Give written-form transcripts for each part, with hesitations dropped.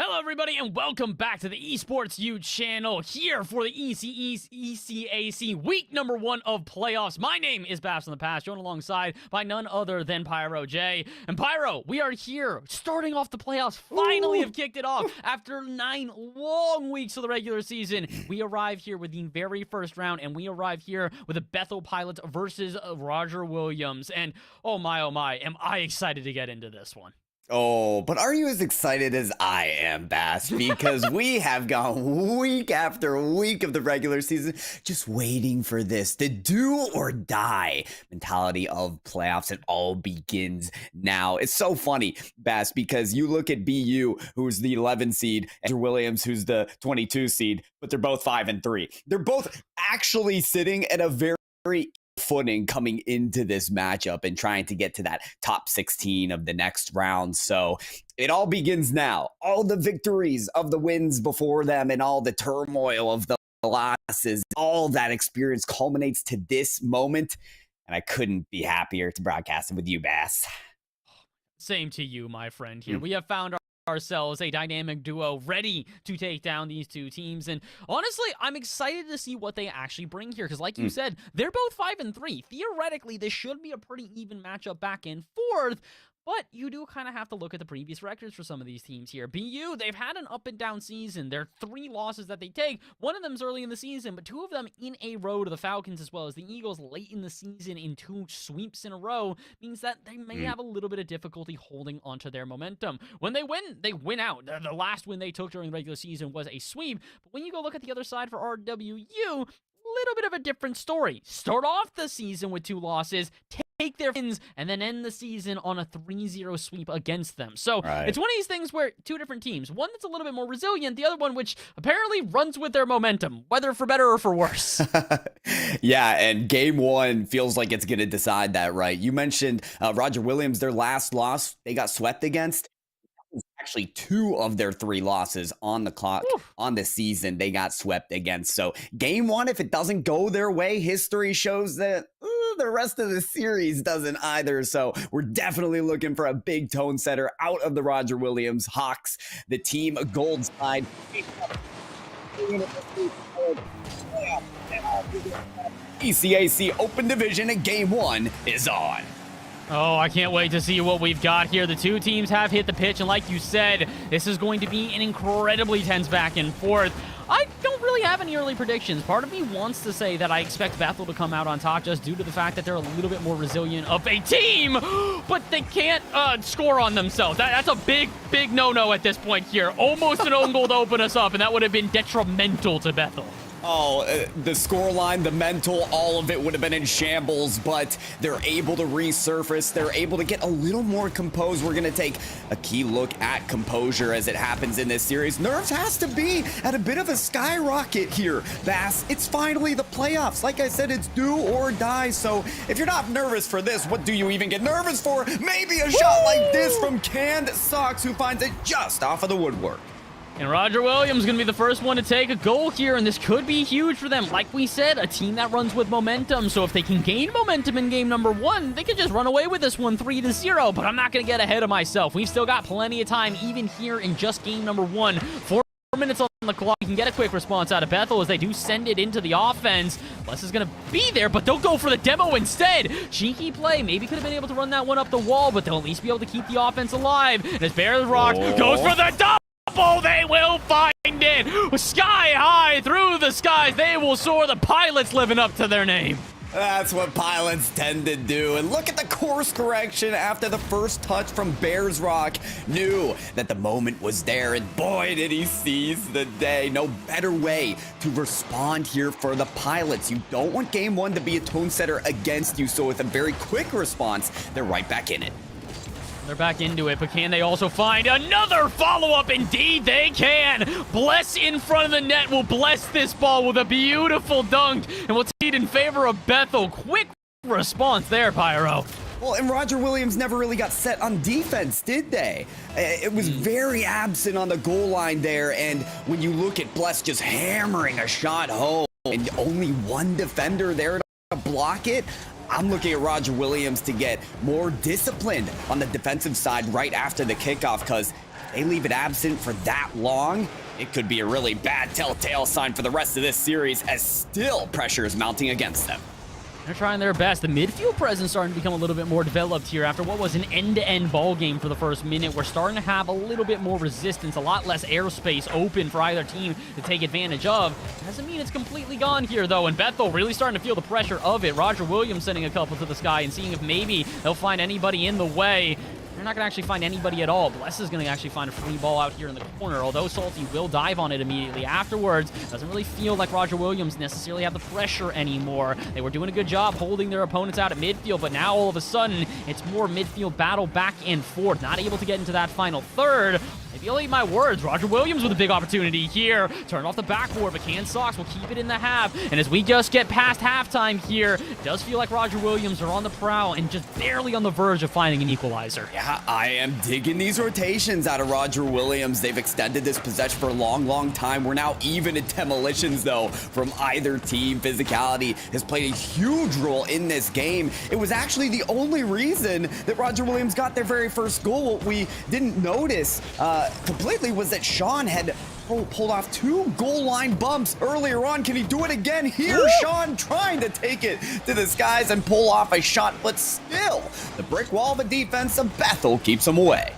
Hello everybody and welcome back to the Esports U channel here for the ECAC week number 1 of playoffs. My name is Bass on the Pass, joined alongside by none other than Pyro J. And Pyro, we are here starting off the playoffs. Finally have kicked it off after 9 long weeks of the regular season. We arrive here with the very first round, and we arrive here with the Bethel Pilots versus Roger Williams. And oh my, am I excited to get into this one. Oh, but are you as excited as I am, Bass? Because we have gone week after week of the regular season just waiting for this, the do or die mentality of playoffs. It all begins now. It's so funny, Bass, because you look at BU, who's the 11 seed, and Williams, who's the 22 seed, but they're both 5-3. They're both actually sitting at a very footing coming into this matchup and trying to get to that top 16 of the next round. So it all begins now. All the victories of the wins before them and all the turmoil of the losses, all that experience culminates to this moment. And I couldn't be happier to broadcast it with you, Bass. Same to you, my friend here. We have found ourselves a dynamic duo ready to take down these two teams, and honestly I'm excited to see what they actually bring here, because like you said, they're both 5-3. Theoretically this should be a pretty even matchup back and forth, but you do kind of have to look at the previous records for some of these teams here. BU, they've had an up and down season. There are 3 losses that they take. One of them's early in the season, but 2 of them in a row to the Falcons as well as the Eagles late in the season in 2 sweeps in a row means that they may have a little bit of difficulty holding onto their momentum. When they win out. The last win they took during the regular season was a sweep, but when you go look at the other side for RWU, little bit of a different story. Start off the season with 2 losses, take their wins, and then end the season on a 3-0 sweep against them. So it's one of these things where 2 different teams, one that's a little bit more resilient, the other one which apparently runs with their momentum, whether for better or for worse. Yeah, and game 1 feels like it's going to decide that, right? You mentioned Roger Williams, their last loss, they got swept against. Actually 2 of their 3 losses on the clock on the season they got swept against. So game 1, if it doesn't go their way, history shows that the rest of the series doesn't either. So we're definitely looking for a big tone setter out of the Roger Williams Hawks, the team gold side. ECAC Open Division and game 1 is on. Oh, I can't wait to see what we've got here. The 2 teams have hit the pitch, and like you said, this is going to be an incredibly tense back and forth. I don't really have any early predictions. Part of me wants to say that I expect Bethel to come out on top just due to the fact that they're a little bit more resilient of a team, but they can't score on themselves. That's a big no-no at this point here. Almost an own goal to open us up, and that would have been detrimental to Bethel. Oh, the scoreline, the mental, all of it would have been in shambles, but they're able to resurface. They're able to get a little more composed. We're going to take a key look at composure as it happens in this series. Nerves has to be at a bit of a skyrocket here, Bass. It's finally the playoffs. Like I said, it's do or die. So if you're not nervous for this, what do you even get nervous for? Maybe a shot like this from Canned Socks, who finds it just off of the woodwork. And Roger Williams is going to be the first one to take a goal here, and this could be huge for them. Like we said, a team that runs with momentum, so if they can gain momentum in game number 1, they could just run away with this one 3-0, but I'm not going to get ahead of myself. We've still got plenty of time, even here in just game number 1. 4 minutes on the clock. You can get a quick response out of Bethel as they do send it into the offense. Bless is going to be there, but they'll go for the demo instead. Cheeky play. Maybe could have been able to run that one up the wall, but they'll at least be able to keep the offense alive. And as Bears Rock goes for the double. They will find it. Sky high through the skies. They will soar. The Pilots living up to their name. That's what Pilots tend to do. And look at the course correction after the first touch from Bears Rock. Knew that the moment was there, and boy, did he seize the day. No better way to respond here for the Pilots. You don't want game 1 to be a tone setter against you, so with a very quick response, they're right back in it. They're back into it, but can they also find another follow-up? Indeed, they can. Bless in front of the net will bless this ball with a beautiful dunk, and we'll take it in favor of Bethel. Quick response there, Pyro. Well, and Roger Williams never really got set on defense, did they? It was very absent on the goal line there, and when you look at Bless just hammering a shot home, and only 1 defender there to block it, I'm looking at Roger Williams to get more disciplined on the defensive side right after the kickoff, because they leave it absent for that long, it could be a really bad telltale sign for the rest of this series, as still pressure is mounting against them. They're trying their best. The midfield presence starting to become a little bit more developed here after what was an end-to-end ball game for the first minute. We're starting to have a little bit more resistance, a lot less airspace open for either team to take advantage of. Doesn't mean it's completely gone here, though, and Bethel really starting to feel the pressure of it. Roger Williams sending a couple to the sky and seeing if maybe they'll find anybody in the way. They're not going to actually find anybody at all. Bless is going to actually find a free ball out here in the corner, although Salty will dive on it immediately afterwards. Doesn't really feel like Roger Williams necessarily have the pressure anymore. They were doing a good job holding their opponents out at midfield, but now all of a sudden, it's more midfield battle back and forth. Not able to get into that final third. Maybe you'll eat my words. Roger Williams with a big opportunity here. Turn off the backboard, but Can Sox will keep it in the half. And as we just get past halftime here, it does feel like Roger Williams are on the prowl and just barely on the verge of finding an equalizer. Yeah, I am digging these rotations out of Roger Williams. They've extended this possession for a long time. We're now even at demolitions, though, from either team. Physicality has played a huge role in this game. It was actually the only reason that Roger Williams got their very first goal. What we didn't notice completely was that Sean had pulled off 2 goal line bumps earlier on. Can he do it again here? Sean trying to take it to the skies and pull off a shot, but still, the brick wall of a defense of Bethel keeps him away.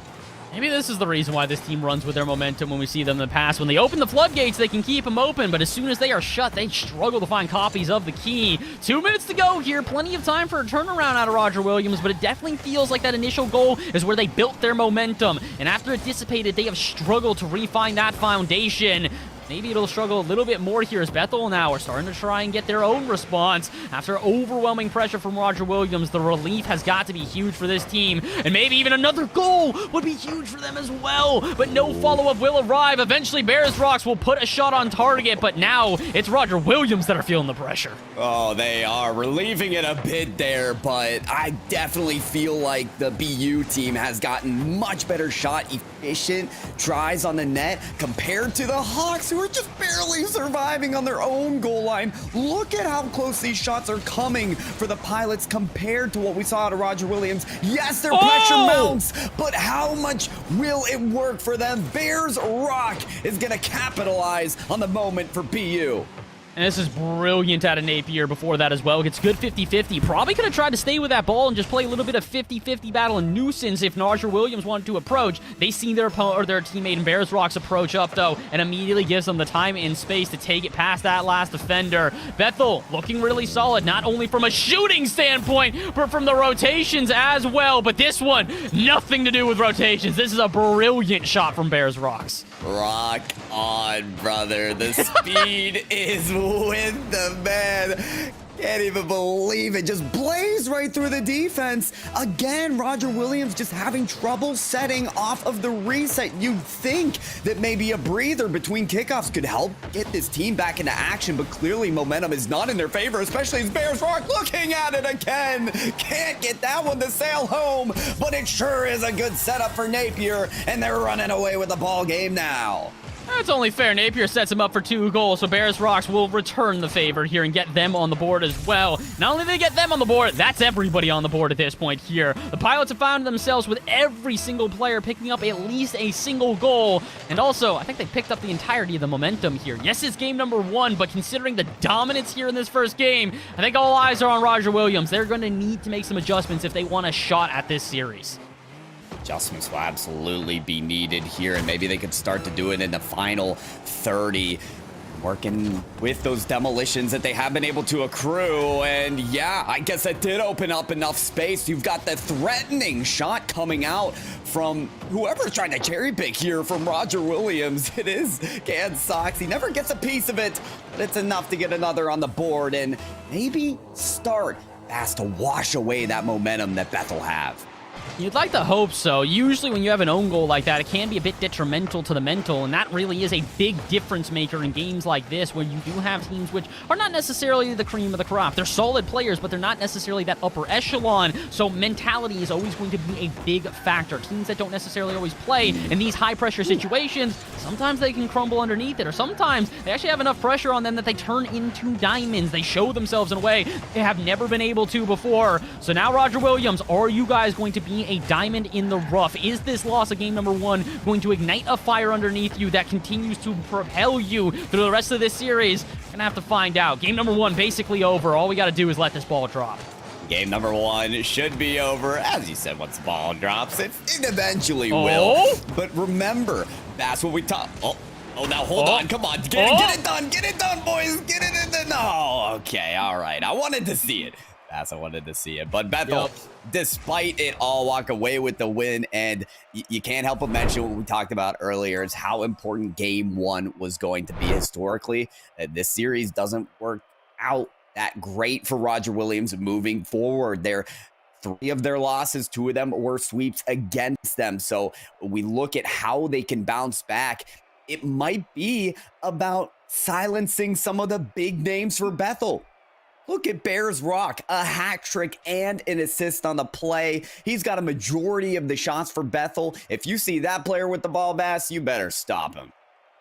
Maybe this is the reason why this team runs with their momentum when we see them in the past. When they open the floodgates, they can keep them open, but as soon as they are shut, they struggle to find copies of the key. 2 minutes to go here. Plenty of time for a turnaround out of Roger Williams, but it definitely feels like that initial goal is where they built their momentum. And after it dissipated, they have struggled to refine that foundation. Maybe it'll struggle a little bit more here as Bethel now are starting to try and get their own response. After overwhelming pressure from Roger Williams, the relief has got to be huge for this team. And maybe even another goal would be huge for them as well. But no follow-up will arrive. Eventually, Bears Rocks will put a shot on target, but now it's Roger Williams that are feeling the pressure. Oh, they are relieving it a bit there, but I definitely feel like the BU team has gotten much better shot, efficient tries on the net compared to the Hawks, who are just barely surviving on their own goal line. Look at how close these shots are coming for the Pilots compared to what we saw out of Roger Williams. Yes, their pressure mounts, but how much will it work for them? Bears Rock is going to capitalize on the moment for BU. And this is brilliant out of Napier before that as well. Gets good 50-50. Probably could have tried to stay with that ball and just play a little bit of 50-50 battle and nuisance if Roger Williams wanted to approach. They see their opponent or their teammate in Bears Rocks approach up, though, and immediately gives them the time and space to take it past that last defender. Bethel looking really solid, not only from a shooting standpoint, but from the rotations as well. But this one, nothing to do with rotations. This is a brilliant shot from Bears Rocks. Rock on, brother. The speed is with the man. Can't even believe it. Just blazed right through the defense. Again, Roger Williams just having trouble setting off of the reset. You'd think that maybe a breather between kickoffs could help get this team back into action, but clearly momentum is not in their favor, especially as Bears Rock looking at it again. Can't get that one to sail home, but it sure is a good setup for Napier, and they're running away with the ball game now. That's only fair. Napier sets him up for 2 goals, so Bears Rocks will return the favor here and get them on the board as well. Not only do they get them on the board, that's everybody on the board at this point here. The Pilots have found themselves with every single player picking up at least a single goal, and also, I think they picked up the entirety of the momentum here. Yes, it's game number 1, but considering the dominance here in this first game, I think all eyes are on Roger Williams. They're going to need to make some adjustments if they want a shot at this series. Adjustments will absolutely be needed here, and maybe they could start to do it in the final 30. Working with those demolitions that they have been able to accrue, and yeah, I guess that did open up enough space. You've got the threatening shot coming out from whoever's trying to cherry pick here from Roger Williams. It is Can Sox. He never gets a piece of it, but it's enough to get another on the board and maybe start fast to wash away that momentum that Bethel have. You'd like to hope so. Usually when you have an own goal like that, it can be a bit detrimental to the mental, and that really is a big difference maker in games like this, where you do have teams which are not necessarily the cream of the crop. They're solid players, but they're not necessarily that upper echelon, so mentality is always going to be a big factor. Teams that don't necessarily always play in these high-pressure situations, sometimes they can crumble underneath it, or sometimes they actually have enough pressure on them that they turn into diamonds. They show themselves in a way they have never been able to before. So now, Roger Williams, are you guys going to be be a diamond in the rough? Is this loss of game number 1 going to ignite a fire underneath you that continues to propel you through the rest of this series? Gonna have to find out. Game number 1 basically over. All we gotta do is let this ball drop. Game number 1 should be over. As you said, once the ball drops, it eventually will. But remember, that's what we talk. Oh, now hold on. Come on. Get it done. Get it done, boys. Get it in the... No. Okay. All right. I wanted to see it. I wanted to see it. But Bethel, despite it all, walk away with the win. And you can't help but mention what we talked about earlier is how important game 1 was going to be historically. This series doesn't work out that great for Roger Williams moving forward. 3 of their losses, 2 of them were sweeps against them. So we look at how they can bounce back. It might be about silencing some of the big names for Bethel. Look at Bears Rock, a hat trick and an assist on the play. He's got a majority of the shots for Bethel. If you see that player with the ball, Bass, you better stop him.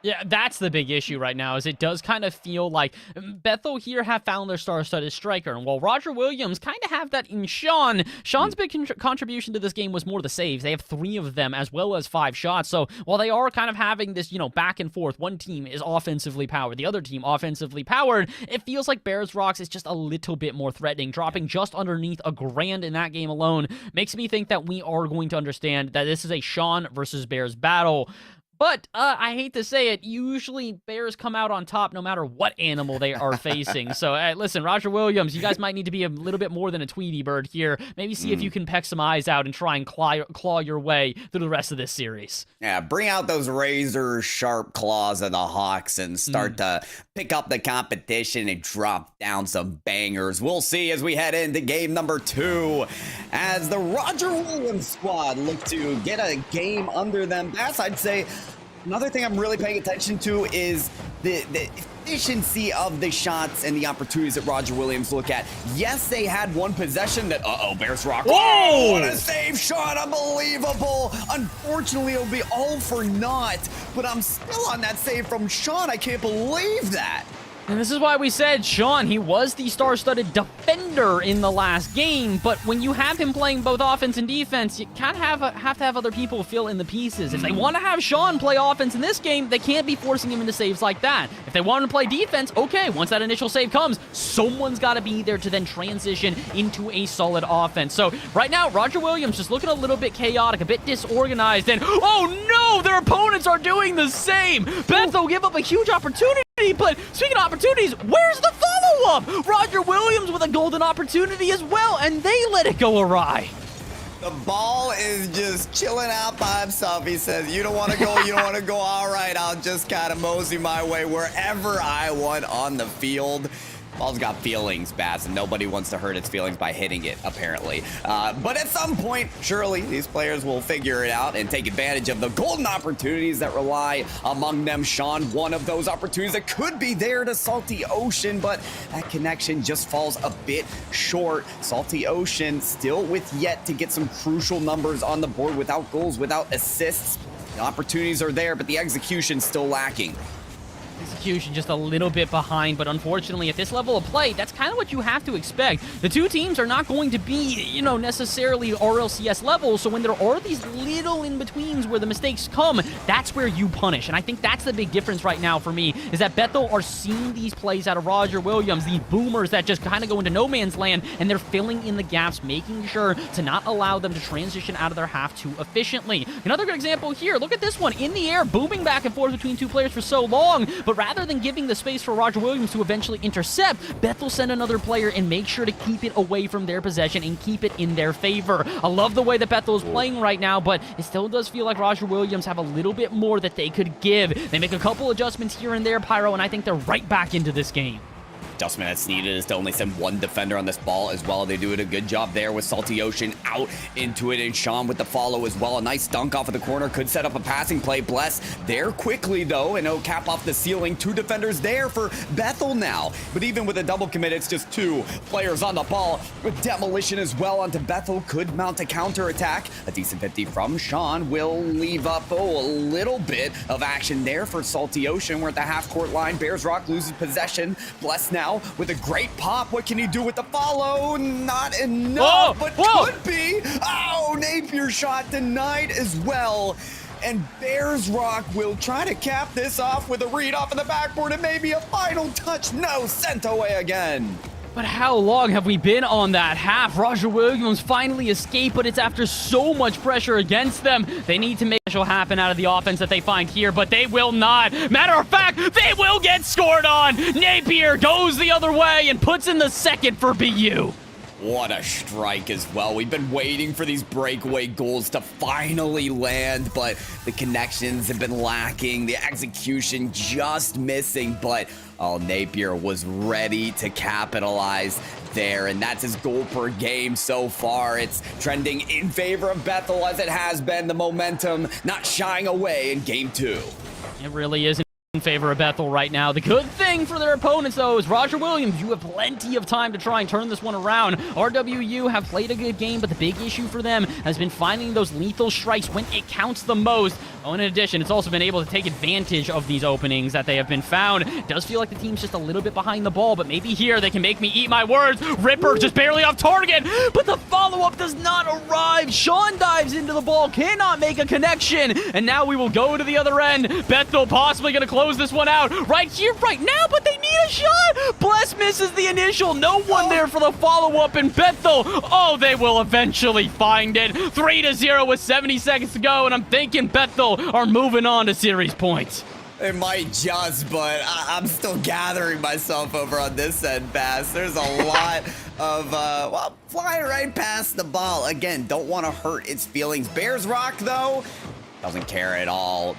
Yeah, that's the big issue right now, is it does kind of feel like Bethel here have found their star-studded striker, and while Roger Williams kind of have that in Sean, Sean's big contribution to this game was more the saves. They have 3 of them, as well as 5 shots, so while they are kind of having this, back and forth, one team is offensively powered, the other team offensively powered, it feels like Bears Rocks is just a little bit more threatening. Dropping just underneath $1,000 in that game alone makes me think that we are going to understand that this is a Sean versus Bears battle. But I hate to say it, usually Bears come out on top no matter what animal they are facing. So, listen, Roger Williams, you guys might need to be a little bit more than a Tweety bird here. Maybe see if you can peck some eyes out and try and claw your way through the rest of this series. Yeah, bring out those razor-sharp claws of the Hawks and start to pick up the competition and drop down some bangers. We'll see as we head into game number 2 as the Roger Williams squad look to get a game under them. That's, I'd say, another thing I'm really paying attention to is the efficiency of the shots and the opportunities that Roger Williams look at. Yes, they had one possession that, Bears Rock. Whoa! What a save shot, unbelievable. Unfortunately, it'll be all for naught, but I'm still on that save from Sean. I can't believe that. And this is why we said, Sean, he was the star-studded defender in the last game, but when you have him playing both offense and defense, you kind of have to have other people fill in the pieces. If they want to have Sean play offense in this game, they can't be forcing him into saves like that. If they want him to play defense, okay, once that initial save comes, someone's got to be there to then transition into a solid offense. So right now, Roger Williams just looking a little bit chaotic, a bit disorganized, and oh no, their opponents are doing the same. Bethel give up a huge opportunity. But speaking of opportunities, where's the follow-up? Roger Williams with a golden opportunity as well, and they let it go awry. The ball is just chilling out by himself. He says, you don't want to go, you don't want to go. All right, I'll just kind of mosey my way wherever I want on the field. Ball's got feelings, Baz, and nobody wants to hurt its feelings by hitting it, apparently. But at some point, surely, these players will figure it out and take advantage of the golden opportunities that rely among them. Sean, one of those opportunities that could be there to Salty Ocean, but that connection just falls a bit short. Salty Ocean still with yet to get some crucial numbers on the board without goals, without assists. The opportunities are there, but the execution's still lacking. Execution just a little bit behind, but unfortunately at this level of play, that's kind of what you have to expect. The two teams are not going to be, necessarily RLCS level, so when there are these little in-betweens where the mistakes come, that's where you punish. And I think that's the big difference right now for me, is that Bethel are seeing these plays out of Roger Williams, these boomers that just kind of go into no man's land, and they're filling in the gaps, making sure to not allow them to transition out of their half too efficiently. Another good example here, look at this one, in the air, booming back and forth between two players for so long, but rather than giving the space for Roger Williams to eventually intercept, Bethel send another player and make sure to keep it away from their possession and keep it in their favor. I love the way that Bethel is playing right now, but it still does feel like Roger Williams have a little bit more that they could give. They make a couple adjustments here and there, Pyro, and I think they're right back into this game. Adjustment that's needed is to only send one defender on this ball as well. They do it a good job there with Salty Ocean out into it, and Sean with the follow as well. A nice dunk off of the corner, could set up a passing play. Bless there quickly though, and no cap off the ceiling. 2 defenders there for Bethel now. But even with a double commit, it's just 2 players on the ball. With demolition as well onto Bethel, could mount a counter attack. A decent 50 from Sean will leave up a little bit of action there for Salty Ocean. We're at the half court line. Bears Rock loses possession. Bless now now with a great pop. What can he do with the follow? Not enough, but could be. Oh, Napier shot denied as well. And Bears Rock will try to cap this off with a read off of the backboard and maybe a final touch. No, sent away again. But how long have we been on that half? Roger Williams finally escaped, but it's after so much pressure against them. They need to make it happen out of the offense that they find here, but they will not. Matter of fact, they will get scored on. Napier goes the other way and puts in the second for BU. What a strike as well. We've been waiting for these breakaway goals to finally land, but the connections have been lacking. The execution just missing, but Napier was ready to capitalize there, and that's his goal per game so far. It's trending in favor of Bethel as it has been. The momentum not shying away in game 2. It really isn't in favor of Bethel right now. The good thing for their opponents, though, is Roger Williams, you have plenty of time to try and turn this one around. RWU have played a good game, but the big issue for them has been finding those lethal strikes when it counts the most. Oh, in addition, it's also been able to take advantage of these openings that they have been found. It does feel like the team's just a little bit behind the ball, but maybe here they can make me eat my words. Ripper just barely off target, but the follow-up does not arrive. Sean dives into the ball, cannot make a connection, and now we will go to the other end. Bethel possibly going to close this one out right here, right now, but they need a shot. Bless misses the initial. No one there for the follow-up, and Bethel, they will eventually find it. 3-0 with 70 seconds to go, and I'm thinking Bethel are moving on to series points. It might just, but I'm still gathering myself over on this end, Bass. There's a lot of, flying right past the ball. Again, don't want to hurt its feelings. Bears Rock, though, doesn't care at all.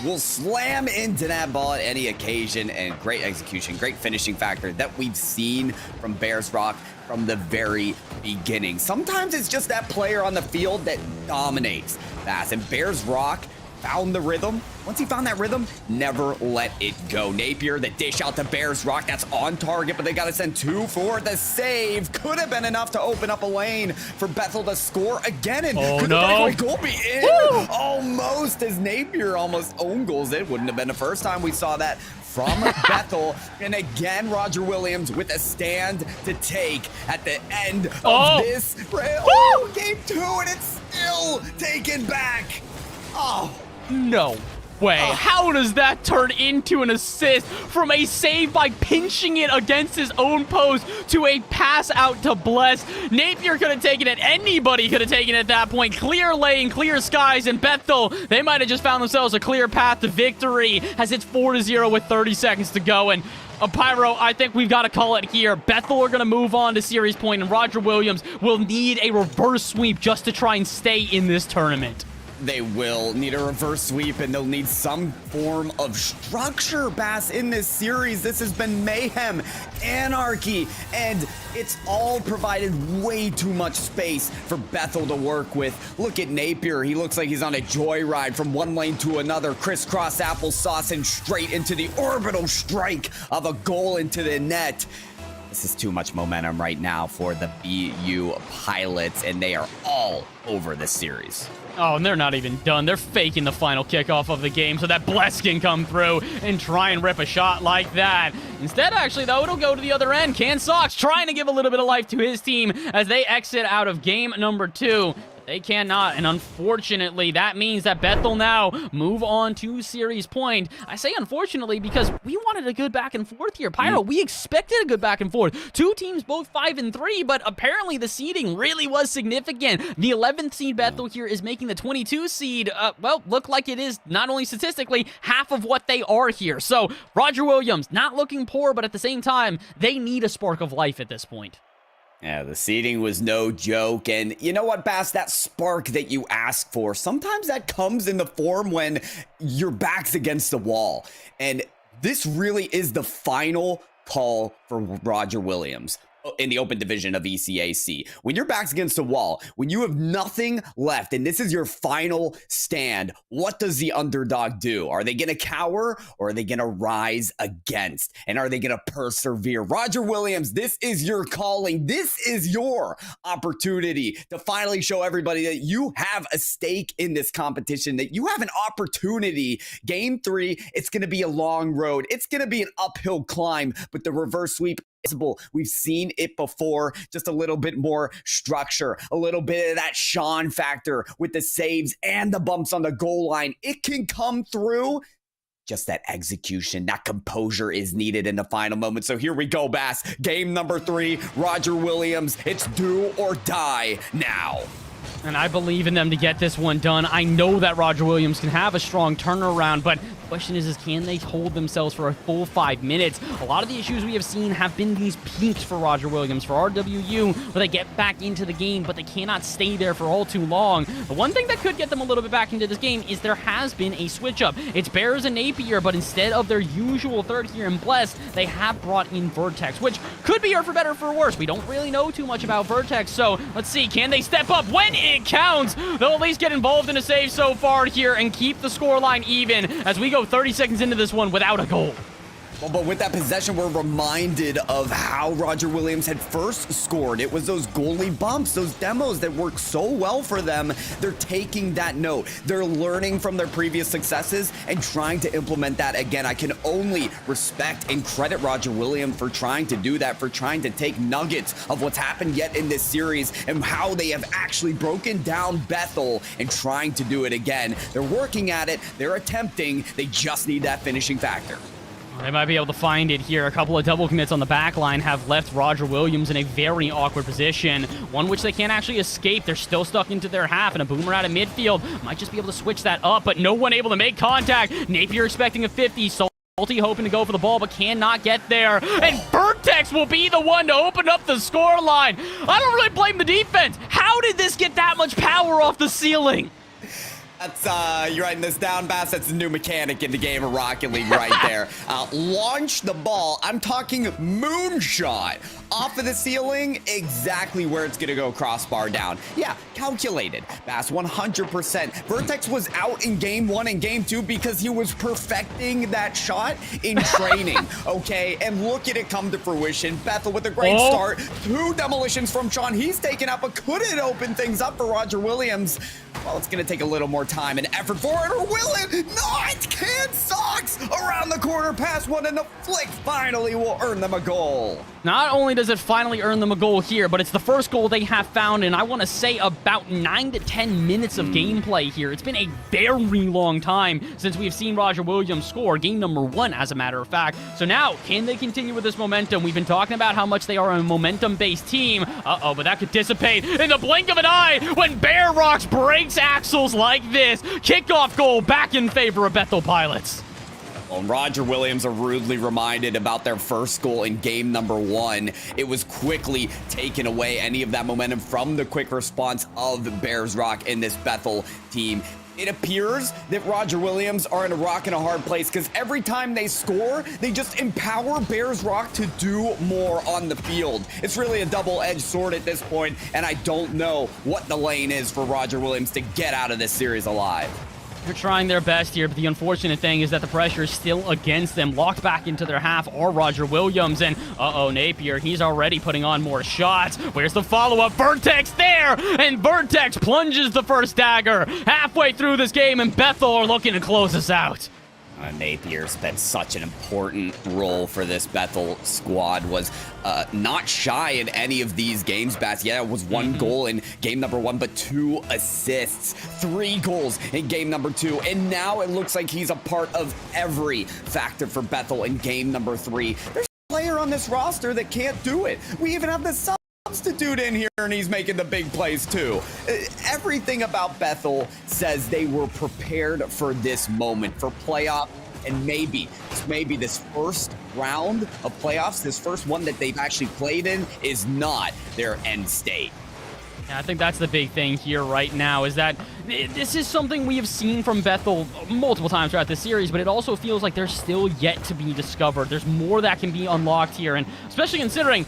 Will slam into that ball at any occasion, and great execution, great finishing factor that we've seen from Bears Rock from the very beginning. Sometimes it's just that player on the field that dominates. Bass and Bears Rock found the rhythm. Once he found that rhythm, never let it go. Napier, the dish out to Bears Rock. That's on target, but they got to send 2 for the save. Could have been enough to open up a lane for Bethel to score again. And could the breakaway goal be in? Woo! Almost, as Napier almost own goals. It wouldn't have been the first time we saw that from Bethel. And again, Roger Williams with a stand to take at the end of this. Game 2, and it's still taken back. No way. How does that turn into an assist from a save by pinching it against his own post to a pass out to Bless? Napier could have taken it. Anybody could have taken it at that point. Clear lane, clear skies, and Bethel, they might have just found themselves a clear path to victory as it's 4-0 with 30 seconds to go. And Pyro, I think we've got to call it here. Bethel are going to move on to series point, and Roger Williams will need a reverse sweep just to try and stay in this tournament. They will need a reverse sweep, and they'll need some form of structure, Bass, in this series. This has been mayhem, anarchy, and it's all provided way too much space for Bethel to work with. Look at Napier. He looks like he's on a joyride from one lane to another, crisscross applesauce, and straight into the orbital strike of a goal into the net. This is too much momentum right now for the BU Pilots, and they are all over this series. Oh, and they're not even done. They're faking the final kickoff of the game so that Bless can come through and try and rip a shot like that. Instead, actually, though, it'll go to the other end. Can Sox trying to give a little bit of life to his team as they exit out of game number 2. They cannot, and unfortunately, that means that Bethel now move on to series point. I say unfortunately because we wanted a good back and forth here. Pyro, we expected a good back and forth. 2 teams both 5-3, but apparently the seeding really was significant. The 11th seed Bethel here is making the 22 seed, look like it is not only statistically half of what they are here. So Roger Williams not looking poor, but at the same time, they need a spark of life at this point. Yeah, the seeding was no joke, and you know what, Bass? That spark that you ask for, sometimes that comes in the form when your back's against the wall, and this really is the final call for Roger Williams in the open division of ECAC. When your back's against the wall, when you have nothing left, and this is your final stand, what does the underdog do? Are they going to cower, or are they going to rise against? And are they going to persevere? Roger Williams, this is your calling. This is your opportunity to finally show everybody that you have a stake in this competition, that you have an opportunity. Game 3, it's going to be a long road. It's going to be an uphill climb, but the reverse sweep We've seen it before, just a little bit more structure, a little bit of that Sean factor with the saves and the bumps on the goal line. It can come through. Just that execution, that composure is needed in the final moment. So here we go, Bass. Game number 3, Roger Williams. It's do or die now. And I believe in them to get this one done. I know that Roger Williams can have a strong turnaround, but the question is can they hold themselves for a full 5 minutes? A lot of the issues we have seen have been these peaks for Roger Williams, for RWU, where they get back into the game, but they cannot stay there for all too long. The one thing that could get them a little bit back into this game is there has been a switch up. It's Bears and Napier, but instead of their usual third here in Bless, they have brought in Vertex, which could be here for better or for worse. We don't really know too much about Vertex, so let's see, can they step up when it counts? They'll at least get involved in a save so far here and keep the scoreline even as we go 30 seconds into this one without a goal. Well, but with that possession, we're reminded of how Roger Williams had first scored. It was those goalie bumps, those demos that worked so well for them. They're taking that note. They're learning from their previous successes and trying to implement that again. I can only respect and credit Roger Williams for trying to do that, for trying to take nuggets of what's happened yet in this series and how they have actually broken down Bethel and trying to do it again. They're working at it. They're attempting. They just need that finishing factor. They might be able to find it here. A couple of double commits on the back line have left Roger Williams in a very awkward position, one which they can't actually escape. They're still stuck into their half, and a boomer out of midfield might just be able to switch that up, but no one able to make contact. Napier expecting a 50, Salty hoping to go for the ball, but cannot get there. And Vertex will be the one to open up the score line. I don't really blame the defense. How did this get that much power off the ceiling? That's, you're writing this down, Bass. That's a new mechanic in the game of Rocket League right there. Launch the ball. I'm talking moonshot off of the ceiling, exactly where it's going to go, crossbar down. Yeah, calculated. Bass 100%. Vertex was out in game 1 and game 2 because he was perfecting that shot in training, okay? And look at it come to fruition. Bethel with a great start. 2 demolitions from Sean. He's taken out, but couldn't open things up for Roger Williams. Well, it's going to take a little more time and effort for it, or will it? Not! Can Sox around the corner, pass one, and the flick finally will earn them a goal. Not only does it finally earn them a goal here, but it's the first goal they have found in, I want to say, about 9 to 10 minutes of gameplay here. It's been a very long time since we've seen Roger Williams score, game number 1, as a matter of fact. So now, can they continue with this momentum? We've been talking about how much they are a momentum-based team. Uh-oh, but that could dissipate in the blink of an eye when Bear Rocks breaks axles like this. Kickoff goal back in favor of Bethel Pilots. Well, Roger Williams are rudely reminded about their first goal in game number 1. It was quickly taken away, any of that momentum from the quick response of Bears Rock in this Bethel team. It appears that Roger Williams are in a rock and a hard place because every time they score, they just empower Bears Rock to do more on the field. It's really a double-edged sword at this point, and I don't know what the lane is for Roger Williams to get out of this series alive. They're trying their best here, but the unfortunate thing is that the pressure is still against them. Locked back into their half are Roger Williams, and Napier, he's already putting on more shots. Where's the follow-up? Vertex there, and Vertex plunges the first dagger halfway through this game, and Bethel are looking to close us out. Napier's been such an important role for this Bethel squad, was not shy in any of these games, Bass. Yeah, it was 1 goal in game number 1, but 2 assists, 3 goals in game number 2, and now it looks like he's a part of every factor for Bethel in game number 3. There's a player on this roster that can't do it. We even have the substitute in here, and he's making the big plays too. Everything about Bethel says they were prepared for this moment, for playoff, and maybe this first round of playoffs, this first one that they've actually played in, is not their end state. Yeah, I think that's the big thing here right now, is that this is something we have seen from Bethel multiple times throughout this series, but it also feels like they're still yet to be discovered. There's more that can be unlocked here, and especially considering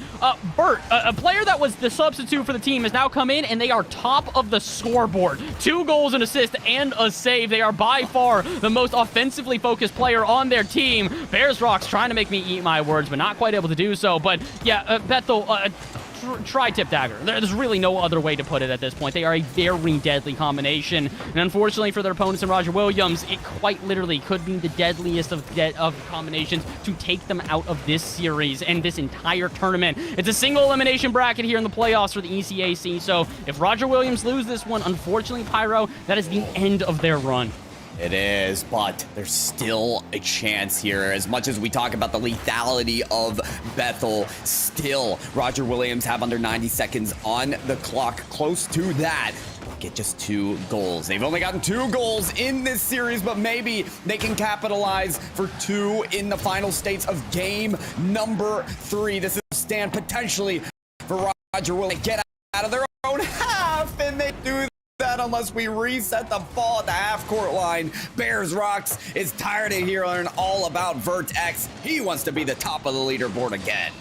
Bert, a player that was the substitute for the team, has now come in, and they are top of the scoreboard. 2 goals, an assist, and a save. They are by far the most offensively focused player on their team. Bears Rocks trying to make me eat my words, but not quite able to do so. But yeah, Bethel tri-tip dagger. There's really no other way to put it at this point. They are a very deadly combination, and unfortunately for their opponents in Roger Williams, it quite literally could be the deadliest of combinations to take them out of this series and this entire tournament. It's a single elimination bracket here in the playoffs for the ECAC, so if Roger Williams lose this one, unfortunately, Pyro, that is the end of their run. It is, but there's still a chance here. As much as we talk about the lethality of Bethel, still Roger Williams have under 90 seconds on the clock, close to that. Get just 2 goals. They've only gotten 2 goals in this series, but maybe they can capitalize for 2 in the final states of game number 3. This is a stand potentially for Roger Williams. Get out of their own half, and they do that unless we reset the ball at the half-court line. Bears Rocks is tired of hearing all about Vertex. He wants to be the top of the leaderboard again.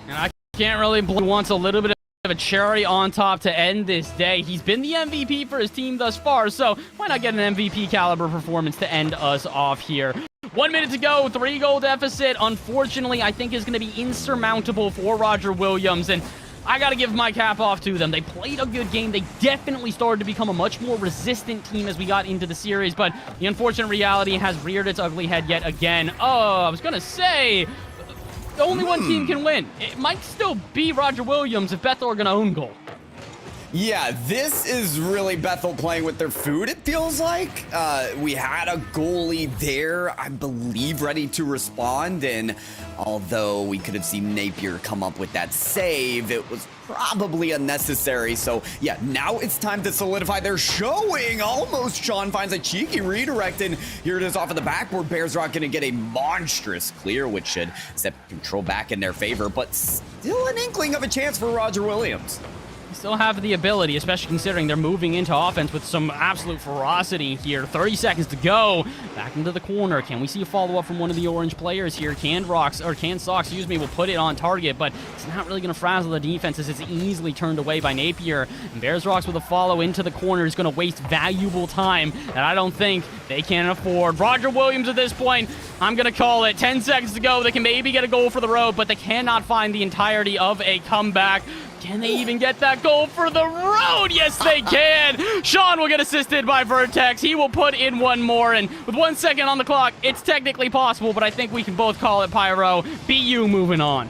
And I can't really blame. He wants a little bit of a cherry on top to end this day. He's been the MVP for his team thus far, so why not get an MVP caliber performance to end us off here? 1 minute to go, 3-goal deficit. Unfortunately, I think is going to be insurmountable for Roger Williams, and I got to give my cap off to them. They played a good game. They definitely started to become a much more resistant team as we got into the series, but the unfortunate reality has reared its ugly head yet again. Oh, I was going to say, only one team can win. It might still be Roger Williams if Bethel are going to own goal. Yeah, this is really Bethel playing with their food, it feels like. We had a goalie there, I believe, ready to respond, and although we could have seen Napier come up with that save, it was probably unnecessary. So, yeah, now it's time to solidify their showing. Almost Sean finds a cheeky redirect, and here it is off of the backboard. Bears Rock going to get a monstrous clear, which should set control back in their favor, but still an inkling of a chance for Roger Williams. Still have the ability, especially considering they're moving into offense with some absolute ferocity here. 30 seconds to go. Back into the corner. Can we see a follow-up from one of the orange players here? Canned Sox, will put it on target, but it's not really going to frazzle the defense as it's easily turned away by Napier. And Bears Rocks with a follow into the corner is going to waste valuable time that I don't think they can afford. Roger Williams at this point, I'm going to call it. 10 seconds to go. They can maybe get a goal for the road, but they cannot find the entirety of a comeback. Can they even get that goal for the road? Yes, they can. Sean will get assisted by Vertex. He will put in one more, and with 1 second on the clock, it's technically possible, but I think we can both call it Pyro. BU moving on.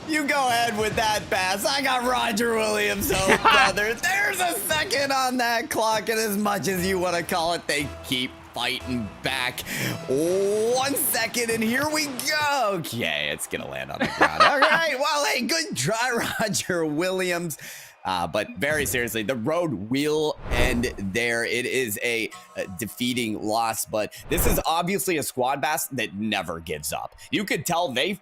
You go ahead with that pass. I got Roger Williams, oh brother. There's a second on that clock, and as much as you want to call it, they keep fighting back. 1 second, and here we go. Okay, it's gonna land on the ground. All right, well, hey, good try, Roger Williams. But very seriously, the road will end there. It is a defeating loss, but this is obviously a squad bass that never gives up. You could tell they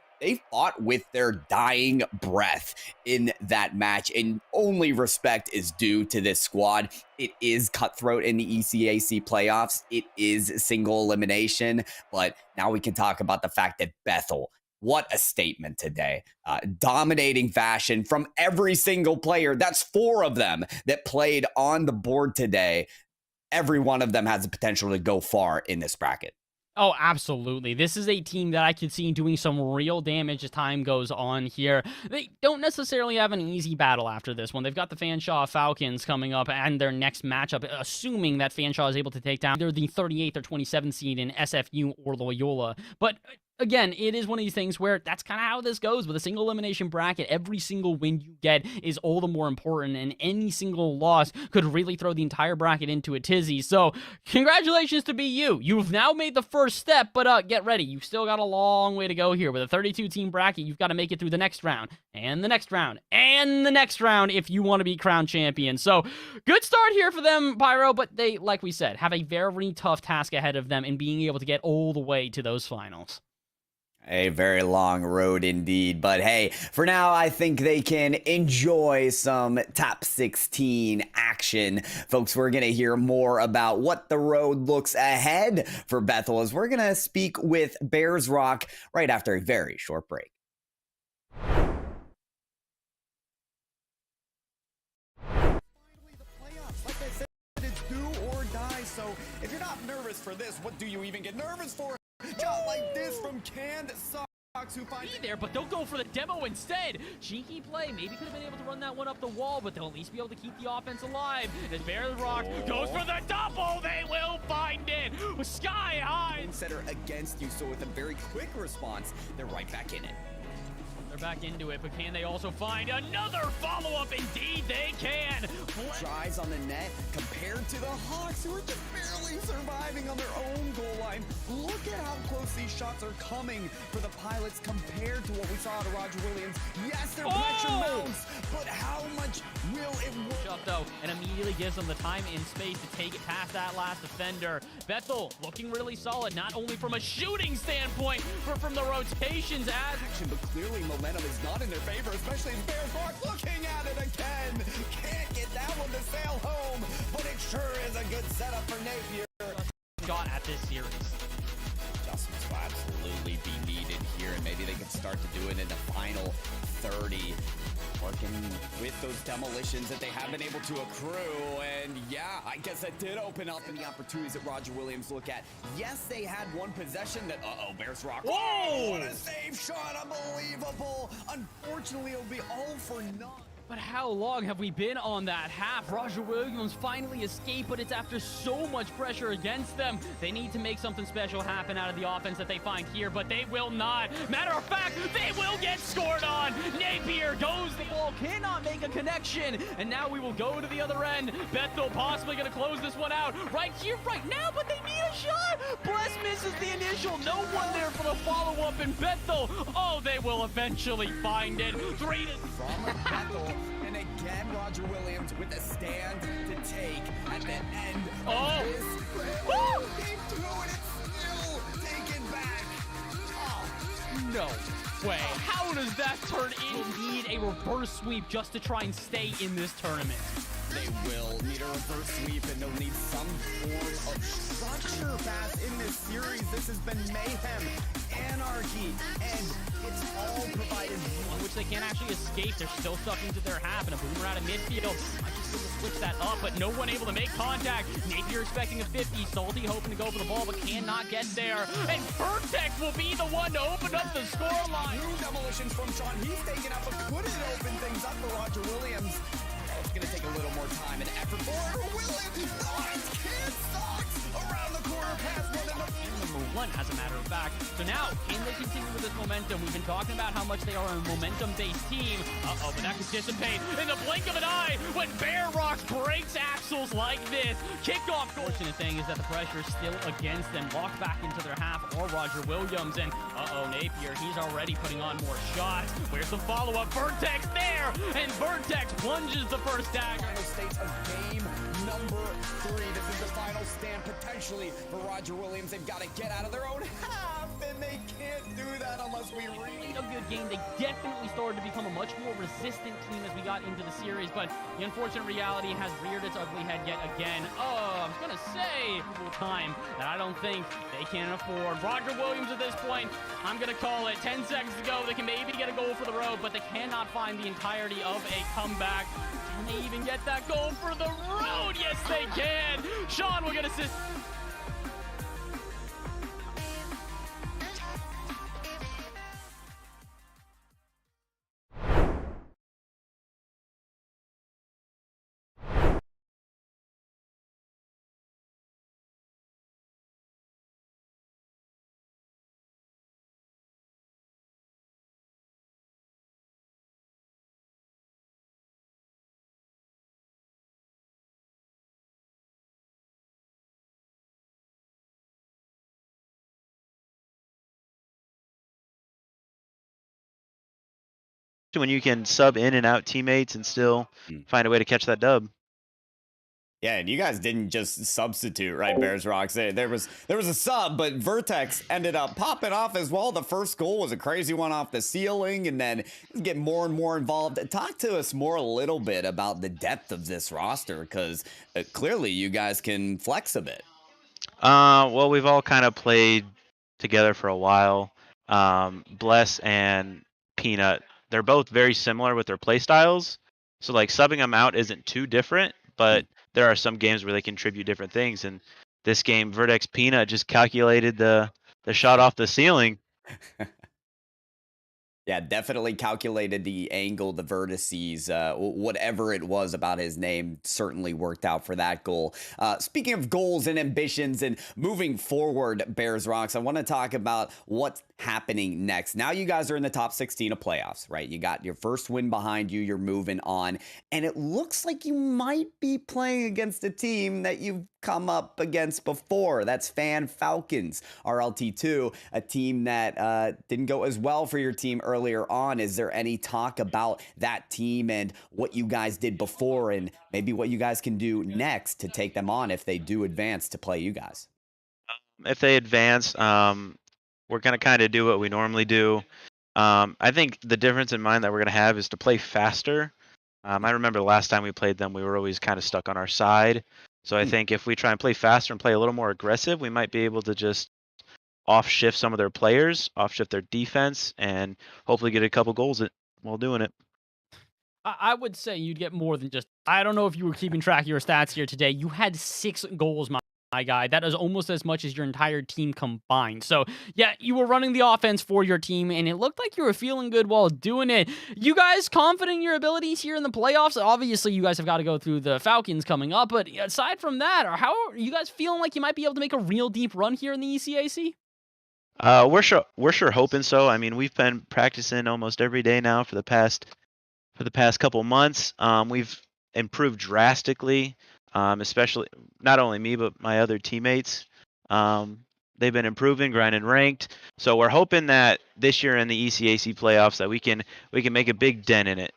fought with their dying breath in that match, and only respect is due to this squad. It is cutthroat in the ECAC playoffs. It is single elimination, but now we can talk about the fact that Bethel, what a statement today. Dominating fashion from every single player. That's 4 of them that played on the board today. Every one of them has the potential to go far in this bracket. Oh, absolutely. This is a team that I could see doing some real damage as time goes on here. They don't necessarily have an easy battle after this one. They've got the Fanshawe Falcons coming up and their next matchup, assuming that Fanshawe is able to take down either the 38th or 27th seed in SFU or Loyola. But again, it is one of these things where that's kind of how this goes with a single elimination bracket. Every single win you get is all the more important, and any single loss could really throw the entire bracket into a tizzy. So congratulations to BU. You've now made the first step, but get ready. You've still got a long way to go here. With a 32-team bracket, you've got to make it through the next round, and the next round, and the next round if you want to be crowned champion. So good start here for them, Pyro, but they, like we said, have a very tough task ahead of them in being able to get all the way to those finals. A very long road indeed, but hey, for now, I think they can enjoy some top 16 action. Folks, we're going to hear more about what the road looks ahead for Bethel as we're going to speak with Bears Rock right after a very short break. Finally, the playoffs. Like I said, it's do or die, so if you're not nervous for this, what do you even get nervous for? Shot like this from Canned Sox. be there, but they'll go for the demo instead. Cheeky play. Maybe could have been able to run that one up the wall, but they'll at least be able to keep the offense alive. As Bearrox goes for the double, they will find it. Sky high. Center against you, so with a very quick response, they're right back in it. They're back into it, but can they also find another follow-up? Indeed, they can. Tries on the net compared to the Hawks, who are just barely surviving on their own goal line. Look at how close these shots are coming for the Pilots compared to what we saw out of Roger Williams. Yes, their pressure mounts, but how much will it work? Up though, and immediately gives them the time and space to take it past that last defender. Bethel looking really solid, not only from a shooting standpoint, but from the rotations as action, but clearly momentum is not in their favor, especially as Bearrox looking at it again. Can't get that one to sail home, but it sure is a good setup for Napier. Shot at this series. Adjustments will absolutely be needed here, and maybe they can start to do it in the final 30. Working with those demolitions that they have been able to accrue, and yeah, I guess that did open up any opportunities that Roger Williams look at. Yes, they had one possession that, Bearrox. Whoa! What a save shot, unbelievable. Unfortunately, it'll be all for naught. But how long have we been on that half? Roger Williams finally escaped, but it's after so much pressure against them. They need to make something special happen out of the offense that they find here, but they will not. Matter of fact, they will get scored on. Napier goes the ball, cannot make a connection, and now we will go to the other end. Bethel possibly going to close this one out right here, right now, but they need a shot. Bless misses the initial. No one there for the follow-up, and Bethel, they will eventually find it. 3 from Bethel. And again, Roger Williams with a stand to take at the end of this. Game 2, and it's still taken back. No way. How does that turn in? Need a reverse sweep just to try and stay in this tournament. They will need a reverse sweep, and they'll need some form of structure pass in this series. This has been mayhem, anarchy, and it's all provided. On which they can't actually escape. They're still stuck into their half, and a boomer out of midfield. Might just be able to switch that up, but no one able to make contact. Napier expecting a 50. Salty hoping to go for the ball, but cannot get there. And Vertex will be the one to open up the scoreline. 2 demolitions from Sean. He's taken out, but couldn't open things up for Roger Williams. It's going to take a little more time and effort for Williams. Nice kid socks around the corner pass. Number 1, as a matter of fact. So now, can they continue with this momentum? We've been talking about how much they are a momentum-based team. But that could dissipate in the blink of an eye when Bearrox breaks axles like this. Kickoff. Fortunate thing is that the pressure is still against them. Locked back into their half or Roger Williams. And Napier, he's already putting on more shots. Where's the follow-up? Vertex there! And Vertex plunges the first dagger. Final stage of game number 3. This is the final stand potentially for Roger Williams. They've got to get out of their own half, and they can't do that unless we really a good game. They definitely started to become a much more resistant team as we got into the series, but the unfortunate reality has reared its ugly head yet again. I was gonna say time that I don't think they can afford. Roger Williams at this point, I'm gonna call it 10 seconds to go. They can maybe get a goal for the road, but they cannot find the entirety of a comeback. Can they even get that goal for the road? Yes, they can. Sean will get assist. When you can sub in and out teammates and still find a way to catch that dub. Yeah, and you guys didn't just substitute, right, Bearrox? There was a sub, but Vertex ended up popping off as well. The first goal was a crazy one off the ceiling, and then get more and more involved. Talk to us more a little bit about the depth of this roster, because clearly you guys can flex a bit. Well, we've all kind of played together for a while. Bless and Peanut, they're both very similar with their play styles. So like subbing them out isn't too different, but there are some games where they contribute different things. And this game, Vertex Peanut just calculated the shot off the ceiling. Yeah, definitely calculated the angle, the vertices, whatever it was about his name certainly worked out for that goal. Speaking of goals and ambitions and moving forward, Bears Rocks, I want to talk about what's happening next. Now you guys are in the top 16 of playoffs, right? You got your first win behind you, you're moving on, and it looks like you might be playing against a team that you've come up against before. That's Fan Falcons, RLT2, a team that didn't go as well for your team earlier on. Is there any talk about that team and what you guys did before and maybe what you guys can do next to take them on if they do advance to play you guys? If they advance, we're going to kind of do what we normally do. I think the difference in mind that we're going to have is to play faster. I remember the last time we played them, we were always kind of stuck on our side. So I think if we try and play faster and play a little more aggressive, we might be able to just off-shift some of their players, off-shift their defense, and hopefully get a couple goals while doing it. I would say you'd get more than just. I don't know if you were keeping track of your stats here today. You had 6 goals, my guy. That is almost as much as your entire team combined. So, yeah, you were running the offense for your team, and it looked like you were feeling good while doing it. You guys confident in your abilities here in the playoffs? Obviously, you guys have got to go through the Falcons coming up, but aside from that, how are you guys feeling like you might be able to make a real deep run here in the ECAC? We're sure hoping so. I mean, we've been practicing almost every day now for the past couple months. We've improved drastically, especially not only me but my other teammates. They've been improving, grinding ranked. So we're hoping that this year in the ECAC playoffs that we can make a big dent in it.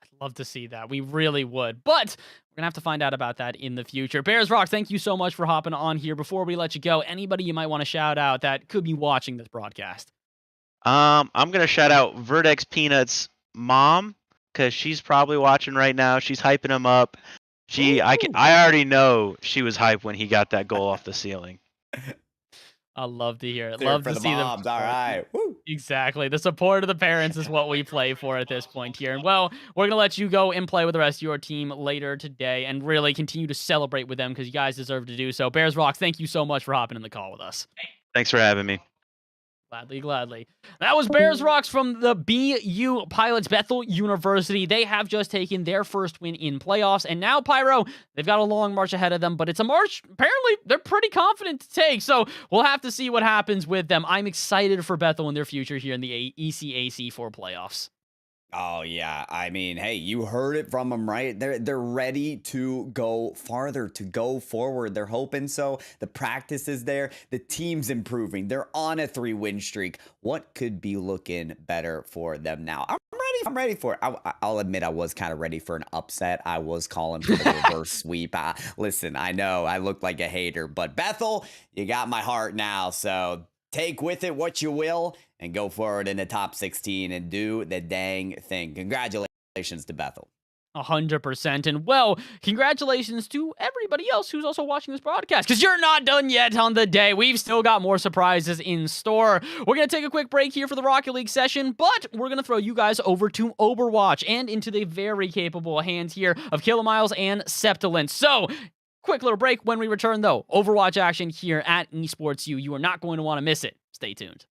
I'd love to see that. We really would. But we're going to have to find out about that in the future. Bears Rock, thank you so much for hopping on here. Before we let you go, anybody you might want to shout out that could be watching this broadcast? I'm going to shout out Vertex Peanuts' mom because she's probably watching right now. She's hyping him up. I already know she was hyped when he got that goal off the ceiling. I love to hear it. There Love for to the see them. moms. All right. Woo. Exactly. The support of the parents is what we play for at this point here. And well, we're going to let you go and play with the rest of your team later today and really continue to celebrate with them because you guys deserve to do so. Bears Rock, thank you so much for hopping in the call with us. Thanks for having me. Gladly. That was Bears Rocks from the BU Pilots, Bethel University. They have just taken their first win in playoffs, and now, Pyro, they've got a long march ahead of them, but it's a march apparently they're pretty confident to take, so we'll have to see what happens with them. I'm excited for Bethel and their future here in the ECAC for playoffs. Oh yeah, I mean, hey, you heard it from them, right? They're ready to go farther, to go forward. They're hoping so. The practice is there. The team's improving. They're on a 3-win streak. What could be looking better for them now? I'm ready for it. I'll admit I was kind of ready for an upset. I was calling for the reverse sweep. Listen, I know I look like a hater, but Bethel, you got my heart now. So take with it what you will and go forward in the top 16 and do the dang thing. Congratulations to Bethel. 100%. And well, congratulations to everybody else who's also watching this broadcast, because you're not done yet on the day. We've still got more surprises in store. We're going to take a quick break here for the Rocket League session, but we're going to throw you guys over to Overwatch and into the very capable hands here of Kilomiles and Septilence. So, quick little break. When we return, though, Overwatch action here at Esports U. You are not going to want to miss it. Stay tuned.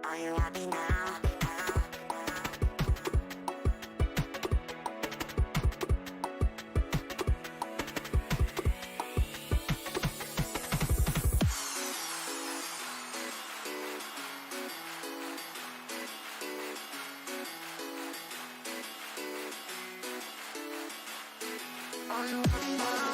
Are you happy now? Are you happy now?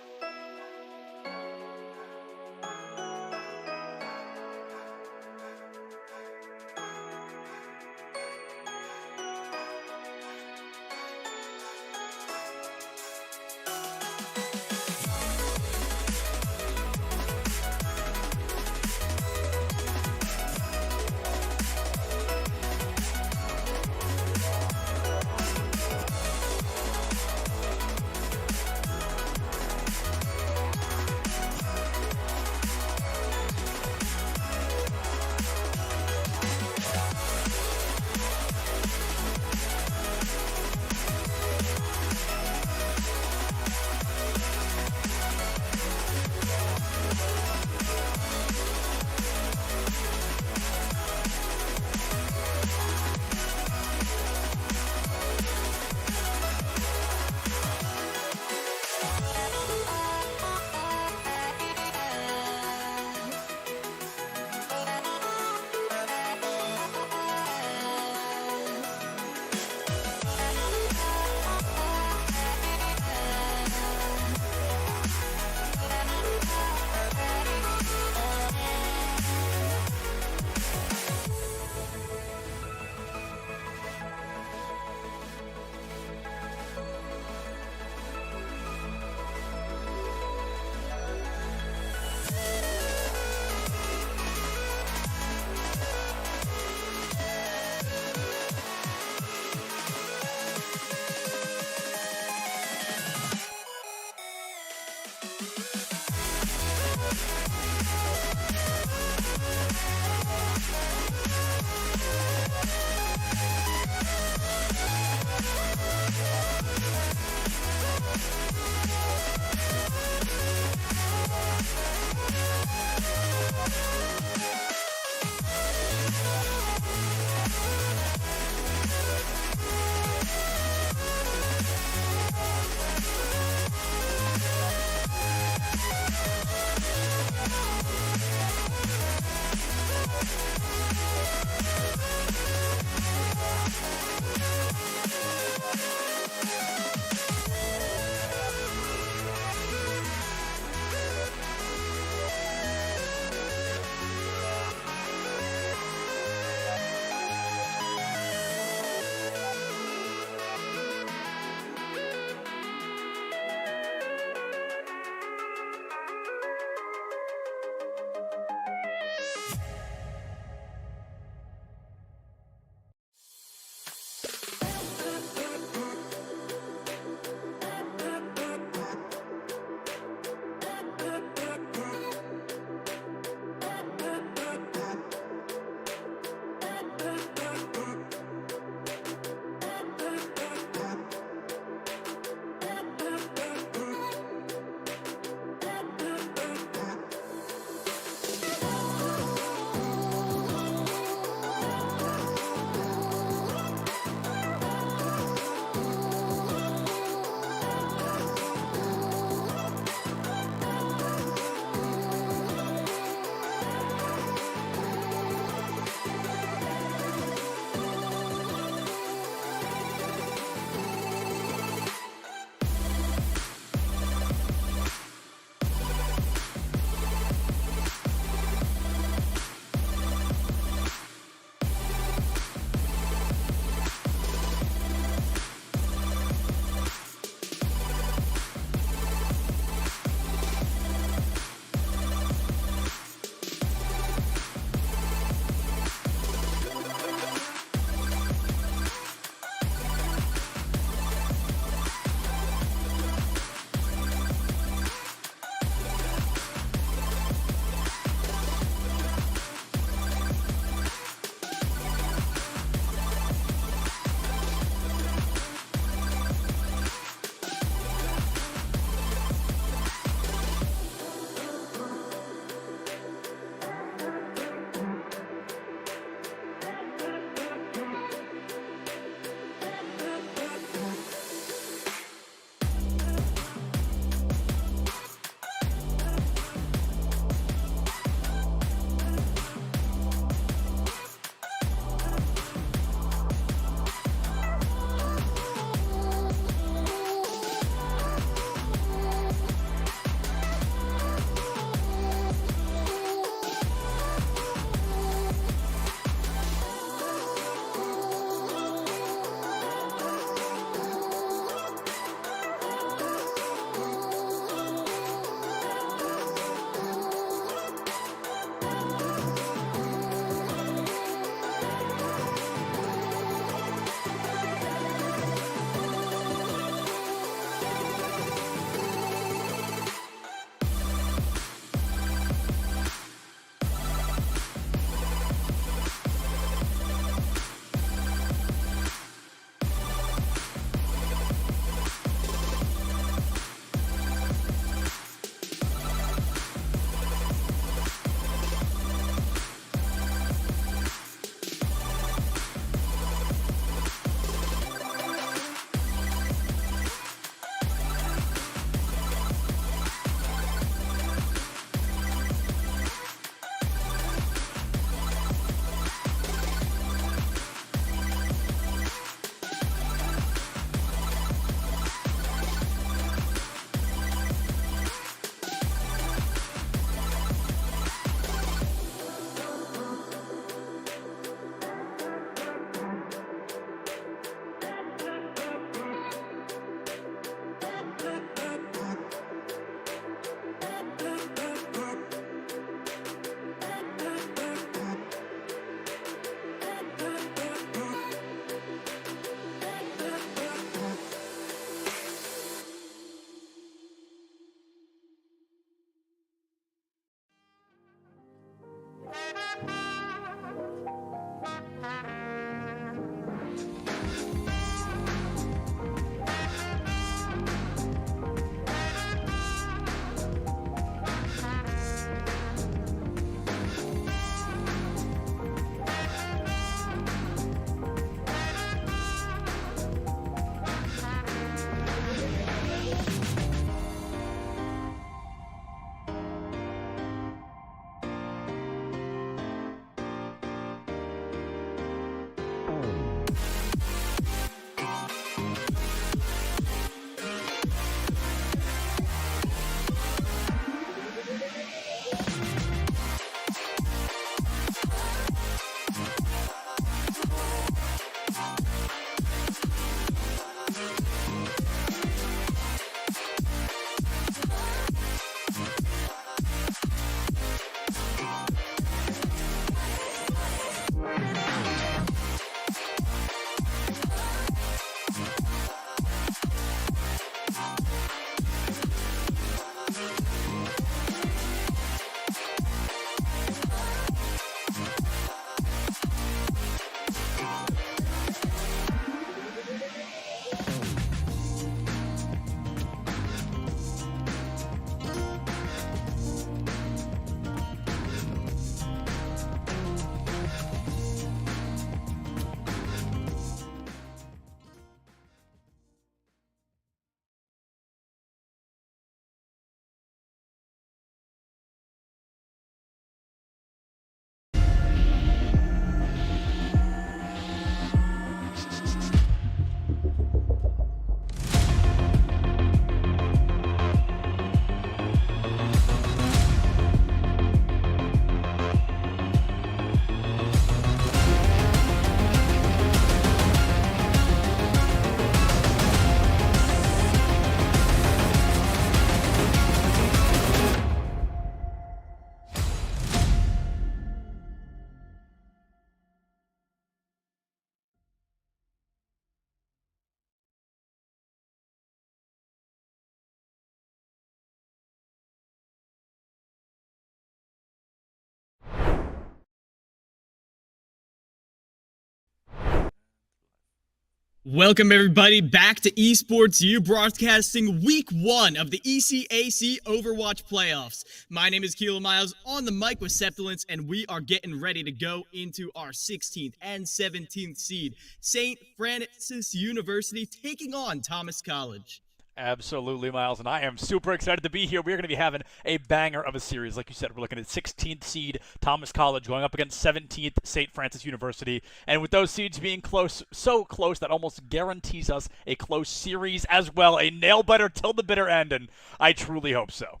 Welcome everybody back to Esports U, broadcasting week 1 of the ECAC Overwatch playoffs. My name is Keelan Miles on the mic with Stevenson, and we are getting ready to go into our 16th and 17th seed, St. Francis University taking on Thomas College. Absolutely, Miles, and I am super excited to be here. We're going to be having a banger of a series. Like you said, we're looking at 16th seed Thomas College going up against 17th St. Francis University. And with those seeds being close, so close that almost guarantees us a close series as well, a nail-biter till the bitter end, and I truly hope so.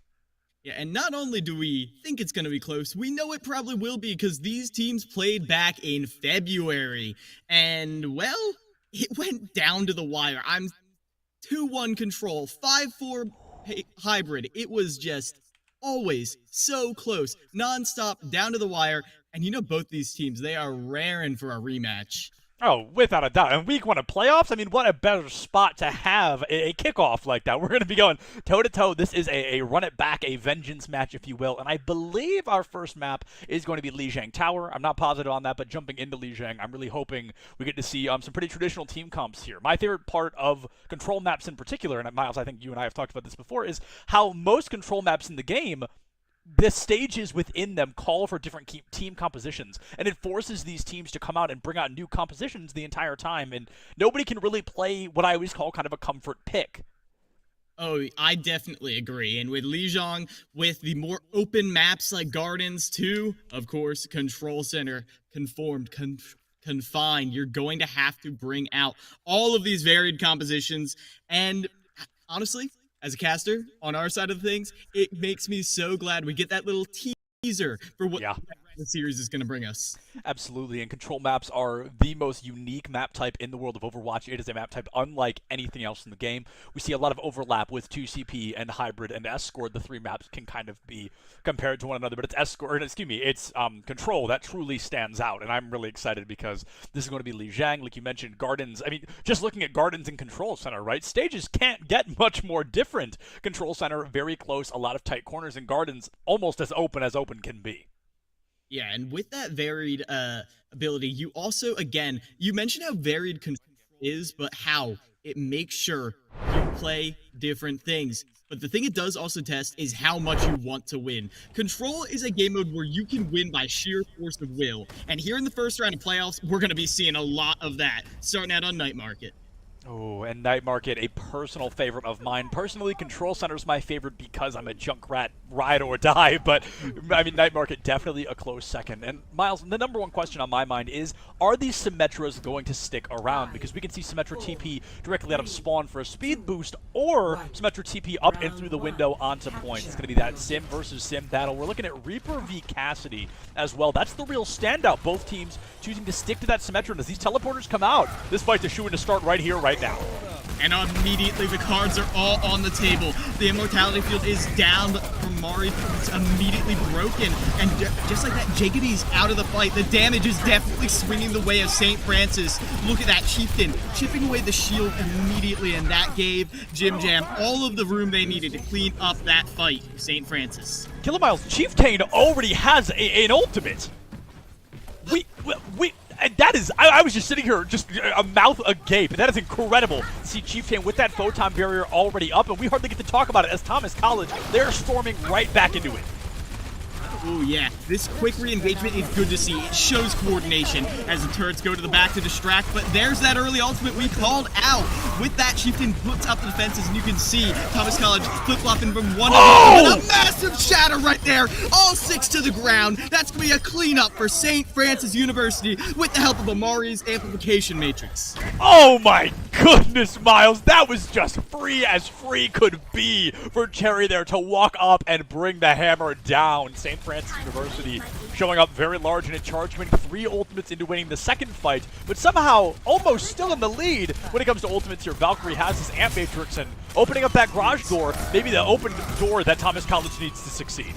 Yeah, and not only do we think it's going to be close, we know it probably will be because these teams played back in February. And, well, it went down to the wire. 2-1 control, 5-4 hybrid. It was just always so close, nonstop, down to the wire. And you know both these teams, they are raring for a rematch. Oh, without a doubt. And week 1 of playoffs, I mean, what a better spot to have a kickoff like that. We're going to be going toe-to-toe. This is a run-it-back, a vengeance match, if you will. And I believe our first map is going to be Lijiang Tower. I'm not positive on that, but jumping into Lijiang, I'm really hoping we get to see some pretty traditional team comps here. My favorite part of control maps in particular, and Miles, I think you and I have talked about this before, is how most control maps in the game, the stages within them call for different team compositions, and it forces these teams to come out and bring out new compositions the entire time, and nobody can really play what I always call kind of a comfort pick. Oh, I definitely agree. And with Lijiang, with the more open maps like Gardens 2, of course, Control Center, Conformed, Confined, you're going to have to bring out all of these varied compositions, and honestly, as a caster, on our side of things, it makes me so glad we get that little teaser for what the series is going to bring us. Absolutely, and control maps are the most unique map type in the world of Overwatch. It is a map type unlike anything else in the game. We see a lot of overlap with 2CP and Hybrid and Escort. The 3 maps can kind of be compared to one another, but it's it's Control that truly stands out, and I'm really excited because this is going to be Lijiang, like you mentioned, Gardens. I mean, just looking at Gardens and Control Center, right? Stages can't get much more different. Control Center, very close, a lot of tight corners, and Gardens almost as open can be. Yeah, and with that varied ability, you also, again, you mentioned how varied Control is, but how it makes sure you play different things. But the thing it does also test is how much you want to win. Control is a game mode where you can win by sheer force of will. And here in the first round of playoffs, we're going to be seeing a lot of that, starting out on Night Market. Oh, and Night Market, a personal favorite of mine. Personally, Control Center's my favorite because I'm a Junkrat ride or die, but I mean, Night Market definitely a close second. And Miles, the number one question on my mind is, are these Symmetras going to stick around? Because we can see Symmetra TP directly out of spawn for a speed boost, or Symmetra TP up and through the window onto point. It's going to be that Sim versus Sim battle. We're looking at Reaper v Cassidy as well. That's the real standout. Both teams choosing to stick to that Symmetra, and as these teleporters come out, this fight's shooting to start right here, right now. And immediately the cards are all on the table. The immortality field is down, but for Mari, it's immediately broken. And just like that, Jacoby's out of the fight. The damage is definitely swinging the way of St. Francis. Look at that Chieftain chipping away the shield immediately, and that gave Jim Jam all of the room they needed to clean up that fight for St. Francis. Killer Miles, Chieftain already has an ultimate. And that is, I was just sitting here, just a mouth agape, and that is incredible to see Chieftain with that photon barrier already up, and we hardly get to talk about it as Thomas College, they're storming right back into it. Oh yeah, this quick re-engagement is good to see. It shows coordination as the turrets go to the back to distract, but there's that early ultimate we called out. With that, Chieftain puts up the defenses, and you can see Thomas College flip-flopping from one to a massive shatter right there. All 6 to the ground. That's going to be a cleanup for St. Francis University with the help of Amari's amplification matrix. Oh my goodness, Miles, that was just free as free could be for Cherry there to walk up and bring the hammer down. St. Francis University showing up very large and in charge, winning 3 ultimates into winning the second fight, but somehow almost still in the lead when it comes to ultimates here. Valkyrie has his amp matrix and opening up that garage door, maybe the open door that Thomas College needs to succeed.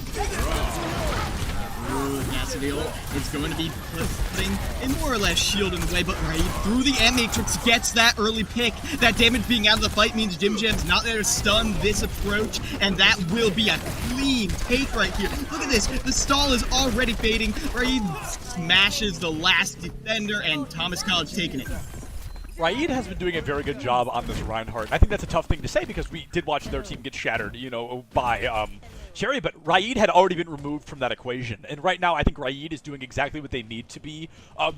Cassidy is going to be putting a more or less shield in the way, but right through the amp matrix gets that early pick. That damage being out of the fight means Jim Jam's not there to stun this approach, and that will be a clean take right here. Look at this, the stall is already fading. Raid smashes the last defender, and Thomas College taking it. Raid has been doing a very good job on this Reinhardt. I think that's a tough thing to say because we did watch their team get shattered, you know, by Cherry, but Raid had already been removed from that equation. And right now, I think Raid is doing exactly what they need to be,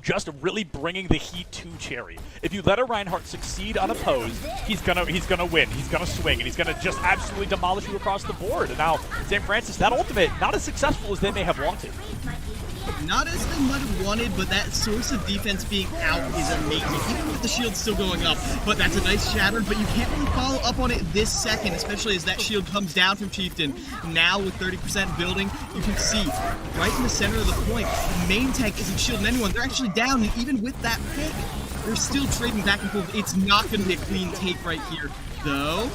just really bringing the heat to Cherry. If you let a Reinhardt succeed on a pose, he's gonna win, he's gonna swing, and he's gonna just absolutely demolish you across the board. And now, St. Francis, that ultimate, not as successful as they may have wanted. Not as they might have wanted, but that source of defense being out is amazing, even with the shield still going up. But that's a nice shatter, but you can't really follow up on it this second, especially as that shield comes down from Chieftain. Now with 30% building, you can see right in the center of the point, the main tank isn't shielding anyone. They're actually down, and even with that pick, they're still trading back and forth. It's not going to be a clean take right here, though.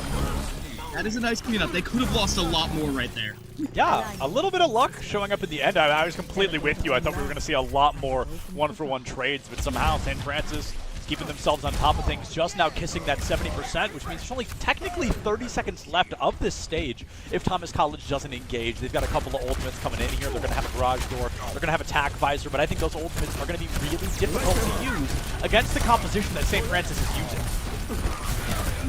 That is a nice cleanup. They could have lost a lot more right there. Yeah, a little bit of luck showing up in the end. I was completely with you. I thought we were going to see a lot more one-for-one trades, but somehow St. Francis is keeping themselves on top of things, just now kissing that 70%, which means there's only technically 30 seconds left of this stage if Thomas College doesn't engage. They've got a couple of ultimates coming in here. They're going to have a garage door. They're going to have attack visor, but I think those ultimates are going to be really difficult to use against the composition that St. Francis is using.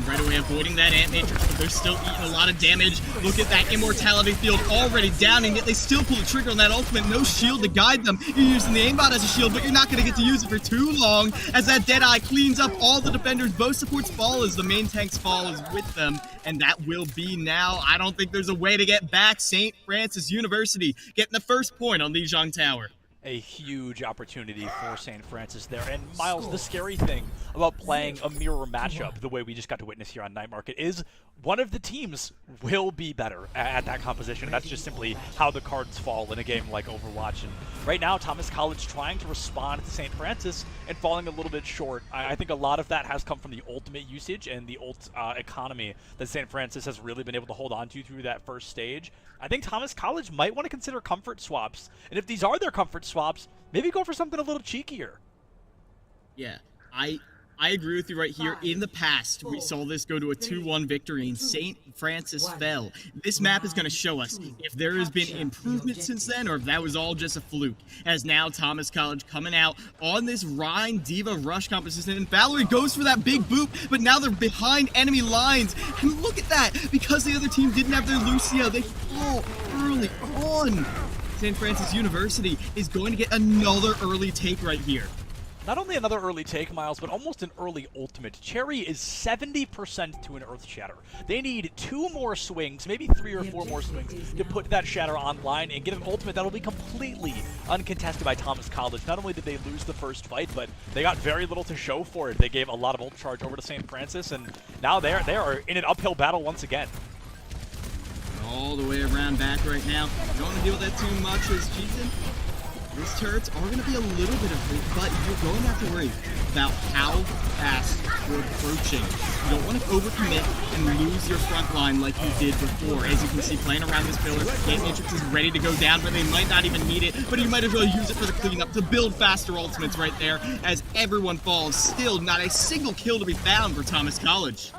Right away avoiding that Ant Matrix, but they're still eating a lot of damage. Look at that Immortality field already down, and yet they still pull the trigger on that ultimate. No shield to guide them. You're using the aimbot as a shield, but you're not going to get to use it for too long as that Deadeye cleans up all the defenders. Both supports fall as the main tank's fall is with them, and that will be now. I don't think there's a way to get back. St. Francis University getting the first point on Lijiang Tower. A huge opportunity for St. Francis there. And Miles, the scary thing about playing a mirror matchup the way we just got to witness here on Night Market is one of the teams will be better at that composition. That's just simply how the cards fall in a game like Overwatch. And right now, Thomas College trying to respond to St. Francis and falling a little bit short. I think a lot of that has come from the ultimate usage and the ult economy that St. Francis has really been able to hold on to through that first stage. I think Thomas College might want to consider comfort swaps. And if these are their comfort swaps, maybe go for something a little cheekier. Yeah, I agree with you right here. In the past, we saw this go to a 2-1 victory, and St. Francis fell. This map is going to show us if there has been improvement since then, or if that was all just a fluke. As now Thomas College coming out on this Rhine Diva rush composition, and Valerie goes for that big boop, but now they're behind enemy lines. And look at that, because the other team didn't have their Lucio, they fall early on. St. Francis University is going to get another early take right here. Not only another early take, Miles, but almost an early ultimate. Cherry is 70% to an Earth Shatter. They need 2 more swings, maybe 3 or 4 more swings, to put that Shatter online and get an ultimate that'll be completely uncontested by Thomas College. Not only did they lose the first fight, but they got very little to show for it. They gave a lot of ult charge over to St. Francis, and now they are in an uphill battle once again. All the way around back right now. Don't want to deal with that too much as Chieftain. These turrets are going to be a little bit of risk, but you're going to have to worry about how fast you're approaching. You don't want to overcommit and lose your front line like you did before. As you can see, playing around this pillar, Ant Matrix is ready to go down, but they might not even need it. But you might as well use it for the cleanup to build faster ultimates right there as everyone falls. Still not a single kill to be found for Thomas College.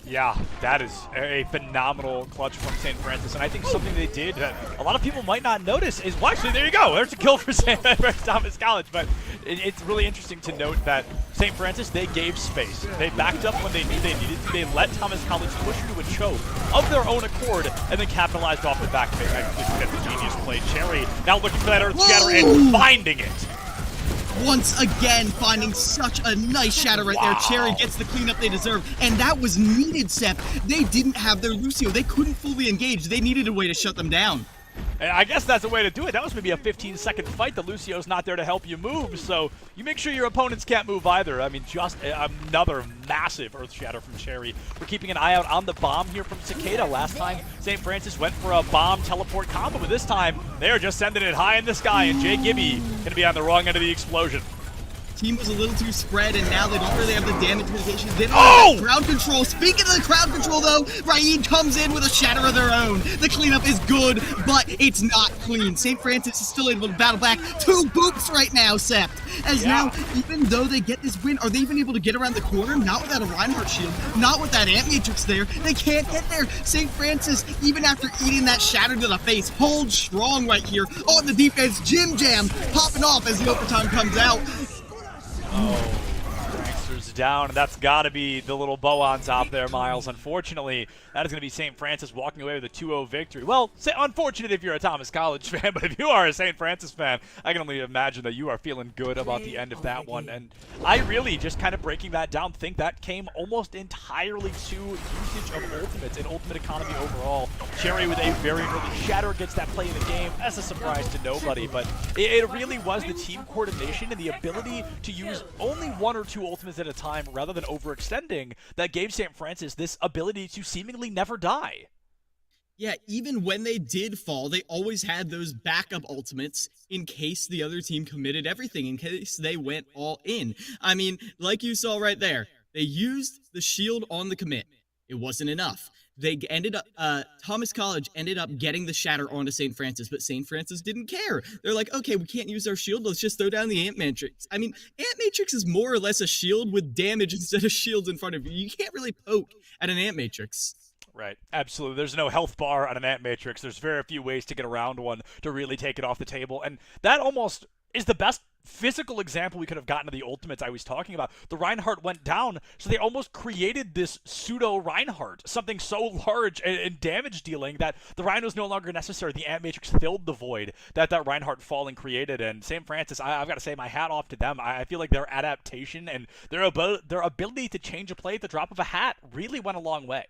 Yeah, that is a phenomenal clutch from St. Francis, and I think something they did that a lot of people might not notice is, well, actually, there you go. There's a kill for Thomas College, but it's really interesting to note that St. Francis, they gave space. They backed up when they knew they needed to. They let Thomas College push into a choke of their own accord, and then capitalized off the back. I think that's a genius play. Cherry now looking for that Earth Shatter and finding it. Once again, finding such a nice shatter right there. Cherry gets the cleanup they deserve, and that was needed, Sep. They didn't have their Lucio. They couldn't fully engage. They needed a way to shut them down. And I guess that's the way to do it. That was maybe a 15-second fight. The Lucio's not there to help you move, so you make sure your opponents can't move either. I mean, just another massive Earth Shatter from Cherry. We're keeping an eye out on the bomb here from Cicada. Last time, St. Francis went for a bomb teleport combo, but this time, they're just sending it high in the sky, and Jay Gibby going to be on the wrong end of the explosion. Team was a little too spread, and now they don't really have the damage mitigation. They don't have crowd control. Speaking of the crowd control, though, Raid comes in with a shatter of their own. The cleanup is good, but it's not clean. St. Francis is still able to battle back. 2 boops right now, Sept. As now, even though they get this win, are they even able to get around the corner? Not without a Reinhardt shield, not with that Ant Matrix there. They can't get there. St. Francis, even after eating that shatter to the face, holds strong right here on the defense. Jim Jam popping off as the overtime comes out. Oh, Pranksters down, and that's got to be the little bow on top there, Miles. Unfortunately, that is going to be St. Francis walking away with a 2-0 victory. Well, unfortunate if you're a Thomas College fan, but if you are a St. Francis fan, I can only imagine that you are feeling good about the end of that one. And I really, just kind of breaking that down, think that came almost entirely to usage of ultimates and ultimate economy overall. Cherry with a very early shatter gets that play in the game. That's a surprise to nobody, but it really was the team coordination and the ability to use only 1 or 2 ultimates at a time rather than overextending that gave St. Francis this ability to seemingly never die. Yeah, even when they did fall, they always had those backup ultimates in case the other team committed everything, in case they went all in. I mean, like you saw right there, they used the shield on the commit. It wasn't enough. They ended up, Thomas College ended up getting the shatter onto St. Francis, but St. Francis didn't care. They're like, okay, we can't use our shield. Let's just throw down the Ant Matrix. I mean, Ant Matrix is more or less a shield with damage instead of shields in front of you. You can't really poke at an Ant Matrix. Right, absolutely. There's no health bar on an Ant Matrix. There's very few ways to get around one to really take it off the table, and that almost is the best physical example we could have gotten of the ultimates I was talking about. The Reinhardt went down, so they almost created this pseudo Reinhardt, something so large and damage dealing that the Rhino is no longer necessary. The Ant Matrix filled the void that Reinhardt falling created, and St. Francis, I've got to say my hat off to them. I feel like their adaptation and their ability to change a play at the drop of a hat really went a long way.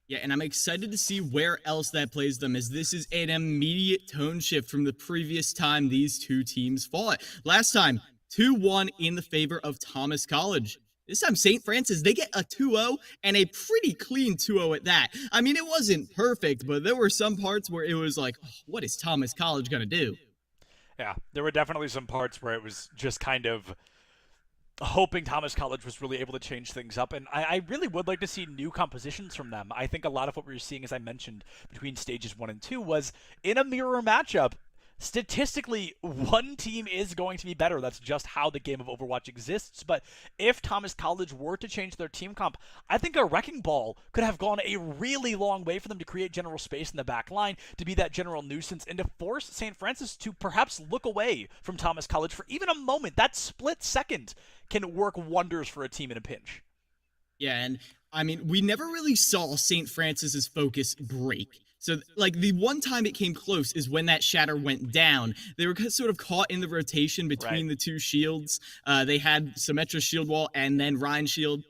Yeah, and I'm excited to see where else that plays them, as this is an immediate tone shift from the previous time these two teams fought. Last time, 2-1 in the favor of Thomas College. This time, St. Francis, they get a 2-0, and a pretty clean 2-0 at that. I mean, it wasn't perfect, but there were some parts where it was like, oh, what is Thomas College going to do? Yeah, there were definitely some parts where it was just kind of hoping Thomas College was really able to change things up, and I really would like to see new compositions from them. I think a lot of what we were seeing, as I mentioned, between stages 1 and 2 was in a mirror matchup. Statistically, one team is going to be better. That's just how the game of Overwatch exists. But if Thomas College were to change their team comp, I think a Wrecking Ball could have gone a really long way for them to create general space in the back line, to be that general nuisance, and to force St. Francis to perhaps look away from Thomas College for even a moment. That split second can work wonders for a team in a pinch. Yeah, and I mean, we never really saw St. Francis's focus break. So, like, the one time it came close is when that shatter went down. They were sort of caught in the rotation between the two shields. They had Symmetra's shield wall and then Ryan's shield.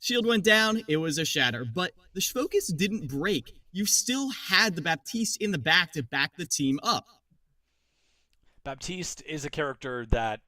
Shield went down, it was a shatter. But the focus didn't break. You still had the Baptiste in the back to back the team up. Baptiste is a character that,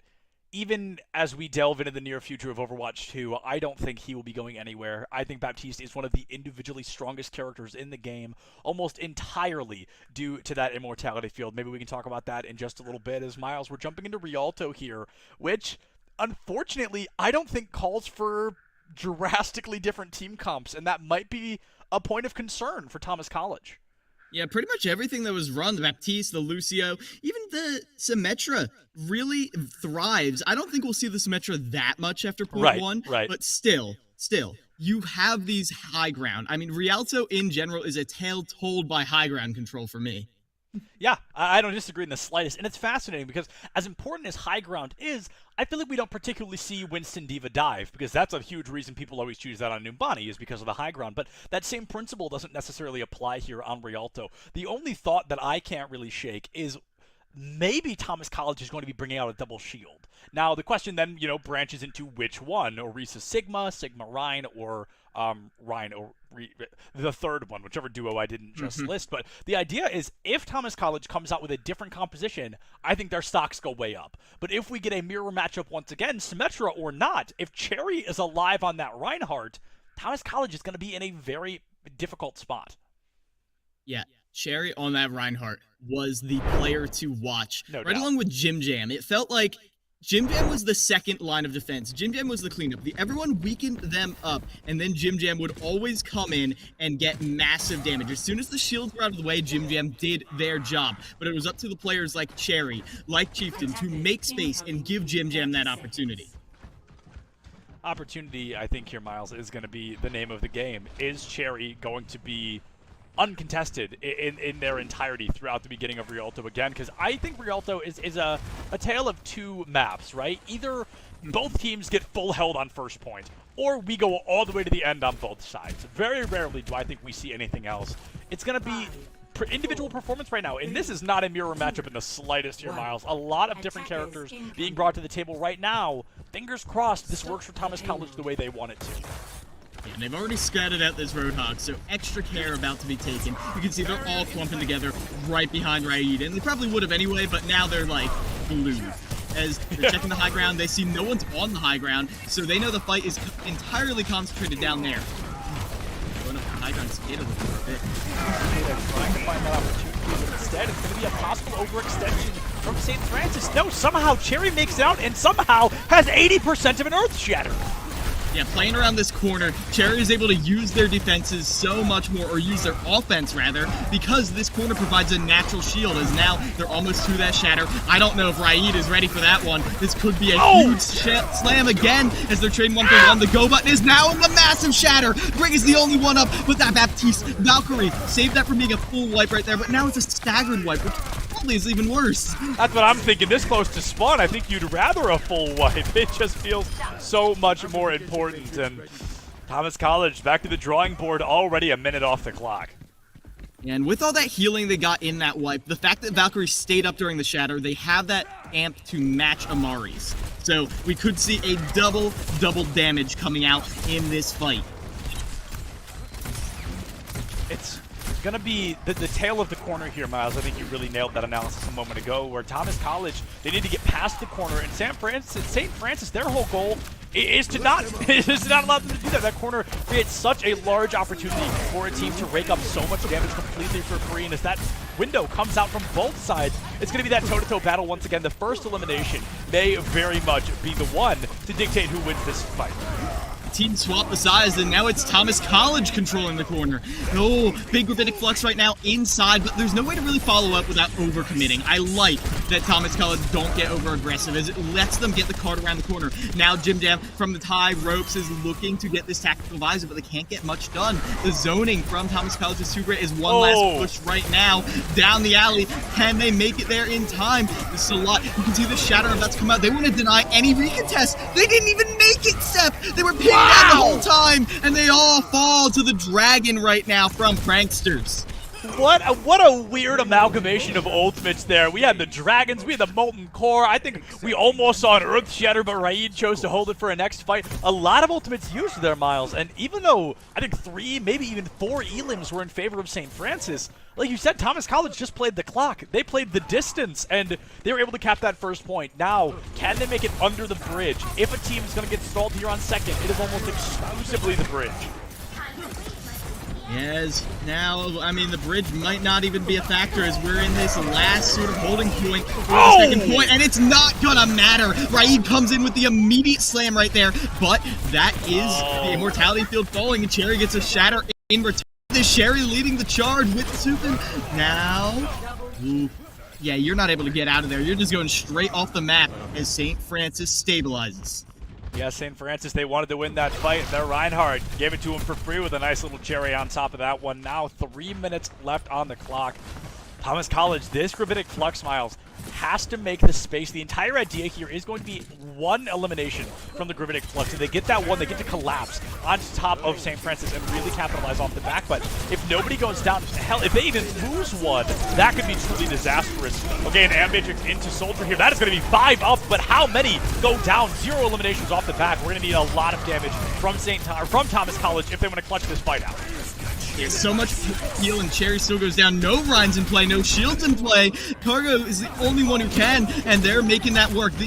even as we delve into the near future of Overwatch 2, I don't think he will be going anywhere. I think Baptiste is one of the individually strongest characters in the game, almost entirely due to that immortality field. Maybe we can talk about that in just a little bit. As Miles, we're jumping into Rialto here, which, unfortunately, I don't think calls for drastically different team comps, and that might be a point of concern for Thomas College. Yeah, pretty much everything that was run, the Baptiste, the Lucio, even the Symmetra really thrives. I don't think we'll see the Symmetra that much after point one, but still, you have these high ground. I mean, Rialto in general is a tale told by high ground control for me. Yeah, I don't disagree in the slightest, and it's fascinating because as important as high ground is, I feel like we don't particularly see Winston Diva dive, because that's a huge reason people always choose that on Numbani is because of the high ground, but that same principle doesn't necessarily apply here on Rialto. The only thought that I can't really shake is maybe Thomas College is going to be bringing out a double shield. Now, the question then, branches into which one, Orisa Sigma, Sigma Rhine, or Rhine, or the third one, whichever duo I didn't just list. But the idea is if Thomas College comes out with a different composition, I think their stocks go way up. But if we get a mirror matchup once again, Symmetra or not, if Cherry is alive on that Reinhardt, Thomas College is going to be in a very difficult spot. Yeah. Cherry on that Reinhardt was the player to watch. No right doubt. Along with Jim Jam. It felt like Jim Jam was the second line of defense. Jim Jam was the cleanup. Everyone weakened them up, and then Jim Jam would always come in and get massive damage. As soon as the shields were out of the way, Jim Jam did their job. But it was up to the players like Cherry, like Chieftain, to make space and give Jim Jam that opportunity. Opportunity, I think here, Miles, is going to be the name of the game. Is Cherry going to be uncontested in their entirety throughout the beginning of Rialto again, because I think Rialto is a tale of two maps, right? Either both teams get full held on first point, or we go all the way to the end on both sides. Very rarely do I think we see anything else. It's going to be individual performance right now, and this is not a mirror matchup in the slightest here, Miles. A lot of different characters being brought to the table right now. Fingers crossed this works for Thomas College the way they want it to. Yeah, and they've already scattered out this Roadhog, so extra care about to be taken. You can see they're all clumping together right behind Raid, and they probably would have anyway, but now they're like glued. As they're checking the high ground, they see no one's on the high ground, so they know the fight is entirely concentrated down there. Going up the high ground, skid a little bit. Trying to find that opportunity, but instead it's going to be a possible overextension from St. Francis. No, somehow Cherry makes it out and somehow has 80% of an Earth Shatter. Yeah, playing around this corner, Cherry is able to use their defenses so much more, or use their offense rather, because this corner provides a natural shield, as now they're almost to that shatter. I don't know if Raid is ready for that one. This could be a huge slam again, as they're trading 1-for-1. The go button is now in the massive shatter. Greg is the only one up, but that Baptiste Valkyrie saved that from being a full wipe right there, but now it's a staggered wipe, which probably is even worse. That's what I'm thinking. This close to spawn, I think you'd rather a full wipe. It just feels so much more important. And Thomas College back to the drawing board, already a minute off the clock. And with all that healing they got in that wipe, the fact that Valkyrie stayed up during the shatter, they have that amp to match Amari's. So we could see a double damage coming out in this fight. It's gonna be the tale of the corner here, Miles. I think you really nailed that analysis a moment ago, where Thomas College, they need to get past the corner, and St. Francis, their whole goal is to not allow them to do that. That corner creates such a large opportunity for a team to rake up so much damage completely for free, and as that window comes out from both sides, it's going to be that toe-to-toe battle once again. The first elimination may very much be the one to dictate who wins this fight. Team swap the sides, and now it's Thomas College controlling the corner. Oh, big Gravitic Flux right now inside, but there's no way to really follow up without overcommitting. I like that Thomas College don't get over-aggressive, as it lets them get the card around the corner. Now Jim Jam from the tie ropes is looking to get this tactical visor, but they can't get much done. The zoning from Thomas College is too great, is one last push right now down the alley. Can they make it there in time? This is a lot. You can see the shatter about to come out. They want to deny any recontest. They didn't even make it, Seth. They were pinned down the whole time, and they all fall to the dragon right now from Pranksters. What a weird amalgamation of ultimates there. We had the dragons, we had the molten core. I think we almost saw an earth shatter, but Raid chose to hold it for a next fight. A lot of ultimates used there, Miles, and even though I think 3, maybe even 4 elims were in favor of St. Francis, like you said, Thomas College just played the clock. They played the distance, and they were able to cap that first point. Now, can they make it under the bridge? If a team is going to get stalled here on second, it is almost exclusively the bridge. Yes, now, I mean, the bridge might not even be a factor, as we're in this last sort of holding point for the second point, and it's not gonna matter. Raid comes in with the immediate slam right there, but that is the Immortality Field falling, and Cherry gets a shatter in return. Is Sherry leading the charge with Supin? Now, yeah, you're not able to get out of there. You're just going straight off the map as St. Francis stabilizes. Yeah, St. Francis, they wanted to win that fight. Their Reinhardt gave it to him for free with a nice little cherry on top of that one. Now 3 minutes left on the clock. Thomas College, this Gravitic Flux, Miles, has to make the space. The entire idea here is going to be one elimination from the Gravitic Flux. If they get that one, they get to collapse on top of St. Francis and really capitalize off the back. But if nobody goes down, hell, if they even lose one, that could be truly disastrous. Okay, an Ambitrix into Soldier here. That is going to be 5 up, but how many go down? 0 eliminations off the back. We're going to need a lot of damage from Thomas College if they want to clutch this fight out. There's so much heal, and Cherry still goes down. No Rhines in play, no shields in play. Cargo is the only one who can, and they're making that work. The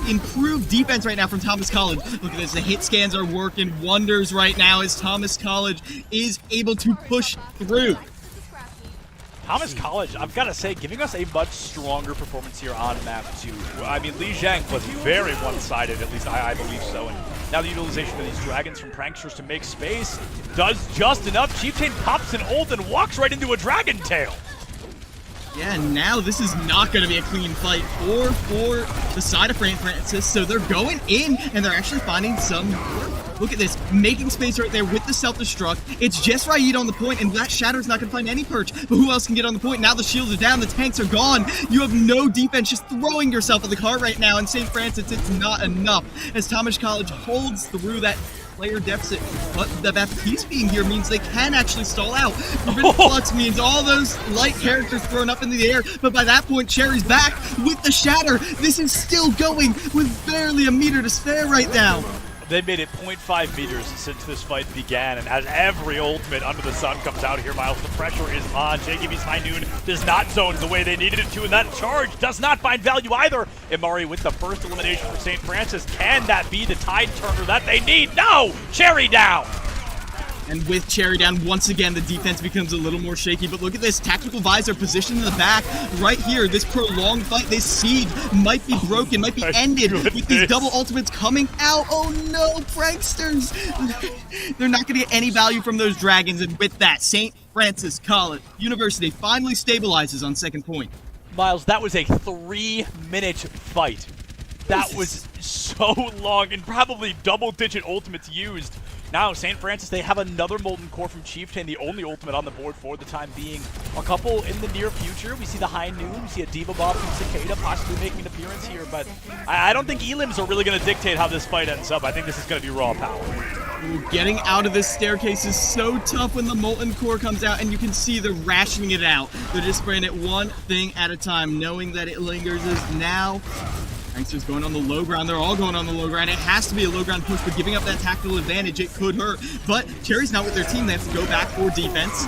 improved defense right now from Thomas College. Look at this, the hit scans are working wonders right now as Thomas College is able to push through. Thomas College, I've got to say, giving us a much stronger performance here on map 2. I mean, Li Zhang was very one-sided, at least I believe so. And now the utilization of these dragons from Pranksters to make space does just enough. Chieftain pops an ult and walks right into a dragon tail. Yeah, now this is not going to be a clean fight for the side of St. Francis, so they're going in, and they're actually finding some Look at this, making space right there with the self-destruct. It's just Raid on the point, and that Shatter's not going to find any perch. But who else can get on the point? Now the shields are down, the tanks are gone. You have no defense, just throwing yourself at the cart right now. And St. Francis, it's not enough as Thomas College holds through that player deficit. But the Baptiste being here means they can actually stall out. Forbidden Flux means all those light characters thrown up into the air, but by that point, Cherry's back with the Shatter. This is still going with barely a meter to spare right now. They made it 0.5 meters since this fight began, and as every ultimate under the sun comes out here, Miles, the pressure is on. JKB's High Noon does not zone the way they needed it to, and that charge does not find value either. Imari with the first elimination for St. Francis. Can that be the tide turner that they need? No! Cherry down! And with Cherry down, once again, the defense becomes a little more shaky. But look at this, Tactical Visor positioned in the back. Right here, this prolonged fight, this siege might be broken, might be ended with these double ultimates coming out. Oh no, pranksters! They're not going to get any value from those dragons. And with that, St. Francis College University finally stabilizes on second point. Miles, that was a 3-minute fight. That was so long, and probably double-digit ultimates used. Now, St. Francis, they have another Molten Core from Chieftain, the only ultimate on the board for the time being. A couple in the near future. We see the High Noon, we see a Diva Bob from Cicada possibly making an appearance here, but I don't think Elims are really going to dictate how this fight ends up. I think this is going to be raw power. Ooh, getting out of this staircase is so tough when the Molten Core comes out, and you can see they're rationing it out. They're just spraying it one thing at a time, knowing that it lingers is now. Pranksters going on the low ground. They're all going on the low ground. It has to be a low ground push, but giving up that tactical advantage, it could hurt. But Cherry's not with their team. They have to go back for defense.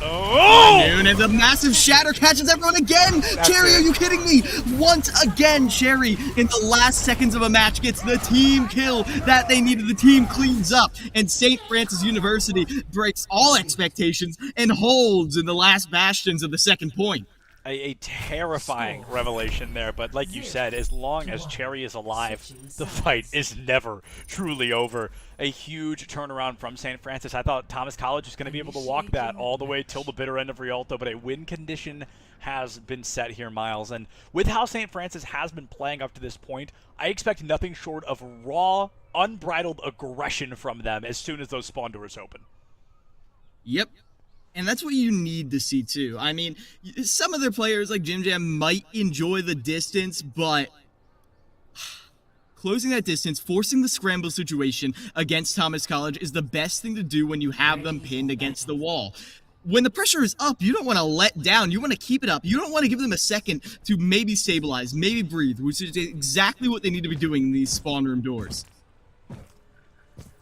Oh! Noon, and the massive Shatter catches everyone again. Cherry, are you kidding me? Once again, Cherry, in the last seconds of a match, gets the team kill that they needed. The team cleans up, and St. Francis University breaks all expectations and holds in the last bastions of the second point. A terrifying revelation there, but like you said, as long as Cherry is alive, the fight is never truly over. A huge turnaround from St. Francis. I thought Thomas College was going to be able to walk that all the way till the bitter end of Rialto, but a win condition has been set here, Miles. And with how St. Francis has been playing up to this point, I expect nothing short of raw, unbridled aggression from them as soon as those spawn doors open. Yep. And that's what you need to see, too. I mean, some of their players, like Jim Jam, might enjoy the distance, but closing that distance, forcing the scramble situation against Thomas College is the best thing to do when you have them pinned against the wall. When the pressure is up, you don't want to let down. You want to keep it up. You don't want to give them a second to maybe stabilize, maybe breathe, which is exactly what they need to be doing in these spawn room doors.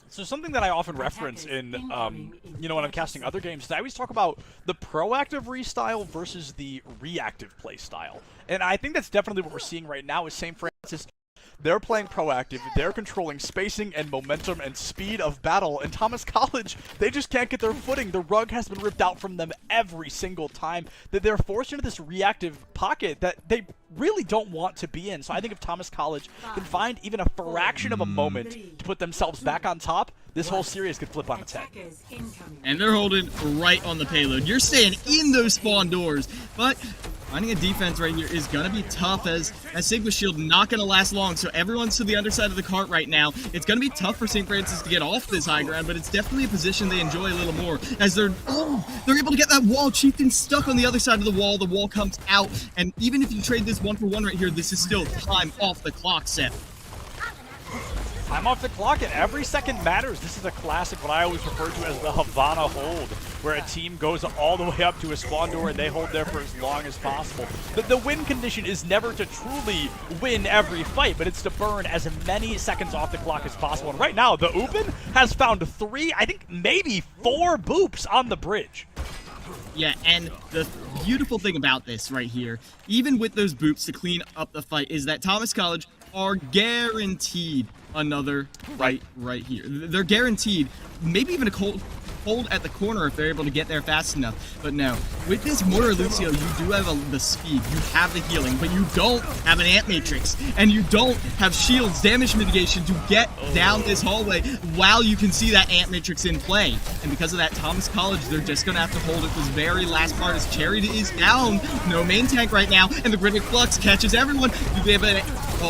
So something that I often reference in, when I'm casting other games, is I always talk about the proactive restyle versus the reactive play style. And I think that's definitely what we're seeing right now with St. Francis. They're playing proactive, they're controlling spacing and momentum and speed of battle, and Thomas College, they just can't get their footing. The rug has been ripped out from them every single time. That they're forced into this reactive pocket that they really don't want to be in. So I think if Thomas College can find even a fraction of a moment to put themselves back on top, this whole series could flip on its head. And they're holding right on the payload. You're staying in those spawn doors, but finding a defense right here is going to be tough as Sigma Shield not going to last long, so everyone's to the underside of the cart right now. It's going to be tough for St. Francis to get off this high ground, but it's definitely a position they enjoy a little more as they're able to get that wall. Chieftain stuck on the other side of the wall. The wall comes out, and even if you trade this 1-for-1 right here, this is still time off the clock set. Time off the clock, and every second matters. This is a classic, what I always refer to as the Havana hold, where a team goes all the way up to a spawn door and they hold there for as long as possible. The win condition is never to truly win every fight, but it's to burn as many seconds off the clock as possible. And right now, the Upin has found 3, I think maybe 4 boops on the bridge. Yeah, and the beautiful thing about this right here, even with those boops to clean up the fight, is that Thomas College are guaranteed another fight right here. They're guaranteed maybe even a cold hold at the corner if they're able to get there fast enough. But no, with this Mortar Lucio, you do have the speed, you have the healing, but you don't have an Ant Matrix, and you don't have shields, damage mitigation to get down this hallway while you can see that Ant Matrix in play. And because of that, Thomas College, they're just going to have to hold it this very last part as Cherry is down. No main tank right now, and the Griddick Flux catches everyone.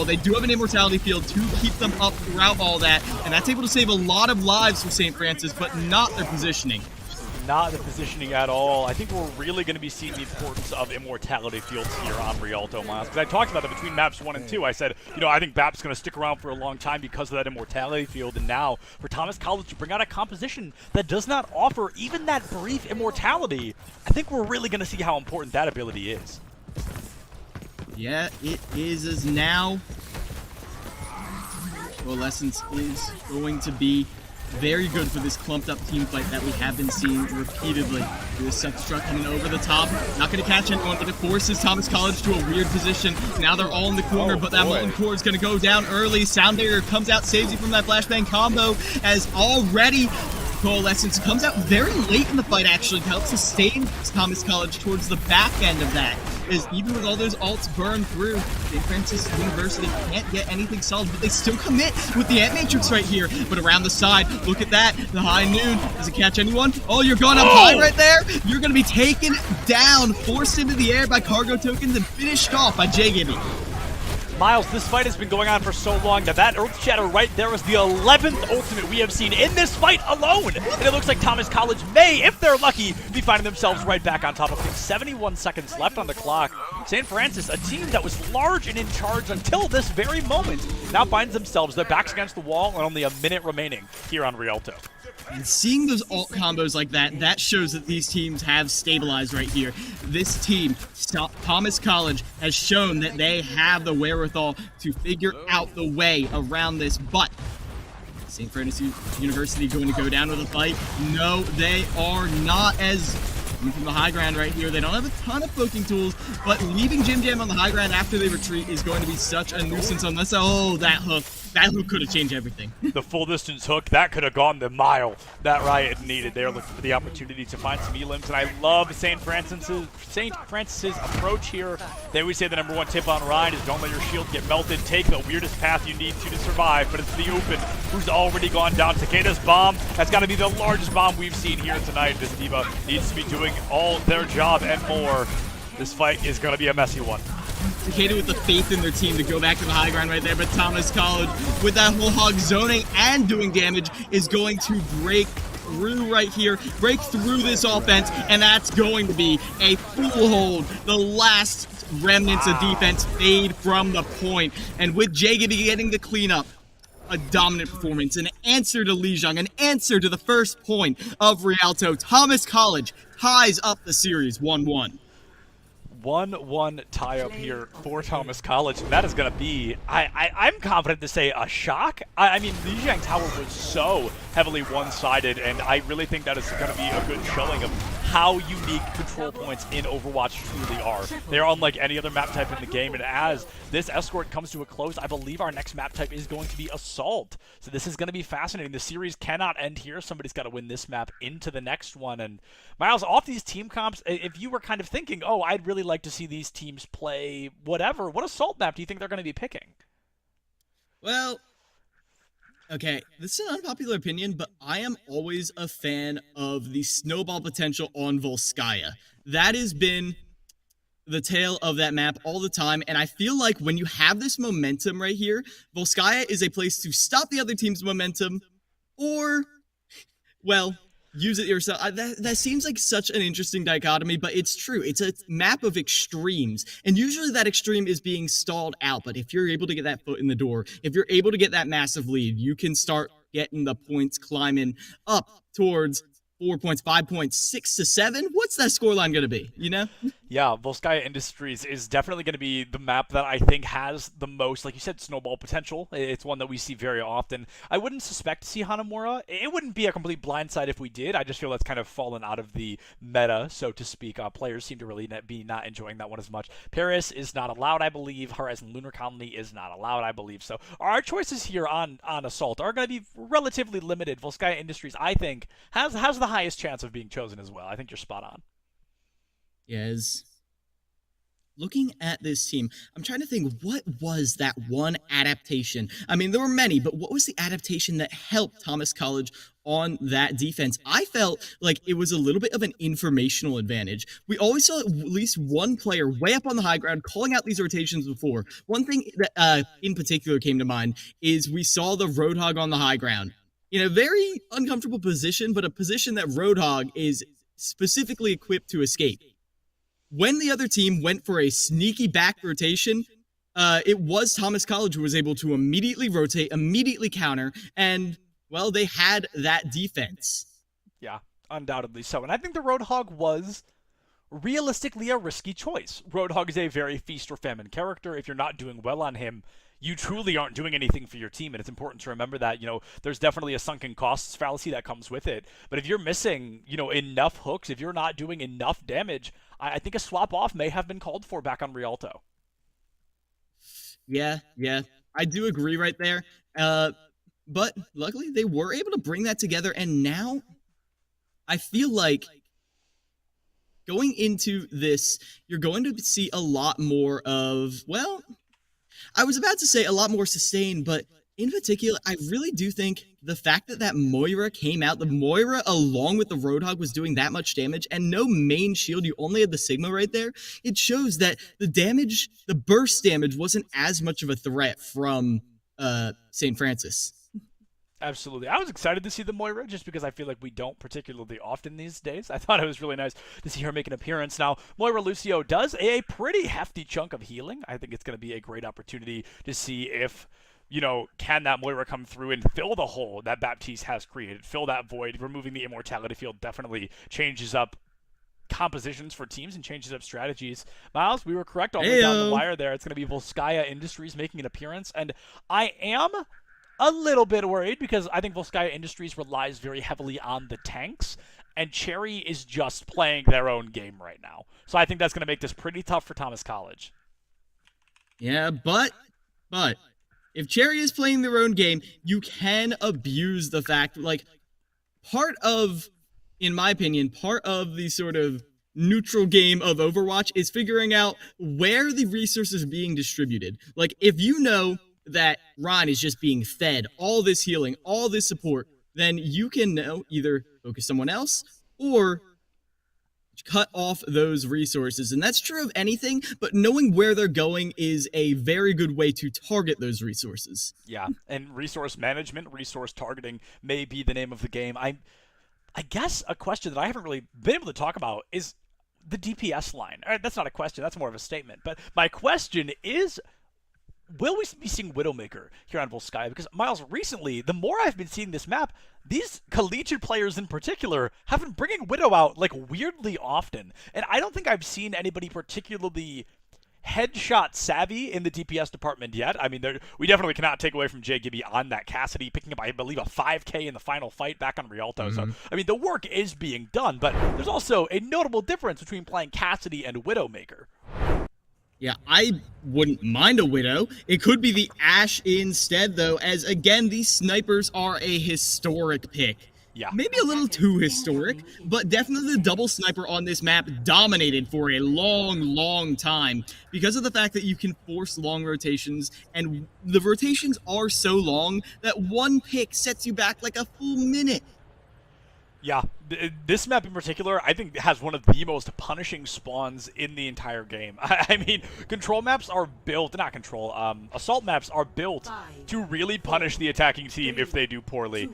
They do have an Immortality Field to keep them up throughout all that, and that's able to save a lot of lives for St. Francis, but not their positioning. Not the positioning at all. I think we're really going to be seeing the importance of Immortality Fields here on Rialto, Miles. Because I talked about that between maps 1 and 2. I said, I think BAP's going to stick around for a long time because of that Immortality Field. And now, for Thomas College to bring out a composition that does not offer even that brief Immortality, I think we're really going to see how important that ability is. Yeah, it is as now. Coalescence is going to be very good for this clumped up team fight that we have been seeing repeatedly. This self-destruct coming over the top, not going to catch anyone, but it forces Thomas College to a weird position. Now they're all in the corner, but that Molten Core is going to go down early. Sound Barrier comes out, saves you from that flashbang combo, as already Coalescence comes out very late in the fight, actually, to help sustain Thomas College towards the back end of that. Is even with all those ults burned through, St. Francis University can't get anything solid, but they still commit with the Ant Matrix right here. But around the side, look at that, the high noon, does it catch anyone? Oh, you're going up high right there? You're going to be taken down, forced into the air by cargo tokens, and finished off by J Gibby. Miles, this fight has been going on for so long that Earth Shatter right there was the 11th ultimate we have seen in this fight alone. And it looks like Thomas College may, if they're lucky, be finding themselves right back on top of things. 71 seconds left on the clock. St. Francis, a team that was large and in charge until this very moment, now finds themselves, their backs against the wall, and only a minute remaining here on Rialto. And seeing those ult combos like that, that shows that these teams have stabilized right here. This team, Thomas College, has shown that they have the wherewithal to figure out the way around this. But St. Francis University going to go down with a fight? No, they are not, as from the high ground right here. They don't have a ton of poking tools, but leaving Jim Jam on the high ground after they retreat is going to be such a nuisance unless, that hook. That hook could have changed everything. The full distance hook, that could have gone the mile that Riot needed. They're looking for the opportunity to find some elims, and I love St. Francis's approach here. They always say the #1 tip on Ryan is don't let your shield get melted. Take the weirdest path you need to survive, but it's the open who's already gone down. Takeda's bomb has got to be the largest bomb we've seen here tonight. This Diva needs to be doing all their job and more. This fight is going to be a messy one. Takeda with the faith in their team to go back to the high ground right there, but Thomas College with that whole hog zoning and doing damage is going to break through right here, break through this offense, and that's going to be a full hold. The last remnants of defense fade from the point, and with J Gibby getting the cleanup, a dominant performance, an answer to Lijiang, an answer to the first point of Rialto. Thomas College ties up the series 1-1. 1-1 tie-up here for Thomas College, and that is going to be, I'm confident to say, a shock. I mean, Lijiang Tower was so heavily one-sided, and I really think that is going to be a good showing of how unique control points in Overwatch truly are. They're unlike any other map type in the game, and as this Escort comes to a close, I believe our next map type is going to be Assault. So this is going to be fascinating. The series cannot end here. Somebody's got to win this map into the next one. And Miles, off these team comps, if you were kind of thinking, oh, I'd really like to see these teams play whatever, what Assault map do you think they're going to be picking? Well, okay, this is an unpopular opinion, but I am always a fan of the snowball potential on Volskaya. That has been the tale of that map all the time, and I feel like when you have this momentum right here, Volskaya is a place to stop the other team's momentum, or, well, use it yourself. That seems like such an interesting dichotomy, but it's true. It's a map of extremes, and usually that extreme is being stalled out, but if you're able to get that foot in the door, if you're able to get that massive lead, you can start getting the points climbing up towards 4 points, 5 points, 6 to 7. What's that scoreline going to be, you know? Yeah, Volskaya Industries is definitely going to be the map that I think has the most, like you said, snowball potential. It's one that we see very often. I wouldn't suspect to see Hanamura. It wouldn't be a complete blindside if we did. I just feel that's kind of fallen out of the meta, so to speak. Players seem to really be not enjoying that one as much. Paris is not allowed, I believe. Horizon Lunar Colony is not allowed, I believe. So our choices here on Assault are going to be relatively limited. Volskaya Industries, I think, has the highest chance of being chosen as well. I think you're spot on. Yes. Looking at this team, I'm trying to think, what was that one adaptation? I mean, there were many, but what was the adaptation that helped Thomas College on that defense? I felt like it was a little bit of an informational advantage. We always saw at least one player way up on the high ground calling out these rotations before. One thing that in particular came to mind is we saw the Roadhog on the high ground in a very uncomfortable position, but a position that Roadhog is specifically equipped to escape. When the other team went for a sneaky back rotation, it was Thomas College who was able to immediately rotate, immediately counter, and, well, they had that defense. Yeah, undoubtedly so. And I think the Roadhog was realistically a risky choice. Roadhog is a very feast or famine character. If you're not doing well on him, you truly aren't doing anything for your team, and it's important to remember that, there's definitely a sunken costs fallacy that comes with it. But if you're missing, enough hooks, if you're not doing enough damage, I think a swap off may have been called for back on Rialto. Yeah, I do agree right there. But luckily they were able to bring that together, and now I feel like going into this, you're going to see a lot more of, well, I was about to say a lot more sustained, but in particular, I really do think the fact that Moira came out, the Moira along with the Roadhog was doing that much damage, and no main shield, you only had the Sigma right there, it shows that the damage, the burst damage, wasn't as much of a threat from St. Francis. Absolutely. I was excited to see the Moira just because I feel like we don't particularly often these days. I thought it was really nice to see her make an appearance. Now, Moira Lucio does a pretty hefty chunk of healing. I think it's going to be a great opportunity to see if, can that Moira come through and fill the hole that Baptiste has created, fill that void. Removing the immortality field definitely changes up compositions for teams and changes up strategies. Miles, we were correct all the way down the wire there. It's going to be Volskaya Industries making an appearance, and I am a little bit worried because I think Volskaya Industries relies very heavily on the tanks, and Cherry is just playing their own game right now. So I think that's going to make this pretty tough for Thomas College. Yeah, but if Cherry is playing their own game, you can abuse the fact, like, in my opinion, part of the sort of neutral game of Overwatch is figuring out where the resources are being distributed. Like, if you know that Ron is just being fed all this healing, all this support, then you can either focus someone else or cut off those resources. And that's true of anything, but knowing where they're going is a very good way to target those resources. Yeah, and resource management, resource targeting may be the name of the game. I guess a question that I haven't really been able to talk about is the DPS line. That's not a question, that's more of a statement. But my question is, will we be seeing Widowmaker here on Volskaya? Because, Miles, recently, the more I've been seeing this map, these collegiate players in particular have been bringing Widow out, like, weirdly often. And I don't think I've seen anybody particularly headshot savvy in the DPS department yet. I mean, we definitely cannot take away from Jay Gibby on that Cassidy, picking up, I believe, a 5K in the final fight back on Rialto. So, I mean, the work is being done, but there's also a notable difference between playing Cassidy and Widowmaker. Yeah, I wouldn't mind a Widow. It could be the Ashe instead, though, as, again, these snipers are a historic pick. Yeah. Maybe a little too historic, but definitely the double sniper on this map dominated for a long, long time because of the fact that you can force long rotations, and the rotations are so long that one pick sets you back like a full minute. Yeah, this map in particular, I think, has one of the most punishing spawns in the entire game. I mean, control maps are built, not control, assault maps are built to really punish the attacking team if they do poorly.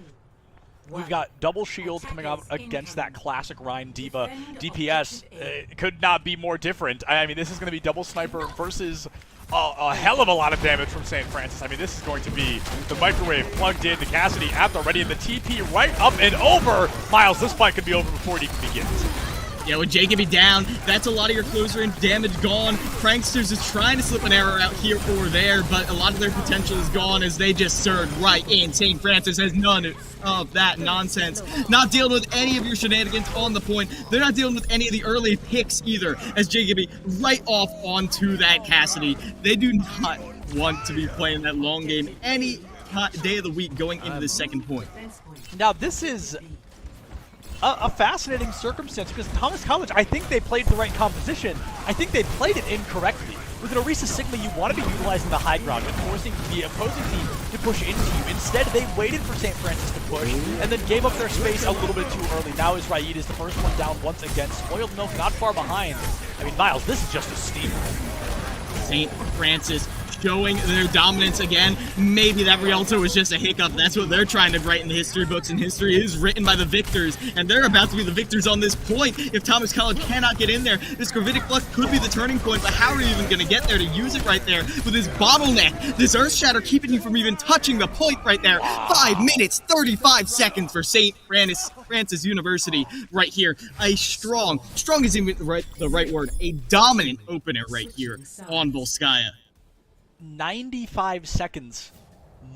We've got double shield coming up against that classic Rhine Diva. DPS could not be more different. I mean, this is going to be double sniper versus a hell of a lot of damage from St. Francis. I mean, this is going to be the microwave plugged in, the Cassidy at the ready, and the TP right up and over. Miles, this fight could be over before it even begins. Yeah, with Jacoby down, that's a lot of your closer and damage gone. Pranksters is trying to slip an error out here or there, but a lot of their potential is gone as they just surge right in. St. Francis has none of that nonsense. Not dealing with any of your shenanigans on the point. They're not dealing with any of the early picks either, as Jacoby right off onto that Cassidy. They do not want to be playing that long game any day of the week going into the second point. Now, this is a fascinating circumstance because Thomas College, I think they played the right composition. I think they played it incorrectly. With an Orisa Sigma, you want to be utilizing the high ground and forcing the opposing team to push into you. Instead, they waited for St. Francis to push and then gave up their space a little bit too early. Now Israel is the first one down once again. Spoiled Milk not far behind. I mean, Miles, this is just a steamroll. St. Francis showing their dominance again. Maybe that Rialto was just a hiccup. That's what they're trying to write in the history books, and history is written by the victors, and they're about to be the victors on this point. If Thomas College cannot get in there, this Gravitic Flux could be the turning point, but how are you even going to get there to use it right there with this bottleneck, this Earth Shatter keeping you from even touching the point right there? 5 minutes, 35 seconds for St. Francis University right here. A strong is even the right word, a dominant opener right here on Volskaya. 95 seconds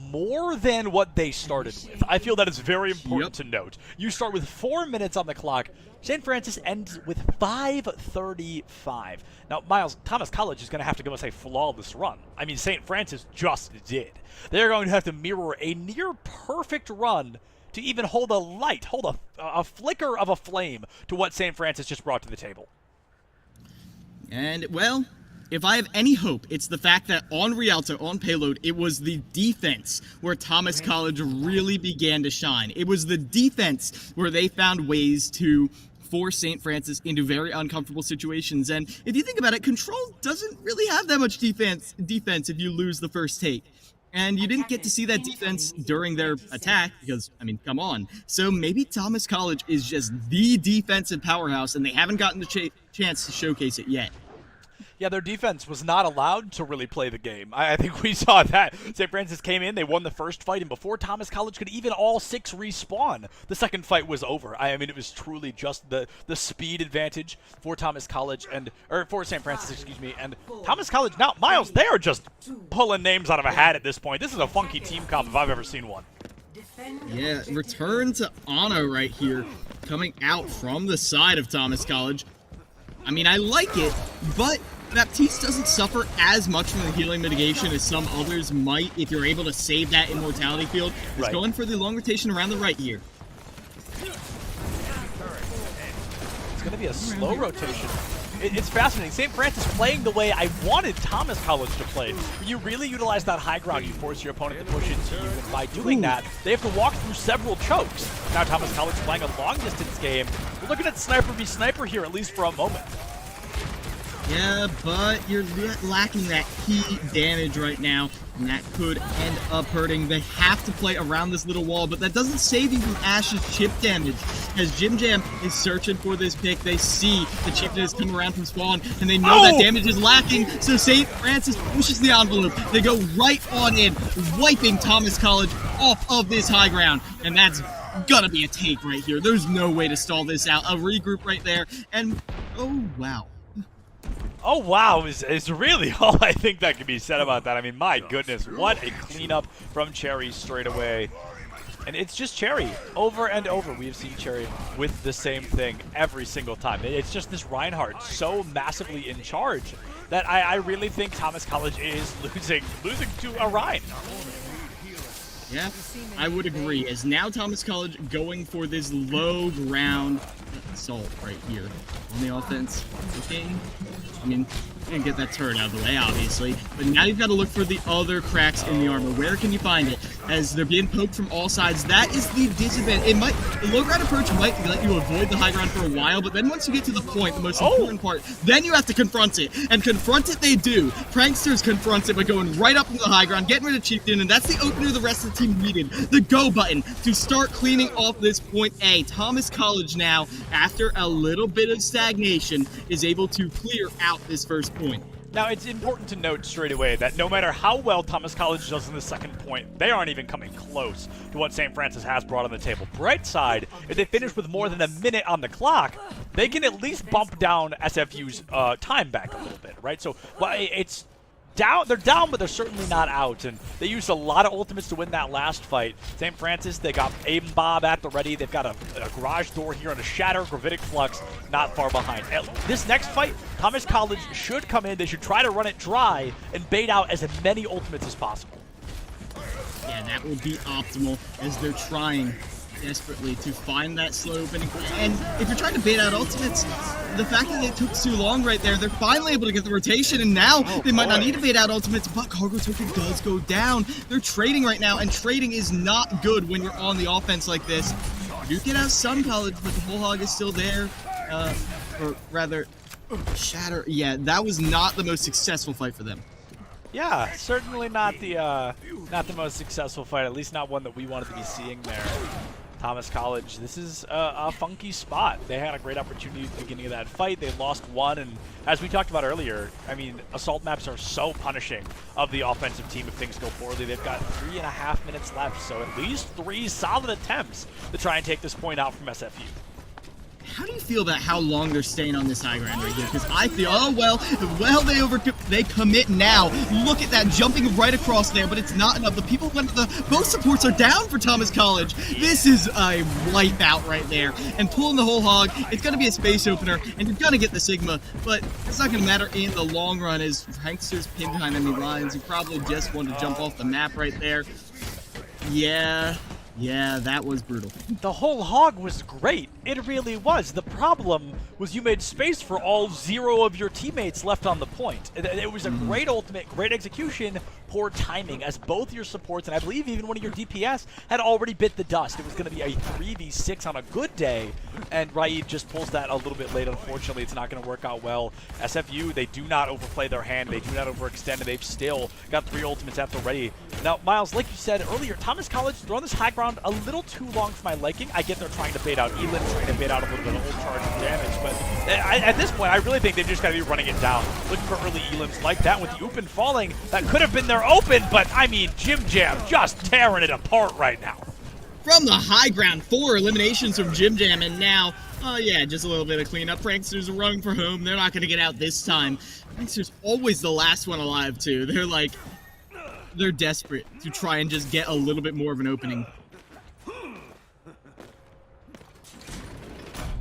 more than what they started with. I feel that is very important to note. You start with 4 minutes on the clock. St. Francis ends with 5:35. Now, Miles, Thomas College is going to have to go and say flawless run. I mean, St. Francis just did. They're going to have to mirror a near perfect run to even hold a light, hold a flicker of a flame to what St. Francis just brought to the table. And, well, if I have any hope, it's the fact that on Rialto, on payload, it was the defense where Thomas College really began to shine. It was the defense where they found ways to force St. Francis into very uncomfortable situations. And if you think about it, Control doesn't really have that much defense if you lose the first take. And you didn't get to see that defense during their attack because, I mean, come on. So maybe Thomas College is just the defensive powerhouse and they haven't gotten the chance to showcase it yet. Yeah, their defense was not allowed to really play the game. I think we saw that. St. Francis came in, they won the first fight, and before Thomas College could even all 6 respawn, the second fight was over. I mean, it was truly just the speed advantage for Thomas College, or for St. Francis, excuse me, and Thomas College, now, Miles, they are just pulling names out of a hat at this point. This is a funky team comp if I've ever seen one. Yeah, return to Anno right here, coming out from the side of Thomas College. I mean, I like it, but Baptiste doesn't suffer as much from the healing mitigation as some others might if you're able to save that immortality field. It's going for the long rotation around the right here. It's going to be a slow rotation. It's fascinating. St. Francis playing the way I wanted Thomas College to play. You really utilize that high ground. You force your opponent to push into you, and by doing that, they have to walk through several chokes. Now Thomas College playing a long-distance game. We're looking at sniper v sniper here, at least for a moment. Yeah, but you're lacking that key damage right now, and that could end up hurting. They have to play around this little wall, but that doesn't save you from Ash's chip damage. As Jim Jam is searching for this pick, they see the chipness come around from spawn, and they know that damage is lacking, so St. Francis pushes the envelope. They go right on in, wiping Thomas College off of this high ground, and that's gonna be a take right here. There's no way to stall this out. A regroup right there, and oh, wow. Oh, wow, is really all I think that can be said about that. I mean, my goodness, what a cleanup from Cherry straight away. And it's just Cherry. Over and over, we have seen Cherry with the same thing every single time. It's just this Reinhardt so massively in charge that I really think Thomas College is losing to a Ryan. Yeah, I would agree. As now Thomas College going for this low ground assault right here on the offense. Okay. I mean, you're gonna get that turret out of the way, obviously. But now you've got to look for the other cracks in the armor. Where can you find it? As they're being poked from all sides, that is the disadvantage. The low ground approach might let you avoid the high ground for a while, but then once you get to the point, the most important part, then you have to confront it. And confront it they do. Pranksters confront it by going right up into the high ground, getting rid of Chieftain, and that's the opener the rest of the team needed. The go button to start cleaning off this point A. Thomas College now, after a little bit of stagnation, is able to clear out this first point. Now, it's important to note straight away that no matter how well Thomas College does in the second point, they aren't even coming close to what St. Francis has brought on the table. Bright side, if they finish with more than a minute on the clock, they can at least bump down SFU's time back a little bit, right? So it's down. They're down, but they're certainly not out. And they used a lot of ultimates to win that last fight. St. Francis, they got Aim Bob at the ready. They've got a garage door here and a Shatter. Gravitic Flux not far behind. This next fight, Thomas College should come in. They should try to run it dry and bait out as many ultimates as possible. Yeah, that would be optimal as they're trying desperately to find that slow opening. And if you're trying to bait out ultimates, the fact that it took too long right there, they're finally able to get the rotation, and now they might not need to bait out ultimates, but Cargo Token does go down. They're trading right now, and trading is not good when you're on the offense like this. You get out Sun College, but the whole hog is still there. Or rather, Shatter. Yeah, that was not the most successful fight for them. Yeah, certainly not the most successful fight, at least not one that we wanted to be seeing there. Thomas College, this is a funky spot. They had a great opportunity at the beginning of that fight. They lost one, and as we talked about earlier, I mean, assault maps are so punishing of the offensive team if things go poorly. They've got 3.5 minutes left, so at least 3 solid attempts to try and take this point out from SFU. How do you feel about how long they're staying on this high ground right here? Because I feel, they commit now. Look at that, jumping right across there, but it's not enough. The people went, both supports are down for Thomas College. This is a wipeout right there. And pulling the whole hog, it's going to be a space opener, and you're going to get the Sigma, but it's not going to matter in the long run as Prankster's pinned behind enemy lines. You probably just want to jump off the map right there. Yeah, that was brutal. The whole hog was great. It really was. The problem was you made space for all 0 of your teammates left on the point. It was a great ultimate, great execution, poor timing, as both your supports, and I believe even one of your DPS, had already bit the dust. It was going to be a 3v6 on a good day, and Raid just pulls that a little bit late. Unfortunately, it's not going to work out well. SFU, they do not overplay their hand. They do not overextend, and they've still got 3 ultimates at the ready. Now, Miles, like you said earlier, Thomas College throwing this high ground a little too long for my liking. I get they're trying to bait out Elin, trying to bait out a little bit of ult charge and damage, but at this point, I really think they've just got to be running it down. Looking for early Elins like that with the open falling. That could have been their open, but I mean, Jim Jam just tearing it apart right now. From the high ground, 4 eliminations from Jim Jam, and now, yeah, just a little bit of cleanup. Pranksters are running for home. They're not going to get out this time. Pranksters always the last one alive, too. They're desperate to try and just get a little bit more of an opening.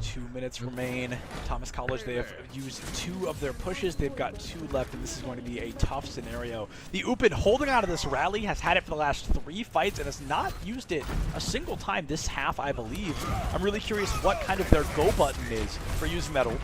2 minutes remain. Thomas College, they have used 2 of their pushes. They've got 2 left, and this is going to be a tough scenario. The Upin holding out of this rally has had it for the last 3 fights and has not used it a single time this half, I believe. I'm really curious what kind of their go button is for using that ultimate.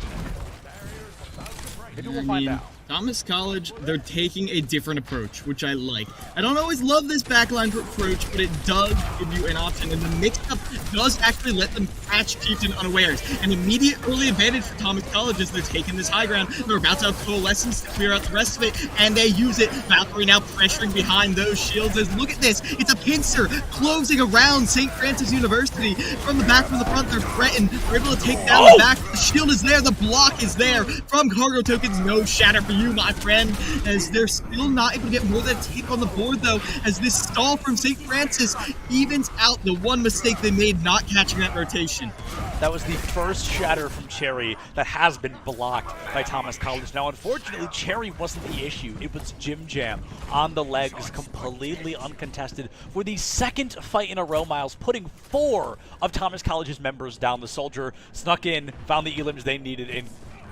Maybe we'll find out. Thomas College, they're taking a different approach, which I like. I don't always love this backline approach, but it does give you an option, and the mix-up does actually let them catch Chieftain unawares. An immediate early advantage for Thomas College as they're taking this high ground. They're about to have Coalescence to clear out the rest of it, and they use it. Valkyrie now pressuring behind those shields as, look at this, it's a pincer closing around St. Francis University. From the back, from the front, they're threatened. They're able to take down the back. The shield is there, the block is there. From Cargo Tokens, no shatter for you, my friend, as they're still not able to get more than a take on the board, though, as this stall from St. Francis evens out the one mistake they made not catching that rotation. That was the first shatter from Cherry that has been blocked by Thomas College. Now, unfortunately, Cherry wasn't the issue. It was Jim Jam on the legs, completely uncontested for the 2nd fight in a row, Miles, putting 4 of Thomas College's members down. The Soldier snuck in, found the elims they needed, and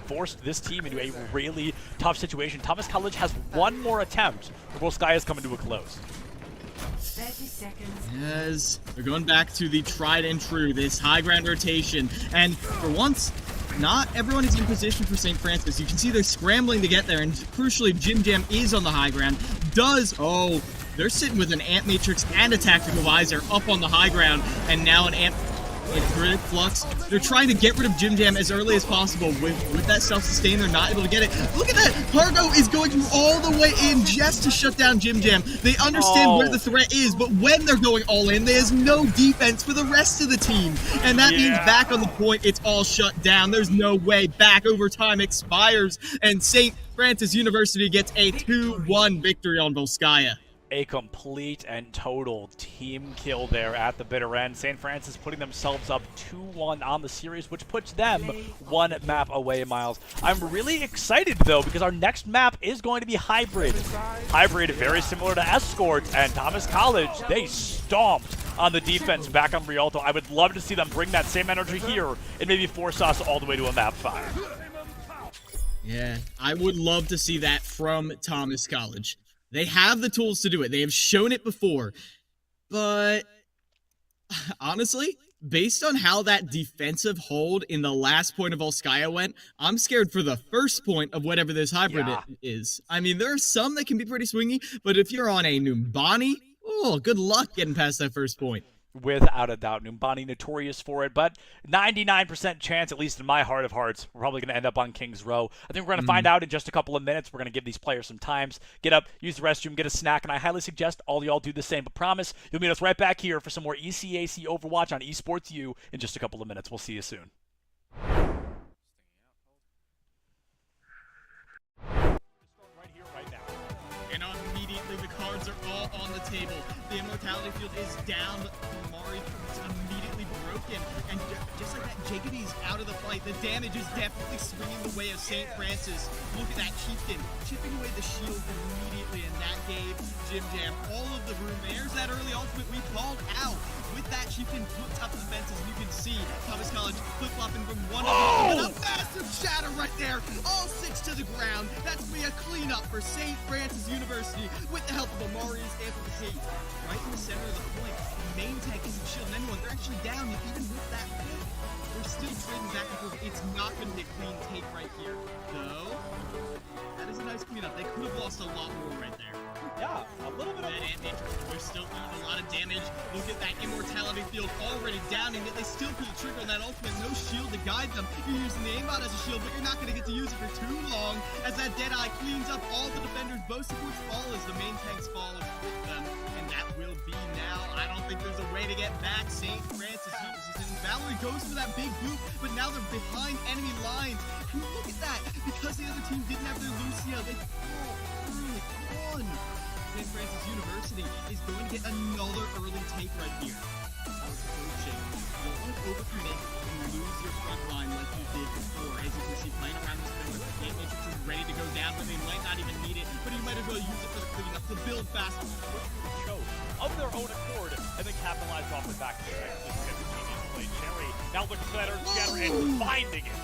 forced this team into a really tough situation. Thomas College has 1 more attempt before Sky is coming to a close. 30 seconds. Yes, they're going back to the tried and true, this high ground rotation. And for once, not everyone is in position for St. Francis. You can see they're scrambling to get there, and crucially, Jim Jam is on the high ground. They're sitting with an Ant Matrix and a Tactical Visor up on the high ground, and now an Ant Gravitic Flux. They're trying to get rid of Jim Jam as early as possible. With that self-sustain, they're not able to get it. Look at that! Cargo is going all the way in just to shut down Jim Jam. They understand where the threat is, but when they're going all in, there's no defense for the rest of the team. And that means back on the point, it's all shut down. There's no way back. Overtime expires, and St. Francis University gets a 2-1 victory on Volskaya. A complete and total team kill there at the bitter end. St. Francis putting themselves up 2-1 on the series, which puts them one map away, Miles. I'm really excited, though, because our next map is going to be Hybrid. Hybrid, very similar to Escort and Thomas College. They stomped on the defense back on Rialto. I would love to see them bring that same energy here and maybe force us all the way to a map 5. Yeah, I would love to see that from Thomas College. They have the tools to do it. They have shown it before. But honestly, based on how that defensive hold in the last point of Volskaya went, I'm scared for the first point of whatever this hybrid is. I mean, there are some that can be pretty swingy, but if you're on a Numbani, oh, good luck getting past that first point. Without a doubt. Numbani notorious for it, but 99% chance, at least in my heart of hearts, we're probably going to end up on King's Row. I think we're going to find out in just a couple of minutes. We're going to give these players some times. Get up, use the restroom, get a snack, and I highly suggest all y'all do the same. But promise, you'll meet us right back here for some more ECAC Overwatch on Esports U in just a couple of minutes. We'll see you soon. And immediately the cards are all on the table. The immortality field is down, but Mari is immediately broken. And just like that, Jacoby's out of the fight. The damage is definitely swinging the way of St. Francis. Look at that Chieftain chipping away the shield immediately, and that gave Jim Jam all of the room. There's that early ultimate we called out. With that, Chieftain puts up the fences, and you can see Thomas College flip-flopping from one of them. And a massive shatter right there. All 6 to the ground. That's going to be a cleanup for St. Francis University with the help of Amari's amplification. Right in the center of the point. Main tank isn't shielding anyone. They're actually down, even with that pick. We're still trading back and forth. It's not going to be a clean take right here, though. That is a nice cleanup. They could have lost a lot more right there. Yeah, a little bit of that damage. They're still doing a lot of damage. Look at that immortality field already down, and yet they still pull the trigger on that ultimate. No shield to guide them. You're using the aimbot as a shield, but you're not going to get to use it for too long as that Deadeye cleans up all the defenders. Both supports fall as the main tanks fall with them, and that will be now. I don't think there's a way to get back. St. Francis uses it, and Valerie goes for that big boot, but now they're behind enemy lines. And look at that. Because the other team didn't have their Lucio, they fall through one. St. Francis University is going to get another early take right here. Approaching. You don't want to overcommit and lose your front line like you did before. As you can see, playing around this thing with the Gate Matrix is ready to go down, but they might not even need it. But you might as well use it for the cleanup to build fast. Show of their own accord and then capitalize off the back of the play. Cherry now looking for that earth shatter and finding it.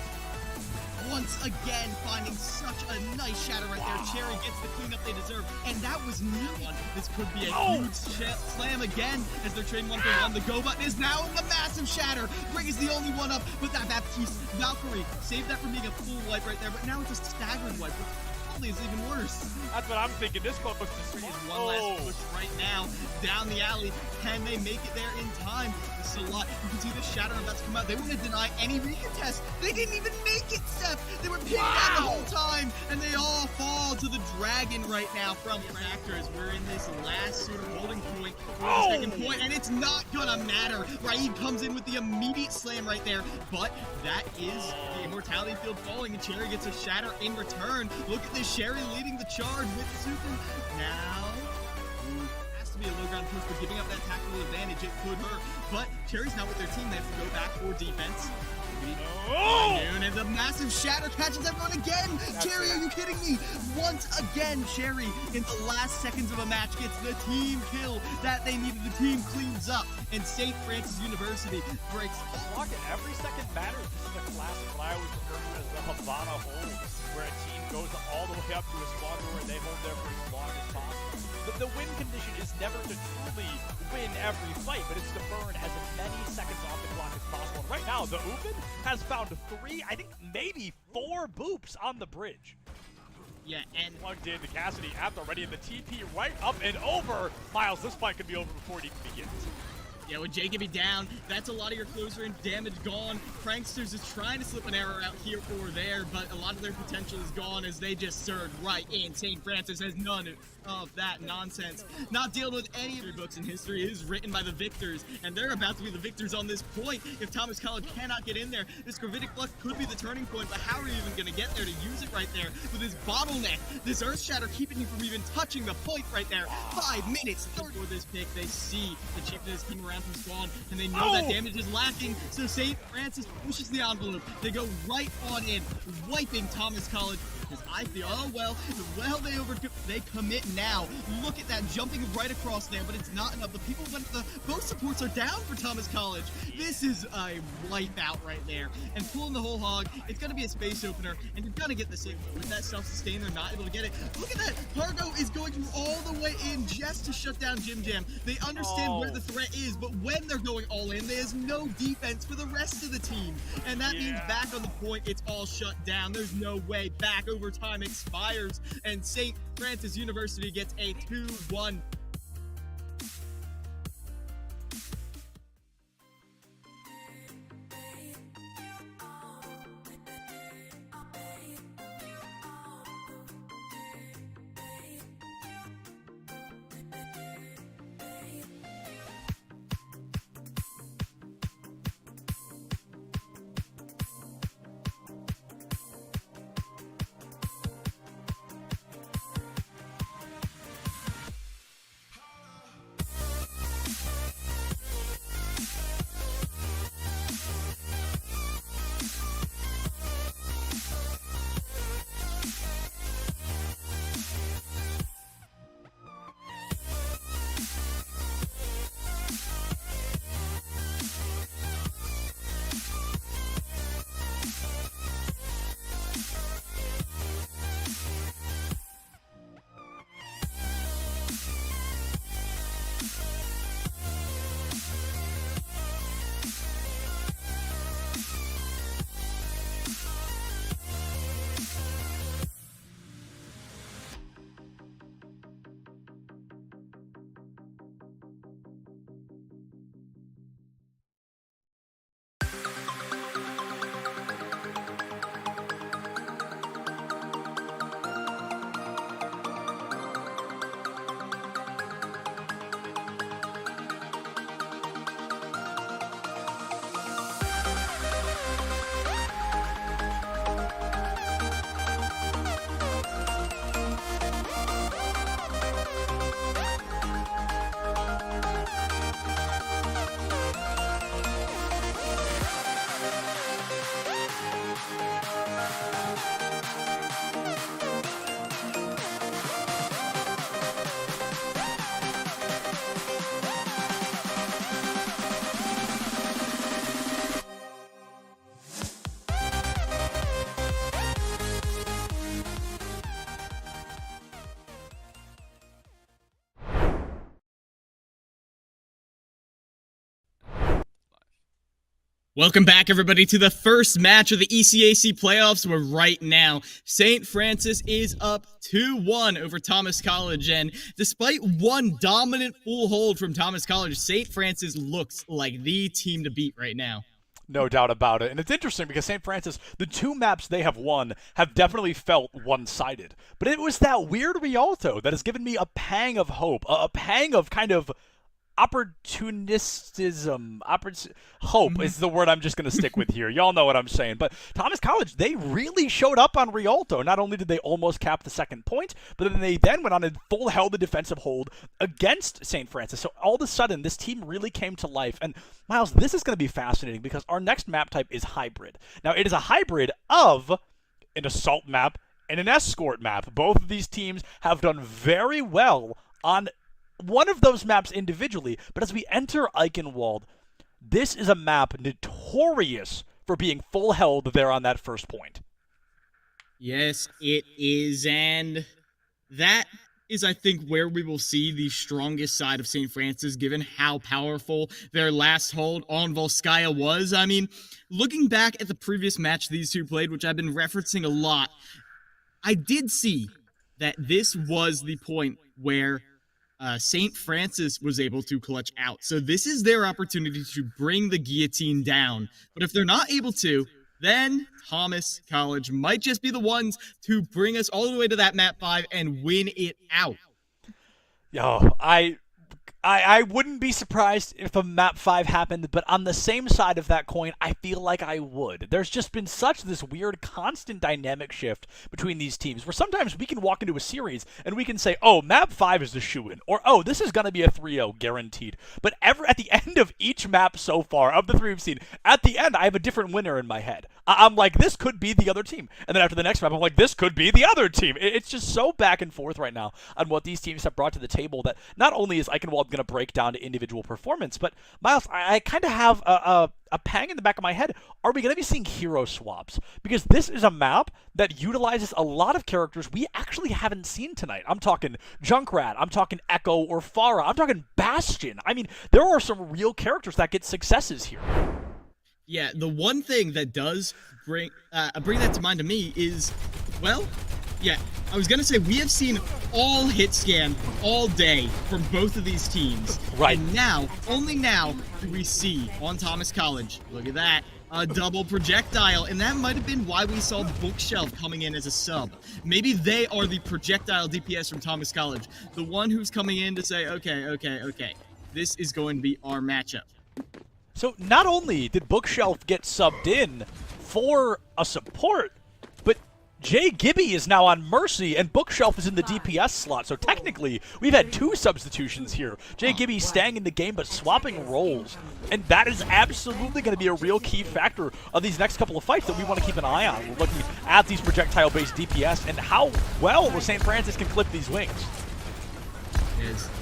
Once again, finding such a nice shatter right there. Cherry gets the cleanup they deserve, and that was new one. This could be a huge slam again as they're trading 1-for-1. The go button is now in the massive shatter. Greg is the only one up with that Baptiste. Valkyrie saved that from being a full wipe right there, but now it's a staggered wipe, which probably is even worse. That's what I'm thinking. This close to one last push right now down the alley. Can they make it there in time? This is a lot. You can see the shatter about to come out. They want to deny any recontest. They didn't even make it, Seth. They were pinned down the whole time, and they all fall to the dragon right now from Raptors. We're in this last sort of holding point for the second point, and it's not gonna matter. Raid comes in with the immediate slam right there, but that is the immortality field falling, and Cherry gets a shatter in return. Look at this, Sherry leading the charge with the super. Now, has to be a low ground push, but giving up that tactical advantage, it could hurt. But Cherry's not with their team. They have to go back for defense. And the massive shatter catches everyone again. Cherry, are you kidding me? Once again, Cherry, in the last seconds of a match, gets the team kill that they needed. The team cleans up, and St. Francis University breaks. Lock it. Every second matters. This is a classic what I always refer to as the Havana hold, where a team goes all the way up to a spawn door and they hold there for as long as possible. But the win condition is never to truly win every fight, but it's to burn as many seconds off the clock as possible. And right now, the Upin has found 3, I think maybe 4 boops on the bridge. Yeah, and plugged in to Cassidy after ready in the TP right up and over. Miles, this fight could be over before it even begins. Yeah, with Jacoby down, that's a lot of your closer and damage gone. Pranksters is trying to slip an error out here or there, but a lot of their potential is gone as they just surge right in. St. Francis has none of that nonsense. Not dealing with any of your books in history. It is written by the victors, and they're about to be the victors on this point. If Thomas College cannot get in there, this gravitic flux could be the turning point, but how are you even going to get there to use it right there with this bottleneck, this earth shatter keeping you from even touching the point right there? 5 minutes for this pick. They see the chiefness come around from spawn, and they know that damage is lacking, so St. Francis pushes the envelope. They go right on in, wiping Thomas College, because I feel, they commit now. Look at that, jumping right across there, but it's not enough. The people went, both supports are down for Thomas College. This is a wipeout right there, and pulling the whole hog, it's going to be a space opener, and you're going to get the save. With that self-sustain, they're not able to get it. Look at that, Cargo is going all the way in just to shut down Jim Jam. They understand where the threat is, but when they're going all in, there's no defense for the rest of the team, and that means back on the point, it's all shut down. There's no way back. Overtime expires, and St. Francis University gets a 2-1. Welcome back, everybody, to the first match of the ECAC playoffs, where right now St. Francis is up 2-1 over Thomas College, and despite one dominant full hold from Thomas College, St. Francis looks like the team to beat right now. No doubt about it. And it's interesting because St. Francis, the 2 maps they have won have definitely felt one-sided. But it was that weird Rialto that has given me a pang of hope, a pang of kind of opportunistism. Hope is the word I'm just going to stick with here. Y'all know what I'm saying. But Thomas College, they really showed up on Rialto. Not only did they almost cap the second point, but then they went on and full held the defensive hold against St. Francis. So all of a sudden, this team really came to life. And Miles, this is going to be fascinating because our next map type is hybrid. Now, it is a hybrid of an assault map and an escort map. Both of these teams have done very well on one of those maps individually, but as we enter Eichenwald, this is a map notorious for being full held there on that first point. Yes, it is, and that is, I think, where we will see the strongest side of St. Francis, given how powerful their last hold on Volskaya was. I mean, looking back at the previous match these two played, which I've been referencing a lot, I did see that this was the point where St. Francis was able to clutch out. So this is their opportunity to bring the guillotine down. But if they're not able to, then Thomas College might just be the ones to bring us all the way to that map 5 and win it out. Yo, I wouldn't be surprised if a map 5 happened, but on the same side of that coin, I feel like I would. There's just been such this weird constant dynamic shift between these teams where sometimes we can walk into a series and we can say, oh, map 5 is the shoo-in, or oh, this is going to be a 3-0 guaranteed. But at the end of each map so far, of the 3 we've seen, at the end I have a different winner in my head. I'm like, this could be the other team. And then after the next map, I'm like, this could be the other team. It's just so back and forth right now on what these teams have brought to the table that not only is Eichenwald going to break down to individual performance, but Miles, I kind of have a pang in the back of my head. Are we going to be seeing hero swaps? Because this is a map that utilizes a lot of characters we actually haven't seen tonight. I'm talking Junkrat, I'm talking Echo or Pharah, I'm talking Bastion. I mean, there are some real characters that get successes here. Yeah, the one thing that does bring that to mind to me is, well, yeah, I was gonna say we have seen all hit scan all day from both of these teams. Right. And now, only now, do we see on Thomas College, look at that, a double projectile, and that might have been why we saw the Bookshelf coming in as a sub. Maybe they are the projectile DPS from Thomas College, the one who's coming in to say, okay, this is going to be our matchup. So not only did Bookshelf get subbed in for a support, but Jay Gibby is now on Mercy and Bookshelf is in the DPS slot. So technically, we've had 2 substitutions here. Jay Gibby staying in the game but swapping roles. And that is absolutely going to be a real key factor of these next couple of fights that we want to keep an eye on. We're looking at these projectile-based DPS and how well St. Francis can clip these wings.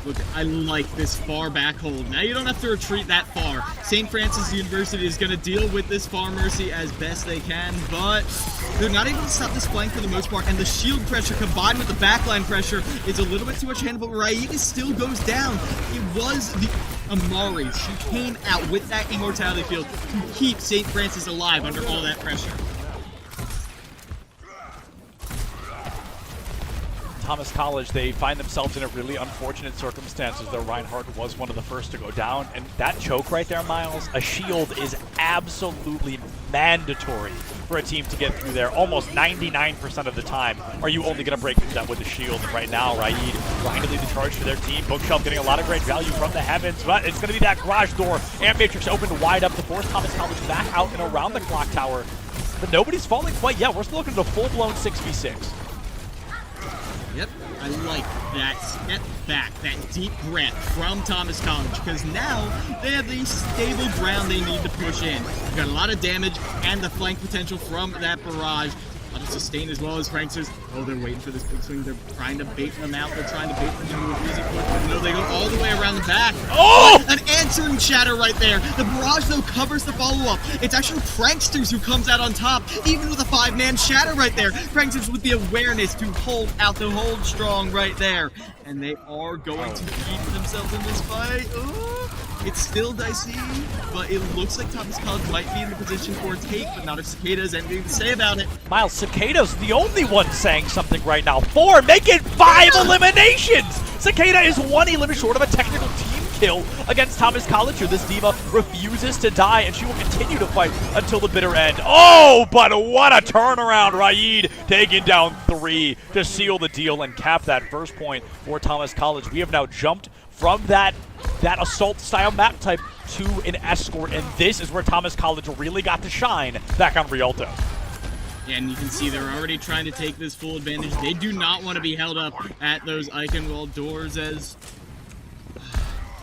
Look, I like this far back hold. Now you don't have to retreat that far. St. Francis University is going to deal with this far mercy as best they can, but they're not able to stop this flank for the most part, and the shield pressure combined with the backline pressure is a little bit too much handle, but Raid still goes down. It was the Amari. She came out with that immortality field to keep St. Francis alive under all that pressure. Thomas College, they find themselves in a really unfortunate circumstances. Their Reinhardt was one of the first to go down, and that choke right there, Miles, a shield is absolutely mandatory for a team to get through there. Almost 99% of the time are you only going to break through that with the shield. And right now, Raid trying to lead the charge for their team. Bookshelf getting a lot of great value from the heavens, but it's going to be that garage door. Amp Matrix opened wide up to force Thomas College back out and around the clock tower. But nobody's falling quite yet. We're still looking at a full-blown 6v6. Yep, I like that step back, that deep breath from Thomas College, because now they have the stable ground they need to push in. We've got a lot of damage and the flank potential from that barrage. A lot of sustain as well as Pranksters. Oh, they're waiting for this big swing. They're trying to bait them out. They're trying to bait them into a easy push, but no, they go all the way around the back. Oh! An answering shatter right there. The barrage, though, covers the follow-up. It's actually Pranksters who comes out on top, even with a 5-man shatter right there. Pranksters with the awareness to hold out, to hold strong right there. And they are going to keep themselves in this fight. Ooh. It's still dicey, but it looks like Thomas College might be in the position for a take, but not if Cicada has anything to say about it. Miles, Cicada's the only one saying something right now. 4, make it 5 eliminations! Cicada is 1 elimination short of a technical team kill against Thomas College here. This diva refuses to die, and she will continue to fight until the bitter end. Oh, but what a turnaround. Raid taking down 3 to seal the deal and cap that first point for Thomas College. We have now jumped from that assault style map type to an escort, and this is where Thomas College really got to shine back on Rialto. Yeah, and you can see they're already trying to take this full advantage. They do not want to be held up at those Eichenwald doors as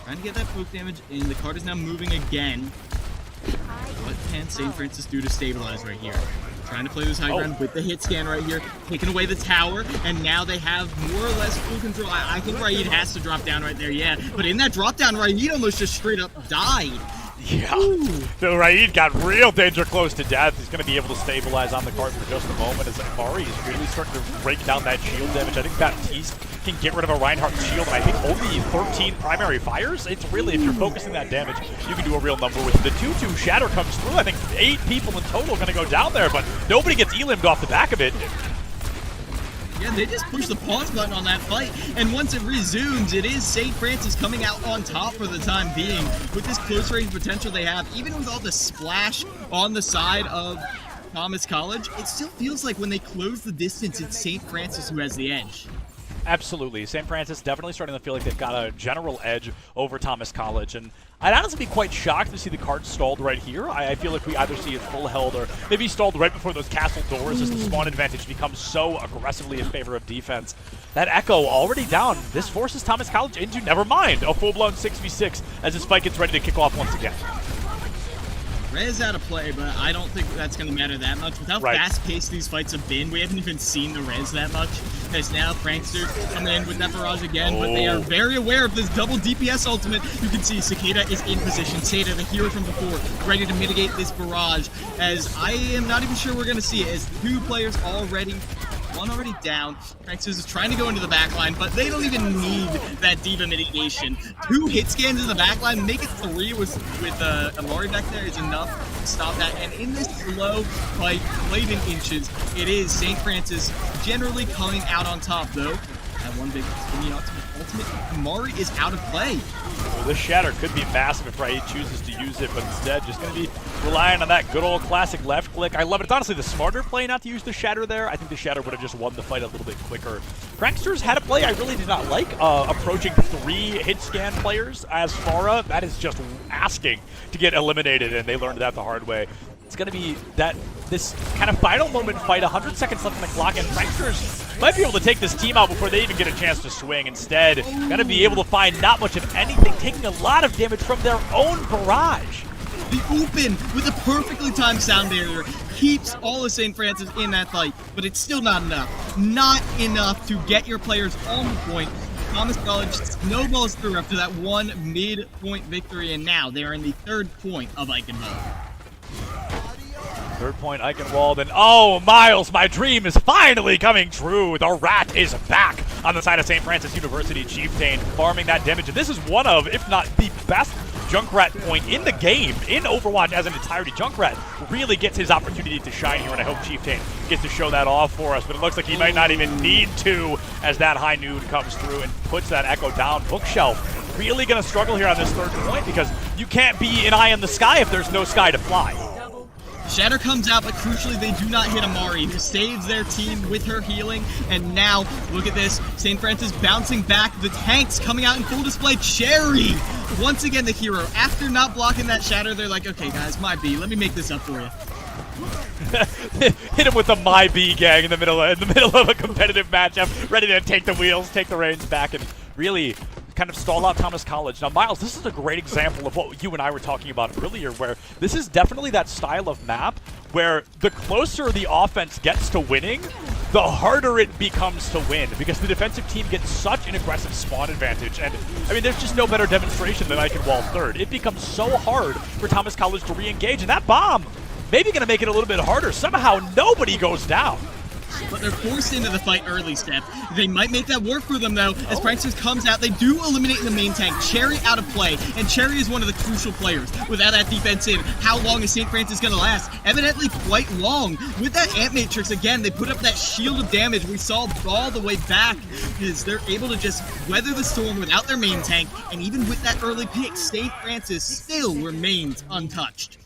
trying to get that poke damage, and the card is now moving again. What can St. Francis do to stabilize right here? Trying to play this high ground with the hit scan right here, taking away the tower, and now they have more or less full control. I think Raid has to drop down right there, yeah. But in that drop down, Raid almost just straight up died. Yeah, so Raid got real danger close to death. He's going to be able to stabilize on the card for just a moment as Amari is really starting to break down that shield damage. I think Baptiste can get rid of a Reinhardt shield, and I think only 13 primary fires. It's really, if you're focusing that damage, you can do a real number with it. The 2-2 shatter comes through. I think 8 people in total are going to go down there, but nobody gets elimed off the back of it. Yeah, they just push the pause button on that fight, and once it resumes, it is St. Francis coming out on top for the time being. With this close range potential they have, even with all the splash on the side of Thomas College, it still feels like when they close the distance, it's St. Francis who has the edge. Absolutely. St. Francis definitely starting to feel like they've got a general edge over Thomas College, and I'd honestly be quite shocked to see the card stalled right here. I feel like we either see it full held or maybe stalled right before those castle doors as the spawn advantage becomes so aggressively in favor of defense. That Echo already down. This forces Thomas College into, never mind, a full-blown 6v6 as this fight gets ready to kick off once again. Rez out of play, but I don't think that's going to matter that much. With how fast-paced these fights have been, we haven't even seen the Rez that much. Because now Prankster coming in with that barrage again, but they are very aware of this double DPS ultimate. You can see Cicada is in position. Seda, the hero from before, ready to mitigate this barrage. As I am not even sure we're going to see it, as two players already... one already down. Pranksters is trying to go into the backline, but they don't even need that diva mitigation. 2 hit scans in the backline, make it 3 with Amari back there is enough to stop that. And in this slow fight, played in inches, it is St. Francis generally coming out on top, though. That one big skinny ultimate, Amari is out of play. Well, this Shatter could be massive if Raid chooses to use it, but instead just going to be relying on that good old classic left click. I love it. It's honestly the smarter play not to use the Shatter there. I think the Shatter would have just won the fight a little bit quicker. Pranksters had a play I really did not like, approaching 3 hit scan players as Farah. That is just asking to get eliminated, and they learned that the hard way. It's going to be this kind of final moment fight, 100 seconds left on the clock, and Pranksters might be able to take this team out before they even get a chance to swing. Instead, going to be able to find not much of anything, taking a lot of damage from their own barrage. The open with a perfectly timed sound barrier keeps all of St. Francis in that fight, but it's still not enough. Not enough to get your players on the point. Thomas College snowballs through after that one mid-point victory, and now they are in the 3rd point of Eichenwald. 3rd point, Eichenwald, and oh, Miles, my dream is finally coming true. The Rat is back on the side of St. Francis University. Chieftain farming that damage, and this is one of, if not the best Junkrat point in the game, in Overwatch as an entirety. Junkrat really gets his opportunity to shine here, and I hope Chieftain gets to show that off for us, but it looks like he might not even need to as that high noon comes through and puts that Echo down. Bookshelf really going to struggle here on this 3rd point because you can't be an eye in the sky if there's no sky to fly. Shatter comes out, but crucially they do not hit Amari, who saves their team with her healing. And now, look at this, St. Francis bouncing back, the tanks coming out in full display. Cherry, once again the hero. After not blocking that Shatter, they're like, okay guys, my B, let me make this up for you. Hit him with the My B gang in the middle of a competitive matchup, ready to take the wheels, take the reins back, and really kind of stall out Thomas College. Now, Miles, this is a great example of what you and I were talking about earlier, where this is definitely that style of map where the closer the offense gets to winning, the harder it becomes to win, because the defensive team gets such an aggressive spawn advantage. And, I mean, there's just no better demonstration than Eichenwald 3rd. It becomes so hard for Thomas College to re-engage, and that bomb maybe going to make it a little bit harder. Somehow, nobody goes down. But they're forced into the fight early, Steph. They might make that work for them, though. As Pranksters comes out, they do eliminate the main tank. Cherry out of play, and Cherry is one of the crucial players. Without that defense in, how long is St. Francis going to last? Evidently quite long. With that Ant Matrix, again, they put up that shield of damage we saw all the way back, because they're able to just weather the storm without their main tank, and even with that early pick, St. Francis still remains untouched.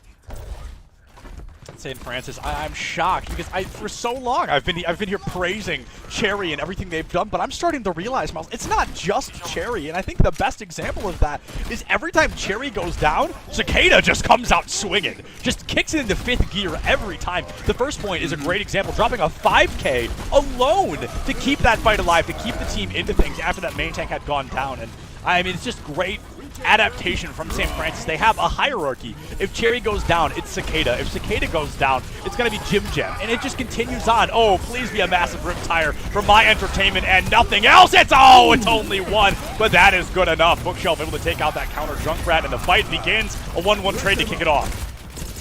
St. Francis, I'm shocked because for so long I've been here praising Cherry and everything they've done, but I'm starting to realize, Miles, it's not just Cherry, and I think the best example of that is every time Cherry goes down, Cicada just comes out swinging, just kicks it into 5th gear every time. The first point is a great example, dropping a 5K alone to keep that fight alive, to keep the team into things after that main tank had gone down, and I mean, it's just great adaptation from St. Francis. They have a hierarchy. If Cherry goes down, it's Cicada. If Cicada goes down, it's going to be Jim Jam. And it just continues on. Oh, please be a massive rip tire for my entertainment and nothing else. It's only 1, but that is good enough. Bookshelf able to take out that counter Junkrat, and the fight begins. A 1-1 trade to kick it off.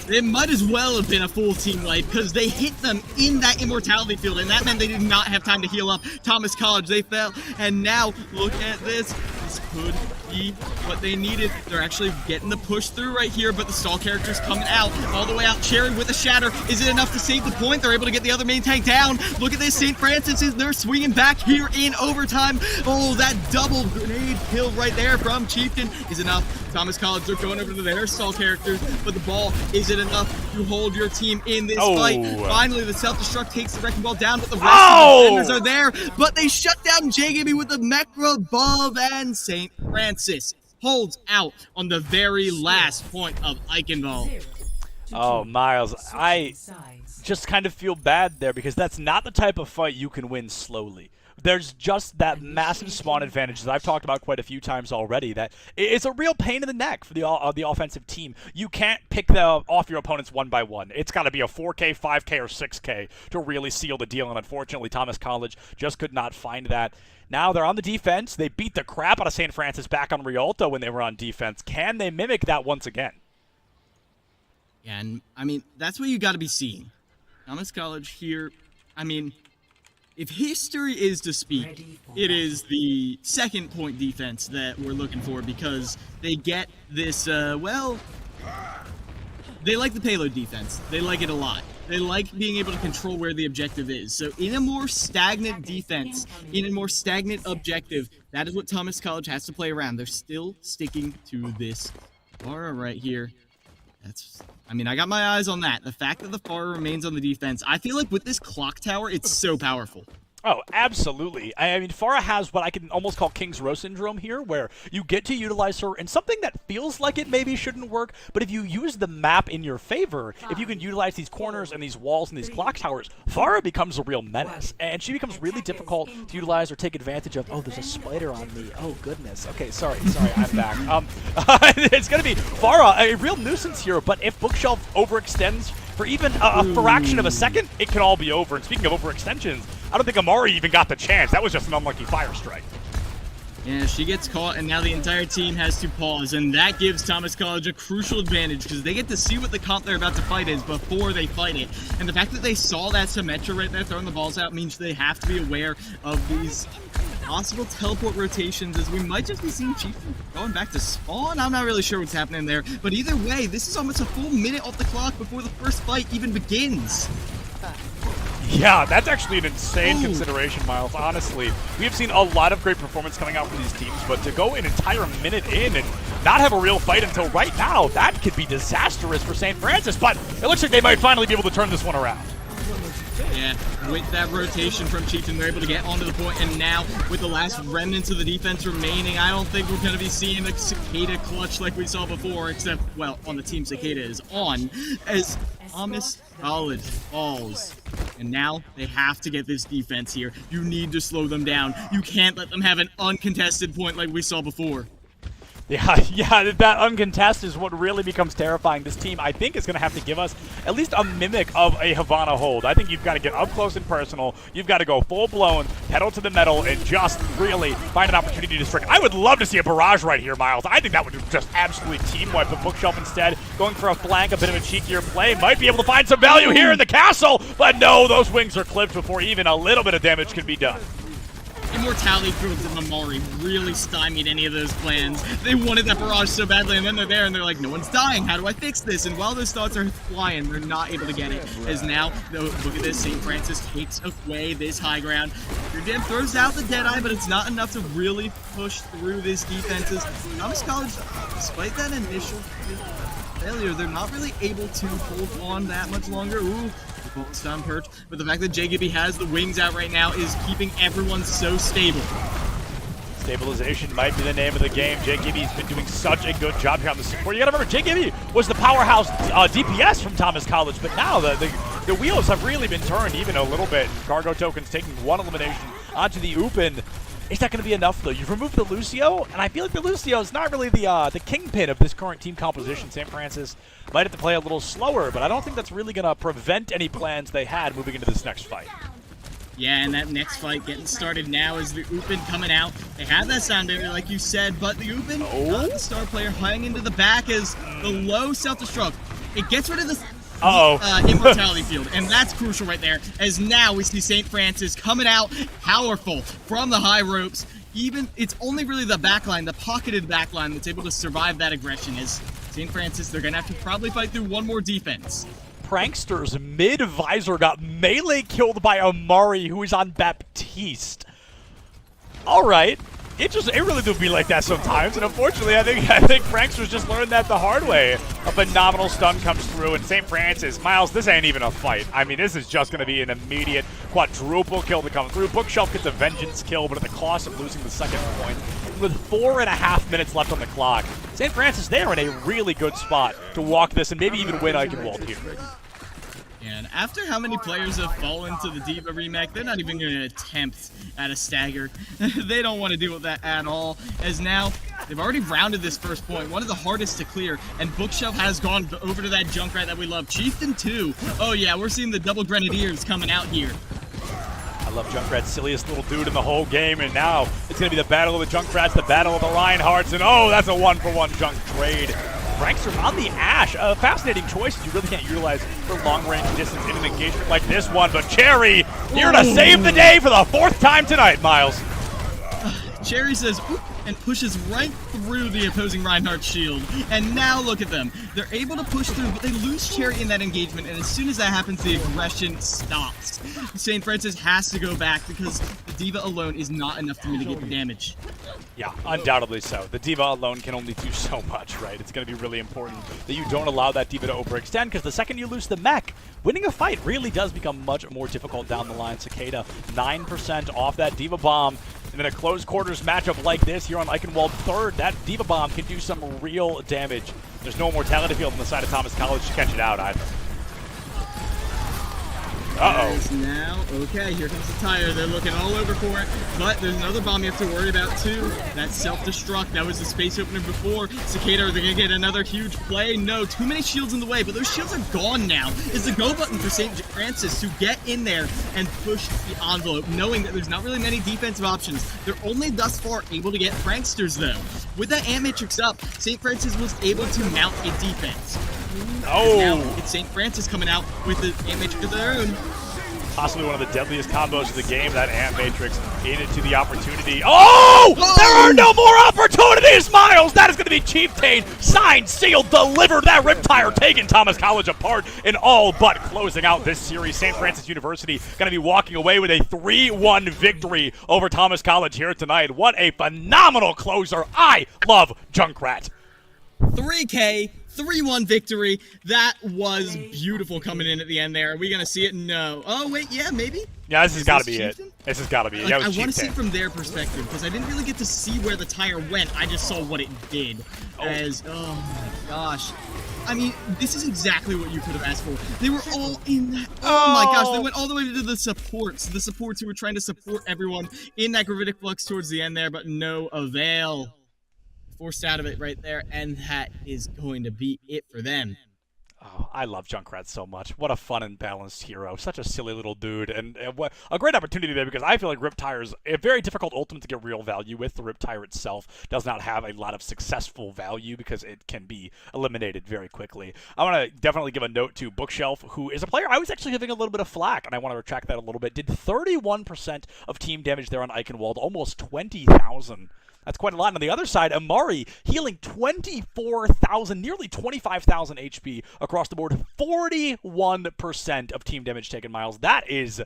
It might as well have been a full team wipe because they hit them in that immortality field, and that meant they did not have time to heal up. Thomas College, they fell, and now look at this. This could be what they needed. They're actually getting the push through right here, but the stall character's coming out, all the way out. Cherry with a shatter. Is it enough to save the point? They're able to get the other main tank down. Look at this, St. Francis is they're swinging back here in overtime. Oh, that double grenade kill right there from Chieftain is enough. Thomas College, they're going over to their stall characters, but the ball isn't enough to hold your team in this fight. Finally, the self-destruct takes the wrecking ball down, but the rest of the defenders are there, but they shut down J-Gibby with the Mecra above, and St. Francis holds out on the very last point of Eichenwald. Oh, Miles, I just kind of feel bad there because that's not the type of fight you can win slowly. There's just that massive spawn advantage that I've talked about quite a few times already that it's a real pain in the neck for the offensive team. You can't pick off your opponents one by one. It's got to be a 4K, 5K, or 6K to really seal the deal, and unfortunately Thomas College just could not find that. Now they're on the defense. They beat the crap out of St. Francis back on Rialto when they were on defense. Can they mimic that once again? Yeah, and I mean, that's what you got to be seeing. Thomas College here, I mean, if history is to speak, it is the second point defense that we're looking for because they get this, well, they like the payload defense. They like it a lot. They like being able to control where the objective is. So in a more stagnant defense, in a more stagnant objective, that is what Thomas College has to play around. They're still sticking to this Farah right here. I mean, I got my eyes on that. The fact that the Farah remains on the defense, I feel like with this clock tower, it's so powerful. Oh, absolutely. I mean, Farah has what I can almost call King's Row syndrome here, where you get to utilize her in something that feels like it maybe shouldn't work, but if you use the map in your favor, if you can utilize these corners and these walls and these clock towers, Farah becomes a real menace, and she becomes really difficult to utilize or take advantage of. Oh, there's a spider on me. Oh, goodness. Okay, sorry, I'm back. It's going to be Farah, a real nuisance here, but if Bookshelf overextends for even a fraction of a second, it can all be over. And speaking of overextensions, I don't think Amari even got the chance. That was just an unlucky fire strike. Yeah, she gets caught, and now the entire team has to pause, and that gives Thomas College a crucial advantage because they get to see what the comp they're about to fight is before they fight it. And the fact that they saw that Symmetra right there throwing the balls out means they have to be aware of these possible teleport rotations, as we might just be seeing Chieftain going back to spawn. I'm not really sure what's happening there, but either way, this is almost a full minute off the clock before the first fight even begins. Yeah, that's actually an insane consideration, Miles. Honestly, we have seen a lot of great performance coming out from these teams, but to go an entire minute in and not have a real fight until right now, that could be disastrous for St. Francis, but it looks like they might finally be able to turn this one around. Yeah, with that rotation from Chieftain, they're able to get onto the point, and now with the last remnants of the defense remaining, I don't think we're going to be seeing a Cicada clutch like we saw before, except, well, on the team Cicada is on, as Thomas College falls. And now they have to get this defense here. You need to slow them down. You can't let them have an uncontested point like we saw before. Yeah, that uncontested is what really becomes terrifying. This team, I think, is going to have to give us at least a mimic of a Havana hold. I think you've got to get up close and personal. You've got to go full-blown, pedal to the metal, and just really find an opportunity to strike. I would love to see a barrage right here, Miles. I think that would just absolutely team wipe the Bookshelf instead. Going for a flank, a bit of a cheekier play. Might be able to find some value here in the castle, but no, those wings are clipped before even a little bit of damage can be done. Immortality Fields and Amari really stymied any of those plans. They wanted that barrage so badly, and then they're there, and they're like, no one's dying. How do I fix this? And while those thoughts are flying, they're not able to get it. As now, look at this, St. Francis takes away this high ground. Your Dev throws out the Deadeye, but it's not enough to really push through this defenses. Thomas College, despite that initial failure, they're not really able to hold on that much longer. Ooh. Down perch, but the fact that J-Gibby has the wings out right now is keeping everyone so stable. Stabilization might be the name of the game. J-Gibby's been doing such a good job here on the support. You gotta remember, J-Gibby was the powerhouse DPS from Thomas College, but now the wheels have really been turned even a little bit. Cargo Tokens taking one elimination onto the Open. Is that going to be enough, though? You've removed the Lucio, and I feel like the Lucio is not really the kingpin of this current team composition. St. Francis might have to play a little slower, but I don't think that's really going to prevent any plans they had moving into this next fight. Yeah, and that next fight getting started now is the Upin coming out. They have that sound barrier, like you said, but the Upin, not the star player, hanging into the back as the low self-destruct. It gets rid of the Immortality Field, and that's crucial right there, as now we see St. Francis coming out powerful from the high ropes. it's only really the backline, the pocketed backline, that's able to survive that aggression. As St. Francis, they're going to have to probably fight through one more defense. Prankster's mid-visor got melee killed by Amari, who is on Baptiste. All right. It really do be like that sometimes, and unfortunately, I think Prankster's just learned that the hard way. A phenomenal stun comes through, and St. Francis, Miles, this ain't even a fight. I mean, this is just going to be an immediate quadruple kill to come through. Bookshelf gets a vengeance kill, but at the cost of losing the second point. With 4.5 minutes left on the clock, St. Francis, they are in a really good spot to walk this and maybe even win Eichenwald here. And after how many players have fallen to the D.Va remake, they're not even going to attempt at a stagger. They don't want to deal with that at all, as now they've already rounded this first point, one of the hardest to clear, and Bookshelf has gone over to that Junkrat that we love. Chieftain 2. Oh yeah, we're seeing the double Grenadiers coming out here. I love Junkrat's silliest little dude in the whole game, and now it's going to be the battle of the Junkrats, the battle of the Reinhardts, and oh, that's a one-for-one junk trade. Prankster on the Ash, a fascinating choice you really can't utilize for long-range distance in an engagement like this one, but Cherry here to save the day for the 4th time tonight, Miles. Cherry says, oop, and pushes right through the opposing Reinhardt shield. And now look at them. They're able to push through, but they lose Cherry in that engagement, and as soon as that happens, the aggression stops. St. Francis has to go back because the D.Va alone is not enough to mitigate the damage. Yeah, undoubtedly so. The D.Va alone can only do so much, right? It's going to be really important that you don't allow that D.Va to overextend, because the second you lose the mech, winning a fight really does become much more difficult down the line. Cicada, 9% off that D.Va bomb. And in a close quarters matchup like this here on Eichenwald 3rd, that D.Va bomb can do some real damage. There's no mortality field on the side of Thomas College to catch it out either. Uh-oh. Now, okay, here comes the tire. They're looking all over for it, but there's another bomb you have to worry about too. That's self-destruct. That was the space opener before. Cicada, are they going to get another huge play? No, too many shields in the way, but those shields are gone now. It's the go button for St. Francis to get in there and push the envelope, knowing that there's not really many defensive options. They're only thus far able to get Pranksters, though. With that Ant Matrix up, St. Francis was able to mount a defense. Oh! Now it's St. Francis coming out with the Ant Matrix of their own. Possibly one of the deadliest combos of the game, that Ant Matrix into the opportunity. Oh! There are no more opportunities, Miles! That is going to be Chieftain, signed, sealed, delivered. That Riptire taking Thomas College apart and all but closing out this series. St. Francis University going to be walking away with a 3-1 victory over Thomas College here tonight. What a phenomenal closer. I love Junkrat. 3K, 3-1 victory. That was beautiful coming in at the end there. Are we going to see it? No. Oh, wait, yeah, maybe? Yeah, this has got to be it. This has got to be it. Like, Yeah, I it was want to see Chieftain. it from their perspective, because I didn't really get to see where the tire went. I just saw what it did. Oh my gosh. I mean, this is exactly what you could have asked for. They were all in that. Oh my gosh, they went all the way to the supports who were trying to support everyone in that gravitic flux towards the end there, but no avail. Forced out of it right there, and that is going to be it for them. Oh, I love Junkrat so much. What a fun and balanced hero. Such a silly little dude. And what a great opportunity there, because I feel like Riptire is a very difficult ultimate to get real value with. The Riptire itself does not have a lot of successful value because it can be eliminated very quickly. I want to definitely give a note to Bookshelf, who is a player I was actually giving a little bit of flack, and I want to retract that a little bit. Did 31% of team damage there on Eichenwald, almost 20,000. That's quite a lot. And on the other side, Amari healing 24,000, nearly 25,000 HP across the board. 41% of team damage taken, Miles. That is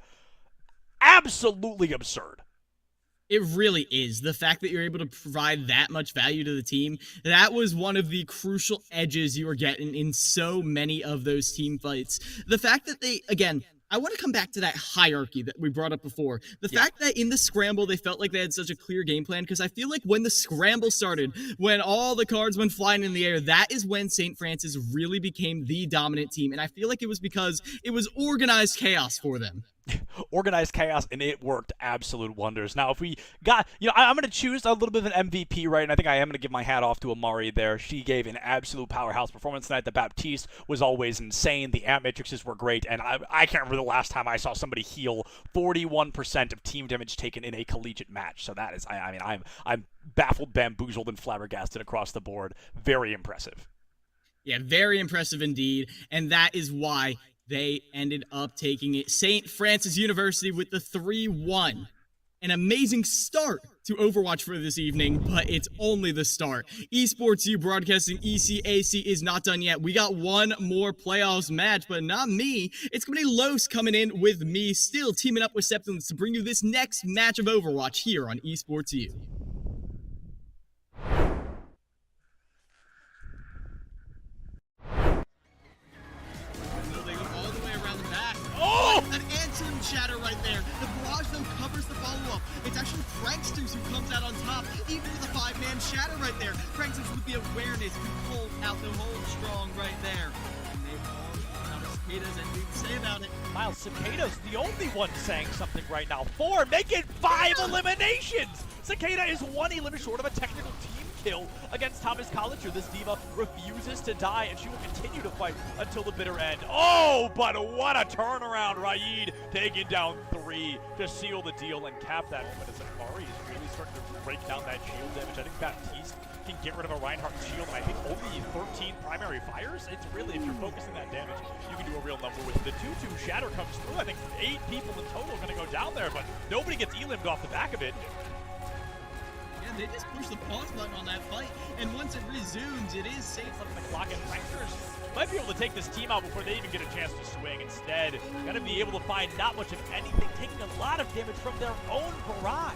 absolutely absurd. It really is. The fact that you're able to provide that much value to the team, that was one of the crucial edges you were getting in so many of those team fights. The fact that they, again, I want to come back to that hierarchy that we brought up before. The fact that in the scramble, they felt like they had such a clear game plan, because I feel like when the scramble started, when all the cards went flying in the air, that is when St. Francis really became the dominant team. And I feel like it was because it was organized chaos for them. Organized chaos, and it worked absolute wonders. Now, if we got, I'm going to choose a little bit of an MVP, right? And I think I am going to give my hat off to Amari there. She gave an absolute powerhouse performance tonight. The Baptiste was always insane. The Ant Matrixes were great. And I can't remember the last time I saw somebody heal 41% of team damage taken in a collegiate match. So that is, I'm baffled, bamboozled, and flabbergasted across the board. Very impressive. Yeah, very impressive indeed. And that is why they ended up taking it. St. Francis University with the 3-1. An amazing start to Overwatch for this evening, but it's only the start. Esports U broadcasting ECAC is not done yet. We got one more playoffs match, but not me. It's going to be Los coming in with me, still teaming up with Stevenson to bring you this next match of Overwatch here on Esports U. They go all the way around the back. Oh! An answering shatter right there. The barrage though covers the follow-up. It's actually Pranksters who comes out on top, even with a 5-man shatter right there. Pranksters with the awareness to pull out the hold strong right there. And they all out of cicadas and didn't say about it. Miles, Cicada's the only one saying something right now. 4, making 5 eliminations! Cicada is 1 elimination short of a technical team kill against Thomas College. This diva refuses to die, and she will continue to fight until the bitter end. Oh, but what a turnaround. Raid taking down 3 to seal the deal and cap that moment as Akari is really starting to break down that shield damage. I think Baptiste can get rid of a Reinhardt shield, and I think only 13 primary fires. It's really, if you're focusing that damage, you can do a real number with it. The 2-2 shatter comes through. I think 8 people in total are going to go down there, but nobody gets elimed off the back of it. They just push the pause button on that fight, and once it resumes, it is safe. The clock, and Pranksters might be able to take this team out before they even get a chance to swing. Instead, gotta be able to find not much of anything, taking a lot of damage from their own barrage.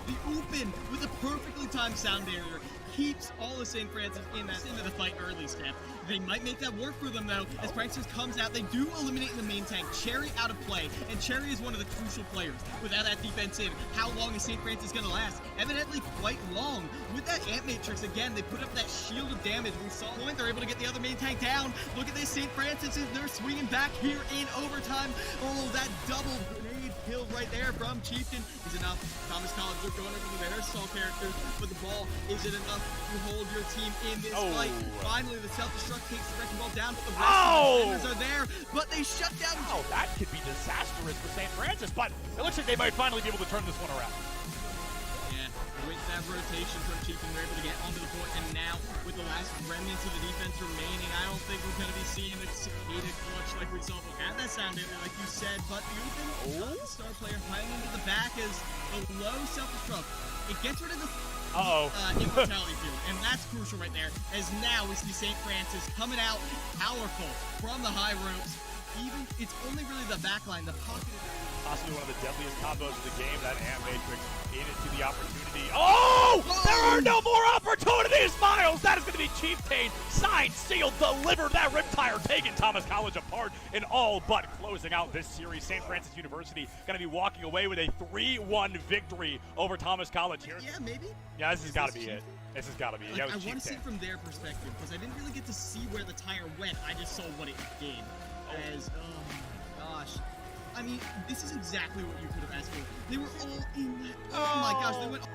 The open with a perfectly timed sound barrier keeps all of St. Francis in that into the fight early step. They might make that work for them though, as Pranksters comes out. They do eliminate in the main tank. Cherry out of play, and Cherry is one of the crucial players. Without that defense in, how long is St. Francis gonna last? Evidently quite long. With that Ant Matrix, again, they put up that shield of damage. We saw point, they're able to get the other main tank down. Look at this, St. Francis, they're swinging back here in overtime. Oh, that double grenade kill right there from Chieftain is enough. Thomas College, they're going over to their Saul characters, but the ball isn't enough to hold your team in this fight. Finally, the self-destruct takes the wrecking ball down, but the rest of the defenders are there, but they shut down. Oh, that could be disastrous for St. Francis, but it looks like they might finally be able to turn this one around. Yeah, with that rotation from Chieftain, they're able to get onto the point, and now with the last remnants of the defense remaining, I don't think we're going to be seeing a cicada clutch like we saw. At that sound, like you said, but the open, the star player hiding into the back is the low self-destruct. It gets rid of the immortality field, and that's crucial right there, as now we see St. Francis coming out powerful from the high ropes. Even, it's only really the backline, the pocket. Possibly one of the deadliest combos of the game, that Ant Matrix into the opportunity. Oh! There are no more opportunities, Miles! That is going to be Chieftain, signed, sealed, delivered. That Riptire taking Thomas College apart and all but closing out this series. St. Francis University going to be walking away with a 3-1 victory over Thomas College here. Yeah, maybe. Yeah, this has got to be it. This has got to be it. Like, Yeah, I want to see it from their perspective, because I didn't really get to see where the tire went. I just saw what it did. As, oh my gosh. I mean, this is exactly what you could have asked for. They were all in that. Oh my gosh, they went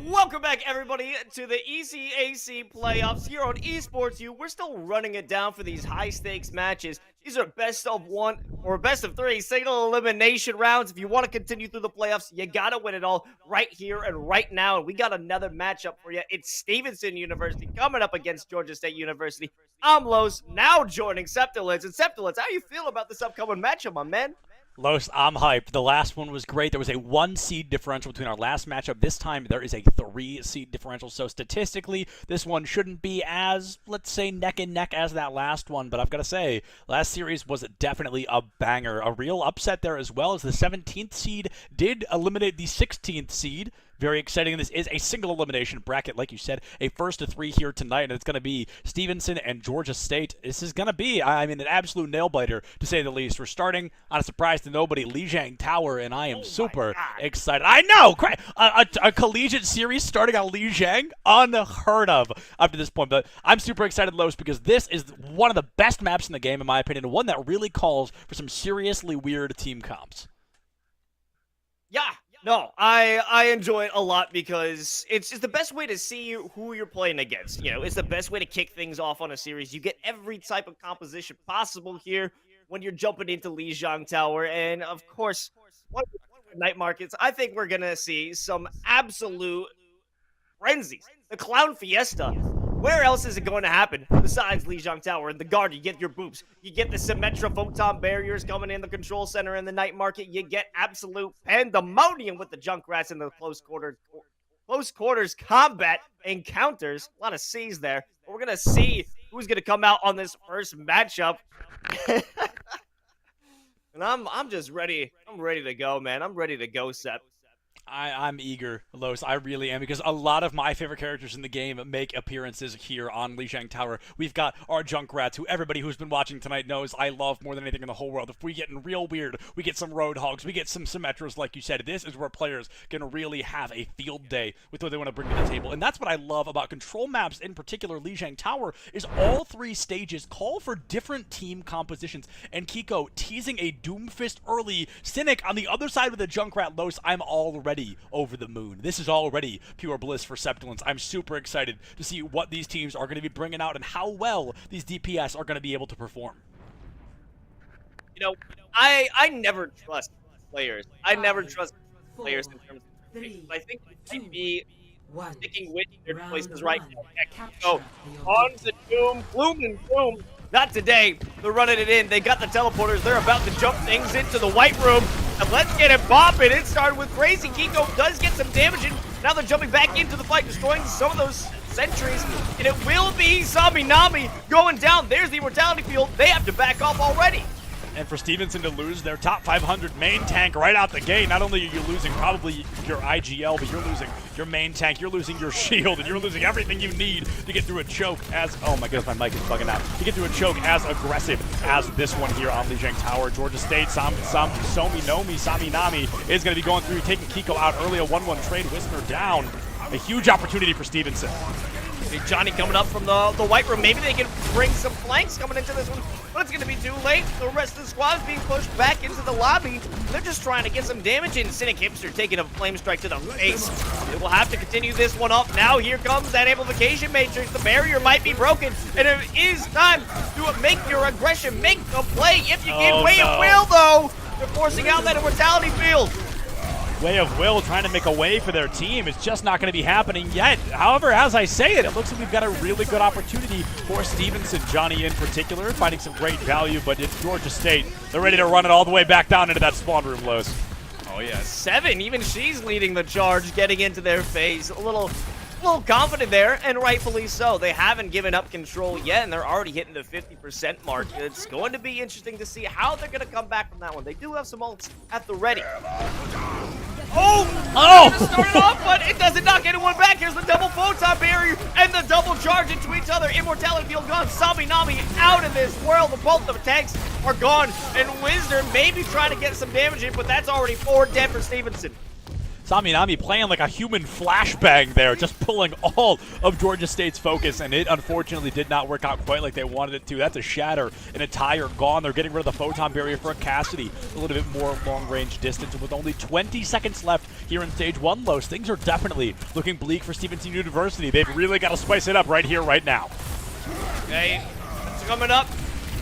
Welcome back, everybody, to the ECAC playoffs here on Esports U. We're still running it down for these high-stakes matches. These are best of one or best of three single elimination rounds. If you want to continue through the playoffs, you gotta win it all right here and right now. And we got another matchup for you. It's Stevenson University coming up against Georgia State University. I'm Los, now joining Septilitz. And Septilitz, how you feel about this upcoming matchup, my man? Los, I'm hyped. The last one was great. There was a 1-seed differential between our last matchup. This time, there is a 3-seed differential. So statistically, this one shouldn't be as, let's say, neck and neck as that last one. But I've got to say, last series was definitely a banger. A real upset there as well, as the 17th seed did eliminate the 16th seed. Very exciting. This is a single elimination bracket, like you said, a 1-3 here tonight, and it's going to be Stevenson and Georgia State. This is going to be, I mean, an absolute nail-biter, to say the least. We're starting on a surprise to nobody, Lijiang Tower, and I am super excited. I know! A collegiate series starting on Lijiang? Unheard of up to this point, but I'm super excited, Los, because this is one of the best maps in the game, in my opinion, and one that really calls for some seriously weird team comps. Yeah. No, I enjoy it a lot because it's just the best way to see who you're playing against. You know, it's the best way to kick things off on a series. You get every type of composition possible here when you're jumping into Lijiang Tower. And, of course, one of the night markets, I think we're going to see some absolute frenzies. The Clown Fiesta. Where else is it going to happen besides Lijiang Tower? In the guard, you get your boops. You get the Symmetra photon barriers coming in the control center in the night market. You get absolute pandemonium with the Junkrats in the close quarters combat encounters. A lot of C's there. But we're going to see who's going to come out on this first matchup. And I'm just ready. I'm ready to go, man. I'm ready to go, Sep. I'm eager, Los. I really am, because a lot of my favorite characters in the game make appearances here on Lijiang Tower. We've got our Junkrats, who everybody who's been watching tonight knows I love more than anything in the whole world. If we get in real weird, we get some Roadhogs, we get some Symmetras, like you said. This is where players can really have a field day with what they want to bring to the table. And that's what I love about control maps, in particular Lijiang Tower, is all 3 stages call for different team compositions. And Kiko teasing a Doomfist early. Cynic on the other side with the Junkrat, Los. I'm already over the moon. This is already pure bliss for Septilitz. I'm super excited to see what these teams are going to be bringing out and how well these DPS are going to be able to perform. You know, I never trust players. I never trust players in terms of picks. I think we might be sticking with their choices right now. So, on the doom, gloom and boom. Not today. They're running it in. They got the teleporters. They're about to jump things into the white room. And let's get it bopping. It started with Crazy. Kiko does get some damage in. Now they're jumping back into the fight, destroying some of those sentries. And it will be Saminami going down. There's the Immortality Field. They have to back off already. And for Stevenson to lose their top 500 main tank right out the gate, not only are you losing probably your IGL, but you're losing your main tank, you're losing your shield, and you're losing everything you need to get through a choke as, oh my goodness, my mic is bugging out, to get through a choke as aggressive as this one here on Lijiang Tower. Georgia State, Saminami is going to be going through, taking Kiko out early, a 1-1 trade, Wisner down. A huge opportunity for Stevenson. Big Johnny coming up from the white room. Maybe they can bring some flanks coming into this one, but it's going to be too late. The rest of the squad is being pushed back into the lobby. They're just trying to get some damage in. Cynic Hipster taking a flame strike to the face. They will have to continue this one up. Now here comes that amplification matrix. The barrier might be broken, and it is time to make your aggression, make a play. If you give way of will, though, they're forcing out that Immortality Field. Way of Will trying to make a way for their team. It's just not going to be happening yet. However, as I say it, it looks like we've got a really good opportunity for Stevenson. Johnny in particular, finding some great value, but it's Georgia State. They're ready to run it all the way back down into that spawn room, Los. Oh yeah, 7. Even she's leading the charge, getting into their phase. A little confident there, and rightfully so. They haven't given up control yet, and they're already hitting the 50% mark. It's going to be interesting to see how they're going to come back from that one. They do have some ults at the ready. Oh! Started off, but it doesn't knock anyone back. Here's the double photon barrier and the double charge into each other. Immortality Field gone. Saminami out of this world. Both the tanks are gone, and Wisner maybe trying to get some damage in, but that's already 4 dead for Stevenson. Saminami playing like a human flashbang there, just pulling all of Georgia State's focus, and it unfortunately did not work out quite like they wanted it to. That's a shatter, an entire gone. They're getting rid of the photon barrier for a Cassidy. A little bit more long-range distance, and with only 20 seconds left here in Stage 1, Los, things are definitely looking bleak for Stevenson University. They've really got to spice it up right here, right now. Okay, it's coming up.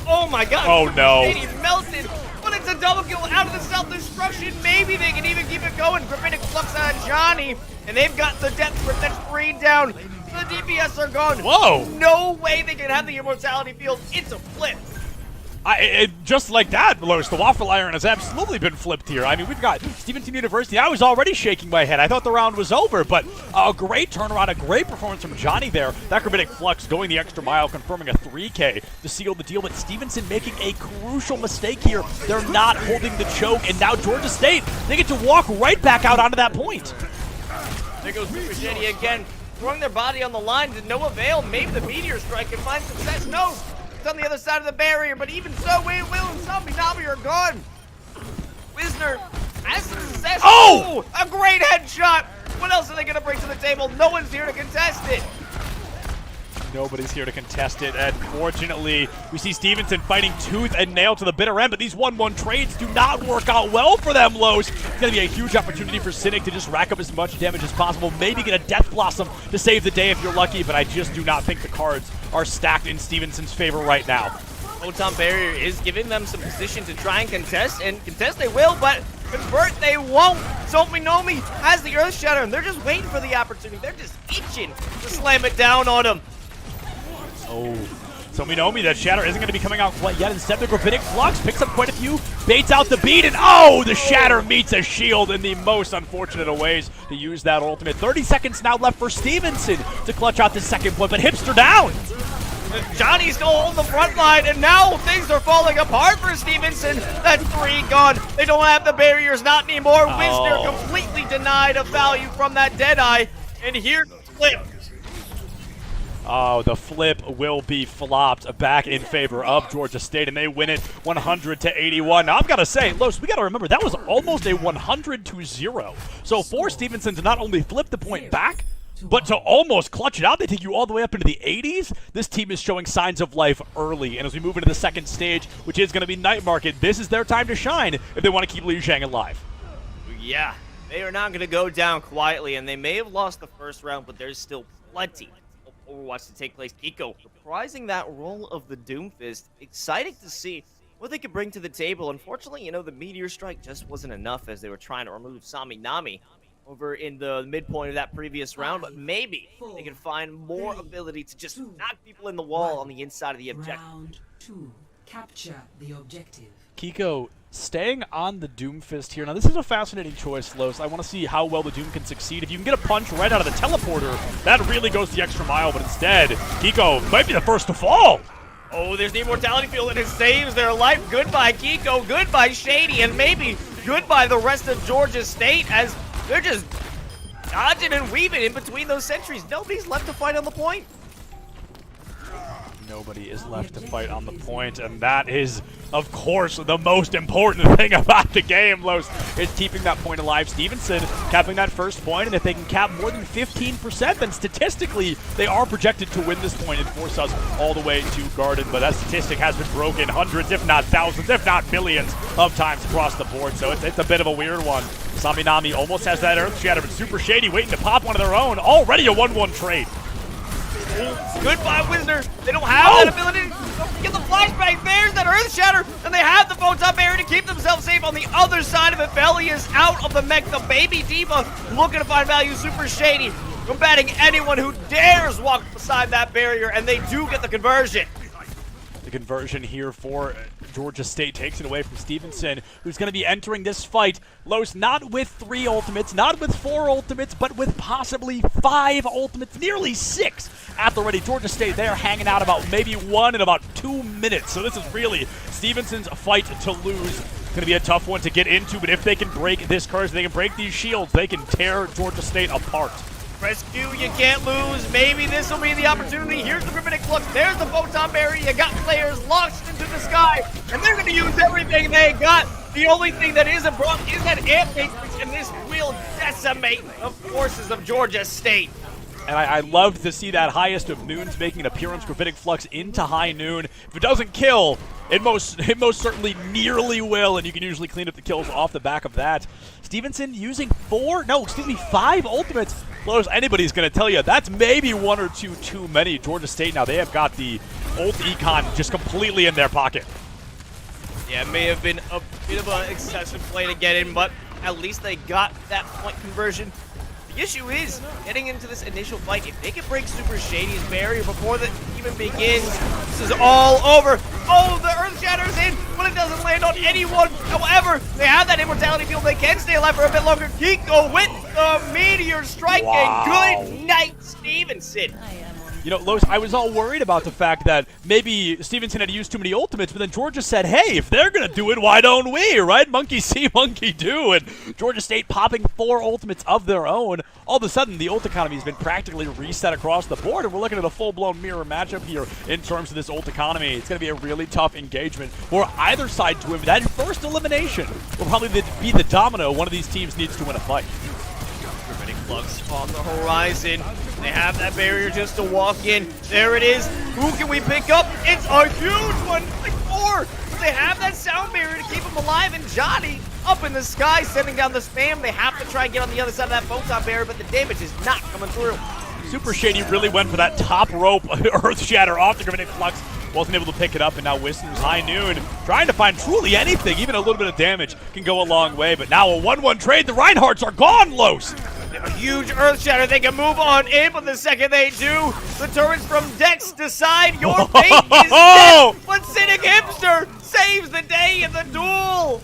Oh my god. Oh no. He melted. But it's a double kill out of the self-destruction. Maybe they can even keep it going. Gravitic Flux on Johnny. And they've got the death grip that's 3 down. The DPS are gone. Whoa. No way they can have the immortality field. It's a flip. Just like that, Los, the waffle iron has absolutely been flipped here. I mean, we've got Stevenson University. I was already shaking my head. I thought the round was over, but a great turnaround, a great performance from Johnny there. That Gravitic Flux going the extra mile, confirming a 3K to seal the deal, but Stevenson making a crucial mistake here. They're not holding the choke, and now Georgia State, they get to walk right back out onto that point. There goes Super Shady again, throwing their body on the line to no avail. Maybe the Meteor Strike can find success. No! It's on the other side of the barrier, but even so, Will and Saminami are gone. Wisner has some success. Oh! A great headshot. What else are they going to bring to the table? No one's here to contest it. Nobody's here to contest it, and fortunately, we see Stevenson fighting tooth and nail to the bitter end, but these 1-1 trades do not work out well for them, Los. It's going to be a huge opportunity for Cynic to just rack up as much damage as possible, maybe get a Death Blossom to save the day if you're lucky, but I just do not think the cards are stacked in Stevenson's favor right now. Photon Barrier is giving them some position to try and contest they will, but convert they won't. Sominomi has the Earth Shatter, and they're just waiting for the opportunity. They're just itching to slam it down on him. Oh, so Minomi, that shatter isn't going to be coming out quite yet. Instead, the Gravitic Flux picks up quite a few, baits out the beat, and oh, the shatter meets a shield in the most unfortunate of ways to use that ultimate. 30 seconds now left for Stevenson to clutch out the second point, but Hipster down. Johnny's still on the front line, and now things are falling apart for Stevenson. That's 3 gone. They don't have the barriers, not anymore. Wisner completely denied of value from that Deadeye, and here's the flip. Oh, the flip will be flopped back in favor of Georgia State, and they win it 100-81. Now, I've got to say, Los, we got to remember, that was almost a 100-0. So for Stevenson to not only flip the point back, but to almost clutch it out, they take you all the way up into the 80s. This team is showing signs of life early, and as we move into the second stage, which is going to be Night Market, this is their time to shine if they want to keep Liu Zhang alive. Yeah, they are not going to go down quietly, and they may have lost the first round, but there's still plenty of Overwatch to take place. Kiko reprising that role of the Doomfist. Exciting to see what they could bring to the table. Unfortunately, you know, the Meteor Strike just wasn't enough as they were trying to remove Saminami over in the midpoint of that previous round, but maybe they can find more ability to just knock people in the wall on the inside of the objective. Round 2. Capture the objective. Kiko staying on the Doomfist here. Now, this is a fascinating choice, Los. I want to see how well the Doom can succeed. If you can get a punch right out of the teleporter, that really goes the extra mile, but instead, Kiko might be the first to fall. Oh, there's the Immortality Field, and it saves their life. Goodbye, Kiko. Goodbye, Shady, and maybe goodbye the rest of Georgia State as they're just dodging and weaving in between those sentries. Nobody's left to fight on the point. Nobody is left to fight on the point, and that is, of course, the most important thing about the game, Los, is keeping that point alive. Stevenson capping that first point, and if they can cap more than 15%, then statistically, they are projected to win this point and force us all the way to Garden, but that statistic has been broken hundreds, if not thousands, if not millions of times across the board, so it's a bit of a weird one. Saminami almost has that Earth Shatter, but Super Shady waiting to pop one of their own. Already a 1-1 trade. Goodbye, Wisner. They don't have that ability to get the flashbang. There's that Earth Shatter, and they have the Photon Barrier to keep themselves safe on the other side of it. Belly is out of the mech. The baby Diva looking to find value. Super Shady combating anyone who dares walk beside that barrier, and they do get the conversion. The conversion here for Georgia State takes it away from Stevenson, who's going to be entering this fight, Los, not with 3 ultimates, not with 4 ultimates, but with possibly 5 ultimates, nearly 6 at the ready. Georgia State, they are hanging out about maybe 1 in about 2 minutes, so this is really Stevenson's fight to lose. Going to be a tough one to get into, but if they can break this curse, they can break these shields, they can tear Georgia State apart. Rescue, you can't lose. Maybe this will be the opportunity. Here's the Gravitic Flux. There's the Photon Barrier. You got players launched into the sky, and they're going to use everything they got. The only thing that isn't broke is that amp matrix, and this will decimate the forces of Georgia State. And I loved to see that highest of noons making an appearance, Gravitic Flux into high noon. If it doesn't kill, it most certainly nearly will, and you can usually clean up the kills off the back of that. Stevenson using 5 ultimates. Close, anybody's going to tell you that's maybe 1 or 2 too many. Georgia State now, they have got the ult econ just completely in their pocket. Yeah, it may have been a bit of an excessive play to get in, but at least they got that point conversion. The issue is, getting into this initial fight, if they can break Super Shady's barrier before it even begins, this is all over. Oh, the Earth Shatter's in, but it doesn't land on anyone. However, they have that immortality field. They can stay alive for a bit longer. Kiko with the Meteor Strike, and good night, Stevenson. You know, Los, I was all worried about the fact that maybe Stevenson had used too many ultimates, but then Georgia said, hey, if they're going to do it, why don't we, right? Monkey see, monkey do. And Georgia State popping 4 ultimates of their own. All of a sudden, the ult economy has been practically reset across the board, and we're looking at a full-blown mirror matchup here in terms of this ult economy. It's going to be a really tough engagement for either side to win. That first elimination will probably be the domino one of these teams needs to win a fight. Gravitic Flux on the horizon. They have that barrier just to walk in. There it is. Who can we pick up? It's a huge one. Like 4. They have that sound barrier to keep him alive. And Johnny up in the sky sending down the spam. They have to try and get on the other side of that photon barrier, but the damage is not coming through. Super Shady really went for that top rope Earth Shatter off the Gravitic Flux. Wasn't able to pick it up, and now Wisdom's high noon trying to find truly anything. Even a little bit of damage can go a long way, but now a 1-1 trade. The Reinhardts are gone, Los. A huge Earth Shatter. They can move on in, but the second they do, the turrets from Dex decide your fate is death. But Cynic Hipster saves the day in the duel.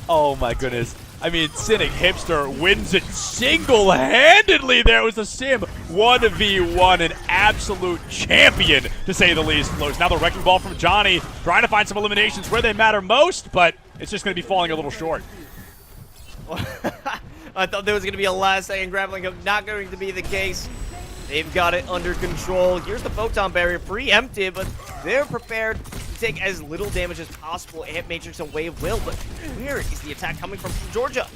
Oh my goodness. I mean, Cynic Hipster wins it single-handedly. There was a Sim 1v1, an absolute champion, to say the least. Flows now the Wrecking Ball from Johnny, trying to find some eliminations where they matter most, but it's just going to be falling a little short. I thought there was going to be a last-second grappling hook. Not going to be the case. They've got it under control. Here's the photon barrier, preempted, but they're prepared to take as little damage as possible. Amp Matrix and Wave will, but where is the attack coming from Georgia?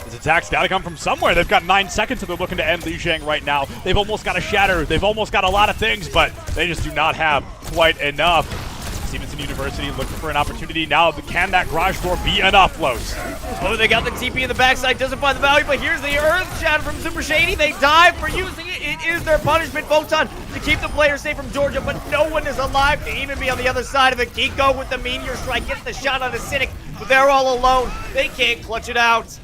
This attack's got to come from somewhere. They've got 9 seconds, and they're looking to end Li Zhang right now. They've almost got a Shatter. They've almost got a lot of things, but they just do not have quite enough. Stevenson University looking for an opportunity now. Can that garage door be enough, Los? Oh, they got the TP in the backside. Doesn't find the value, but here's the Earth Shatter from Super Shady. They dive for using it. It is their punishment. Photon to keep the players safe from Georgia, but no one is alive to even be on the other side of it. Kiko with the Meteor Strike gets the shot on a Cynic, but they're all alone. They can't clutch it out.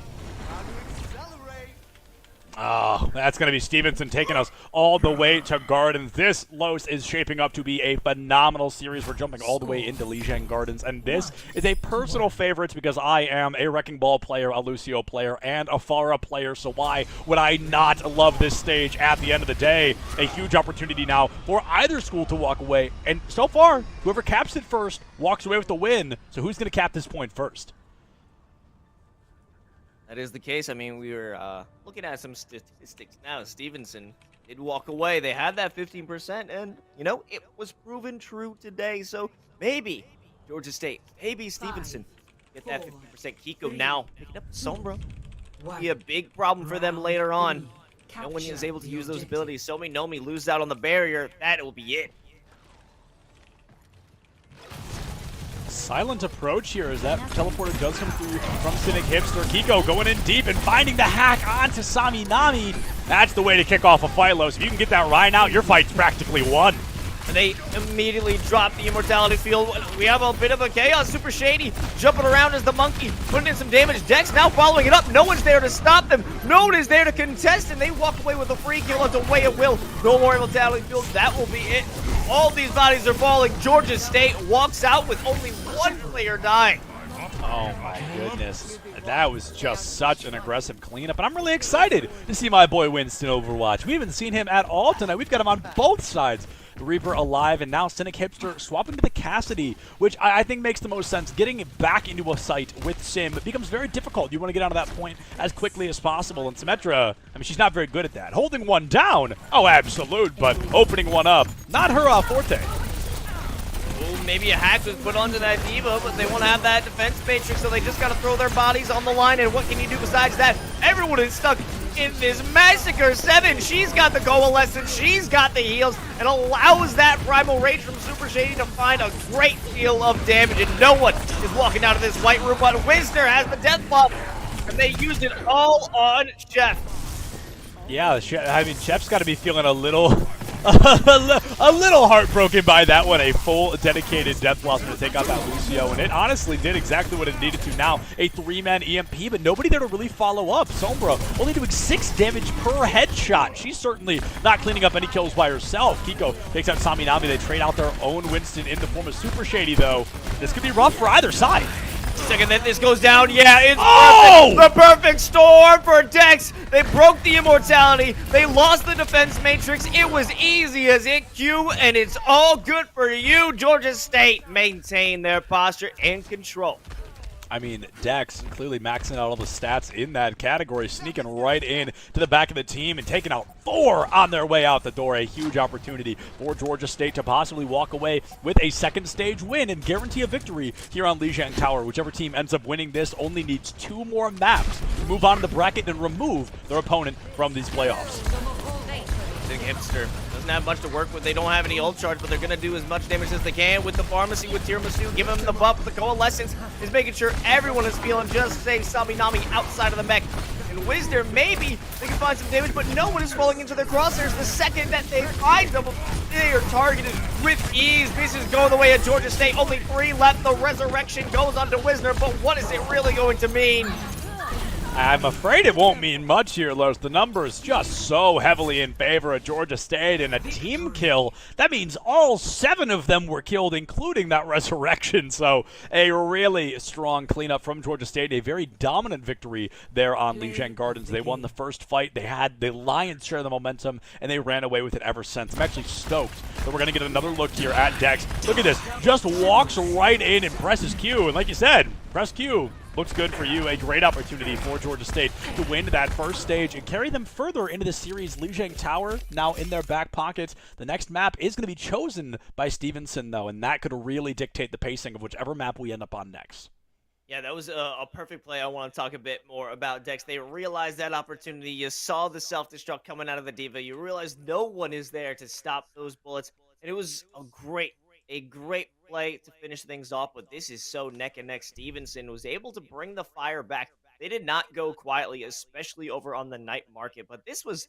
Oh, that's going to be Stevenson taking us all the way to Gardens. This, Los, is shaping up to be a phenomenal series. We're jumping all the way into Li Zhang Gardens, and this is a personal favorite because I am a Wrecking Ball player, a Lucio player, and a Pharah player, so why would I not love this stage at the end of the day? A huge opportunity now for either school to walk away, and so far, whoever caps it first walks away with the win, so who's going to cap this point first? That is the case. I mean, we were looking at some statistics now. Stevenson did walk away. They had that 15%, and, you know, it was proven true today. So maybe Georgia State, maybe Stevenson get that 50%. Kiko now picking up Sombra. Be a big problem for them later on. No one is able to use those abilities. Somi Nomi loses out on the barrier. That will be it. Silent approach here as that teleporter does come through from Cynic Hipster. Kiko going in deep and finding the hack onto Sami Nami. That's the way to kick off a fight, Los. If you can get that Ryan out, your fight's practically won. And they immediately drop the immortality field. We have a bit of a chaos. Super Shady jumping around as the monkey, putting in some damage. Dex now following it up. No one's there to stop them. No one is there to contest, and they walk away with a free kill onto Way of Will. No more immortality field. That will be it. All these bodies are falling. Georgia State walks out with only one player dying. Oh my goodness. That was just such an aggressive cleanup, and I'm really excited to see my boy Winston Overwatch. We haven't seen him at all tonight. We've got him on both sides. The Reaper alive, and now Cynic Hipster swapping to the Cassidy, which I think makes the most sense. Getting back into a site with Sim becomes very difficult. You want to get out of that point as quickly as possible, and Symmetra, I mean, she's not very good at that. Holding one down, oh, absolute, but opening one up, not her forte. maybe a hack was put onto that diva, but they want to have that defense matrix, so they just got to throw their bodies on the line. And what can you do besides that? Everyone is stuck in this massacre. Seven, she's got the coalescence, she's got the heals, and allows that primal rage from Super Shady to find a great deal of damage. And no one is walking out of this white room, but Wisner has the death buff, and they used it all on Chef. Yeah, I mean, Chef's got to be feeling a little heartbroken by that one. A full dedicated Death Blossom to take out that Lucio, and it honestly did exactly what it needed to. Now a 3-man EMP, but nobody there to really follow up. Sombra only doing 6 damage per headshot. She's certainly not cleaning up any kills by herself. Kiko takes out Saminami. They trade out their own Winston in the form of Super Shady, though. This could be rough for either side. Second that this goes down, yeah, it's Oh! perfect. The perfect storm for Dex. They broke the immortality. They lost the defense matrix. It was easy as it Q, and it's all good for you. Georgia State maintain their posture and control. I mean, Dex clearly maxing out all the stats in that category, sneaking right in to the back of the team and taking out 4 on their way out the door. A huge opportunity for Georgia State to possibly walk away with a second stage win and guarantee a victory here on Lijiang Tower. Whichever team ends up winning this only needs 2 more maps to move on to the bracket and remove their opponent from these playoffs. Big hipster. Doesn't have much to work with. They don't have any ult charge, but they're going to do as much damage as they can with the pharmacy, with Tiramisu. Give them the buff. The coalescence is making sure everyone is feeling just safe. Saminami outside of the mech. And Wisner, maybe they can find some damage, but no one is falling into their crosshairs. The second that they find them, they are targeted with ease. This is going the way of Georgia State. Only 3 left. The resurrection goes on to Wisner, but what is it really going to mean? I'm afraid it won't mean much here, Lars. The numbers just so heavily in favor of Georgia State, and a team kill. That means all 7 of them were killed, including that resurrection. So a really strong cleanup from Georgia State. A very dominant victory there on Lijiang Gardens. They won the first fight. They had the lion's share of the momentum, and they ran away with it ever since. I'm actually stoked that we're going to get another look here at Dex. Look at this. Just walks right in and presses Q. And like you said, press Q. Looks good for you. A great opportunity for Georgia State to win that first stage and carry them further into the series. Lijiang Tower now in their back pocket. The next map is going to be chosen by Stevenson, though, and that could really dictate the pacing of whichever map we end up on next. Yeah, that was a perfect play. I want to talk a bit more about Dex. They realized that opportunity. You saw the self-destruct coming out of the diva. You realized no one is there to stop those bullets. And it was a great play to finish things off, but this is so neck and neck. Stevenson was able to bring the fire back. They did not go quietly, especially over on the night market, but this was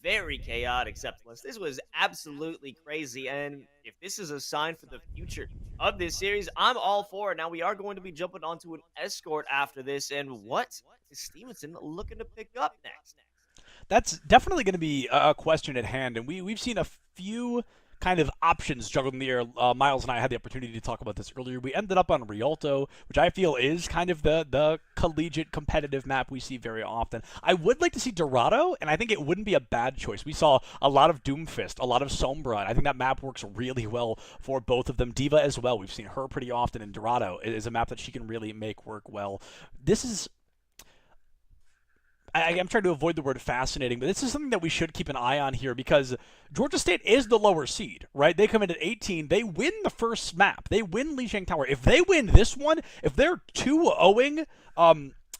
very chaotic, Septimus. This was absolutely crazy, and if this is a sign for the future of this series, I'm all for it. Now, we are going to be jumping onto an escort after this, and what is Stevenson looking to pick up next? That's definitely going to be a question at hand, and we've seen a few kind of options juggled in the air. Miles and I had the opportunity to talk about this earlier. We ended up on Rialto, which I feel is kind of the collegiate competitive map we see very often. I would like to see Dorado, and I think it wouldn't be a bad choice. We saw a lot of Doomfist, a lot of Sombra, and I think that map works really well for both of them. Diva as well. We've seen her pretty often, and Dorado is a map that she can really make work well. This is... I'm trying to avoid the word fascinating, but this is something that we should keep an eye on here because Georgia State is the lower seed, right? They come in at 18. They win the first map. They win Lijiang Tower. If they win this one, if they're 2-0ing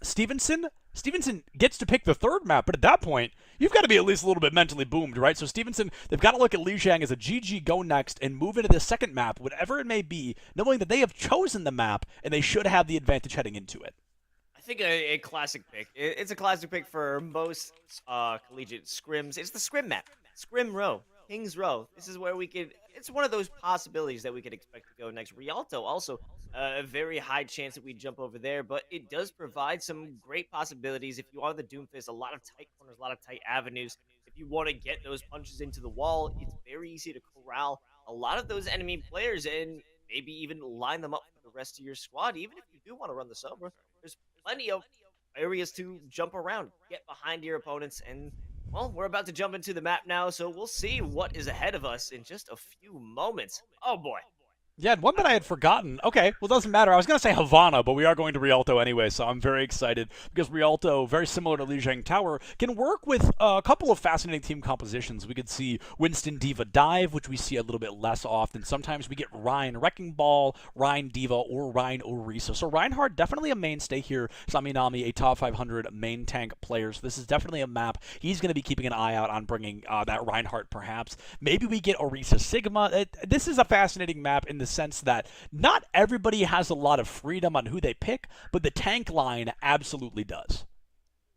Stevenson gets to pick the third map, but at that point, you've got to be at least a little bit mentally boomed, right? So Stevenson, they've got to look at Lijiang as a GG go next and move into the second map, whatever it may be, knowing that they have chosen the map and they should have the advantage heading into it. I think a classic pick. It's a classic pick for most collegiate scrims. It's the scrim map. Scrim Row. Kings Row. This is where we could... It's one of those possibilities that we could expect to go next. Rialto also a very high chance that we jump over there, but it does provide some great possibilities. If you are the Doomfist, a lot of tight corners, a lot of tight avenues. If you want to get those punches into the wall, it's very easy to corral a lot of those enemy players and maybe even line them up for the rest of your squad. Even if you do want to run the Sombra, there's plenty of areas to jump around, get behind your opponents, and, well, we're about to jump into the map now, so we'll see what is ahead of us in just a few moments. Oh, boy. Yeah, and one that I had forgotten. Okay, well, it doesn't matter. I was going to say Havana, but we are going to Rialto anyway, so I'm very excited because Rialto, very similar to Lijiang Tower, can work with a couple of fascinating team compositions. We could see Winston Diva Dive, which we see a little bit less often. Sometimes we get Ryan Wrecking Ball, Ryan Diva, or Ryan Orisa. So Reinhardt, definitely a mainstay here. Saminami, a top 500 main tank player. So this is definitely a map. He's going to be keeping an eye out on bringing that Reinhardt, perhaps. Maybe we get Orisa Sigma. This is a fascinating map in the sense that not everybody has a lot of freedom on who they pick, but the tank line absolutely does.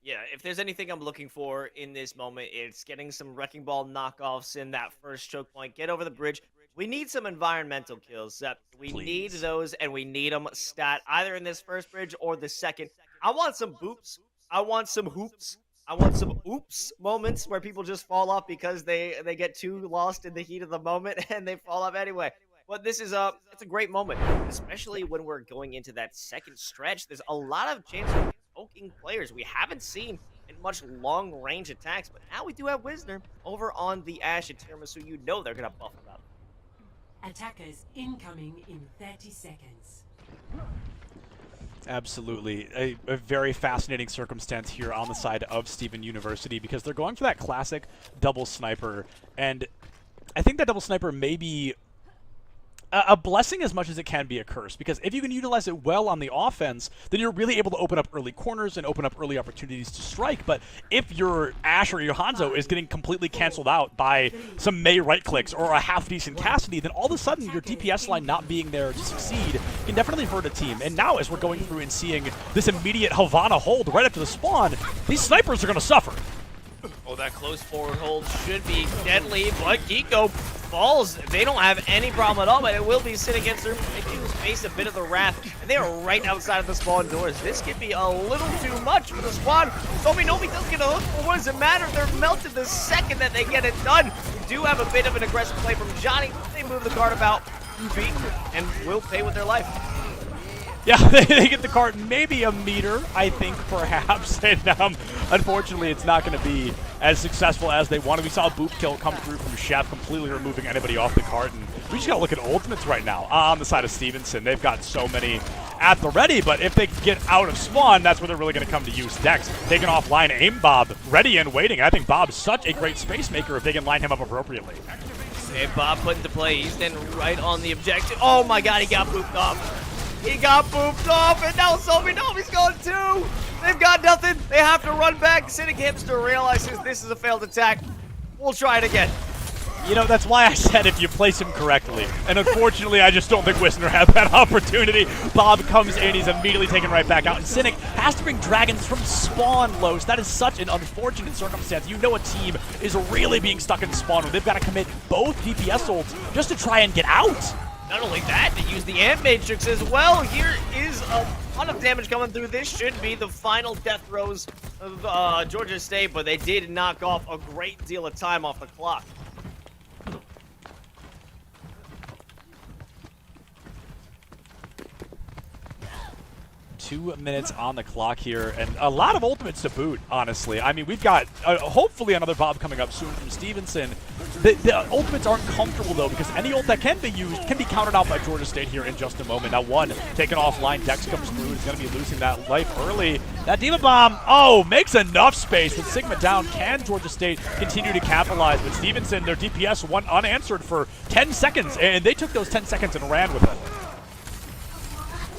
Yeah, if there's anything I'm looking for in this moment, it's getting some Wrecking Ball knockoffs in that first choke point. Get over the bridge. We need some environmental kills. We need those, and we need them stat either in this first bridge or the second. I want some boops. I want some hoops. I want some oops moments where people just fall off because they get too lost in the heat of the moment and they fall off anyway. But this is it's a great moment, especially when we're going into that second stretch. There's a lot of chance of poking players we haven't seen in much long-range attacks, but now we do have Wisner over on the Ashe and Tiramisu. You know they're going to buff him up. Attackers incoming in 30 seconds. Absolutely. A very fascinating circumstance here on the side of Steven University because they're going for that classic double sniper, and I think that double sniper may be a blessing as much as it can be a curse, because if you can utilize it well on the offense, then you're really able to open up early corners and open up early opportunities to strike. But if your Ashe or your Hanzo is getting completely canceled out by some Mei right clicks or a half-decent Cassidy, then all of a sudden your DPS line not being there to succeed can definitely hurt a team. And now as we're going through and seeing this immediate Havana hold right after the spawn, these snipers are going to suffer. Oh, that close forward hold should be deadly, but Geeko falls. They don't have any problem at all, but it will be sitting against her. They do face a bit of the wrath, and they are right outside of the spawn doors. This could be a little too much for the squad. Nobi doesn't get a hook, but what does it matter? They're melted the second that they get it done. We do have a bit of an aggressive play from Johnny. They move the card about 2 feet and will pay with their life. Yeah, they get the cart maybe a meter, I think, perhaps. And unfortunately, it's not going to be as successful as they wanted. We saw a boop kill come through from Chef, completely removing anybody off the cart. And we just got to look at ultimates right now on the side of Stevenson. They've got so many at the ready, but if they get out of spawn, that's where they're really going to come to use. Dex taking offline, aim Bob, ready and waiting. I think Bob's such a great space maker if they can line him up appropriately. Hey, Bob put into play. He's then right on the objective. Oh my god, he got booped off. He got booped off, and now Nobi's gone too. They've got nothing. They have to run back. Cynic Hipster realizes this is a failed attack. We'll try it again. You know, that's why I said if you place him correctly. And unfortunately, I just don't think Wisner had that opportunity. Bob comes in, he's immediately taken right back out. And Cynic has to bring dragons from spawn, Los. That is such an unfortunate circumstance. You know a team is really being stuck in spawn where they've got to commit both DPS ults just to try and get out. Not only that, they use the Amp Matrix as well. Here is a ton of damage coming through. This should be the final death throes of Georgia State, but they did knock off a great deal of time off the clock. 2 minutes on the clock here, and a lot of ultimates to boot, honestly. I mean, we've got hopefully another Bob coming up soon from Stevenson. The ultimates aren't comfortable, though, because any ult that can be used can be countered out by Georgia State here in just a moment. Now, one taken offline, Dex comes through, is going to be losing that life early. That Diva Bomb, makes enough space. With Sigma down, can Georgia State continue to capitalize? But Stevenson, their DPS went unanswered for 10 seconds, and they took those 10 seconds and ran with it.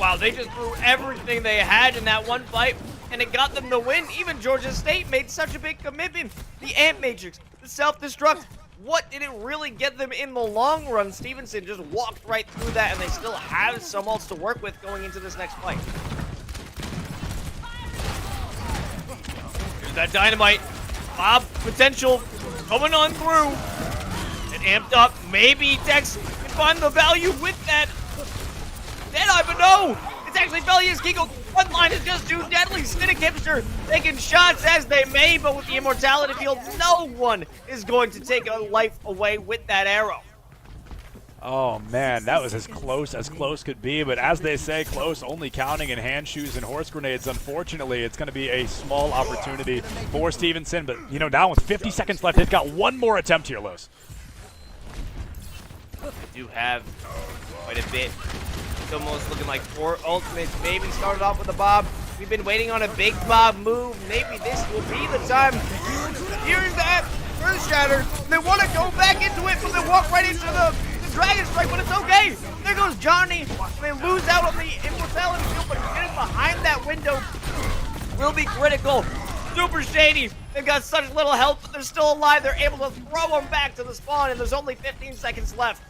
Wow, they just threw everything they had in that one fight, and it got them the win. Even Georgia State made such a big commitment. The Amp Matrix, the self-destruct, what did it really get them in the long run? Stevenson just walked right through that, and they still have some ults to work with going into this next fight. Here's that dynamite. Bob potential coming on through. And amped up. Maybe Dex can find the value with that. Deadeye, but no! It's actually Bellius. Geeko front line is just too deadly. Cynic Hipster taking shots as they may, but with the immortality field, no one is going to take a life away with that arrow. Oh man, that was as close could be, but as they say, close only counting in hand shoes and horse grenades. Unfortunately, it's going to be a small opportunity for Stevenson, but you know, now with 50 seconds left, they've got one more attempt here, Los. They do have quite a bit. It's almost looking like 4 ultimates. Maybe started off with a Bob. We've been waiting on a big Bob move. Maybe this will be the time. Here's that Earth Shatter. They want to go back into it, but they walk right into the Dragon Strike, but it's okay. There goes Johnny. They lose out on the immortality field, but getting behind that window will be critical. Super Shady. They've got such little health, but they're still alive. They're able to throw them back to the spawn, and there's only 15 seconds left.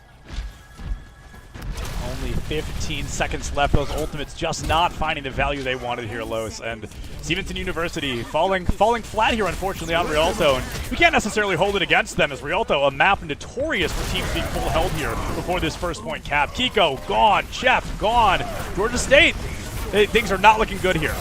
Only 15 seconds left. Those ultimates just not finding the value they wanted here, Los. And Stevenson University falling flat here, unfortunately, on Rialto. And we can't necessarily hold it against them, as Rialto, a map notorious for teams being full held here before this first point cap. Kiko, gone. Chef, gone. Georgia State, things are not looking good here.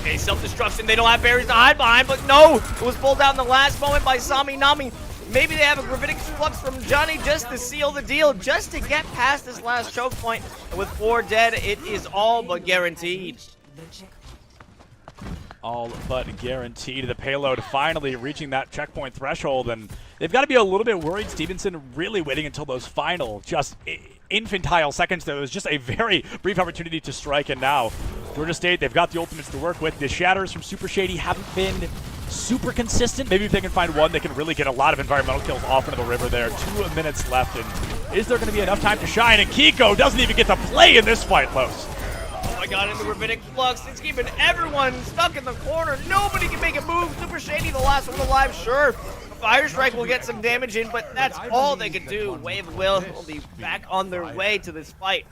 Okay, self-destruction. They don't have barriers to hide behind, but no! It was pulled out in the last moment by Sami Nami. Maybe they have a gravitic flux from Johnny just to seal the deal, just to get past this last choke point. And with 4 dead, it is all but guaranteed. All but guaranteed. The payload finally reaching that checkpoint threshold, and they've got to be a little bit worried. Stevenson really waiting until those final just infantile seconds. There was just a very brief opportunity to strike, and now Georgia State, they've got the ultimates to work with. The shatters from Super Shady haven't been super consistent. Maybe if they can find one, they can really get a lot of environmental kills off into the river there. 2 minutes left, and is there going to be enough time to shine? And Kiko doesn't even get to play in this fight, Los. Oh my god, in the gravitic flux, it's keeping everyone stuck in the corner. Nobody can make a move. Super Shady, the last one alive, sure. Fire Strike will get some damage in, but that's all they can do. Wave will be back on their way to this fight.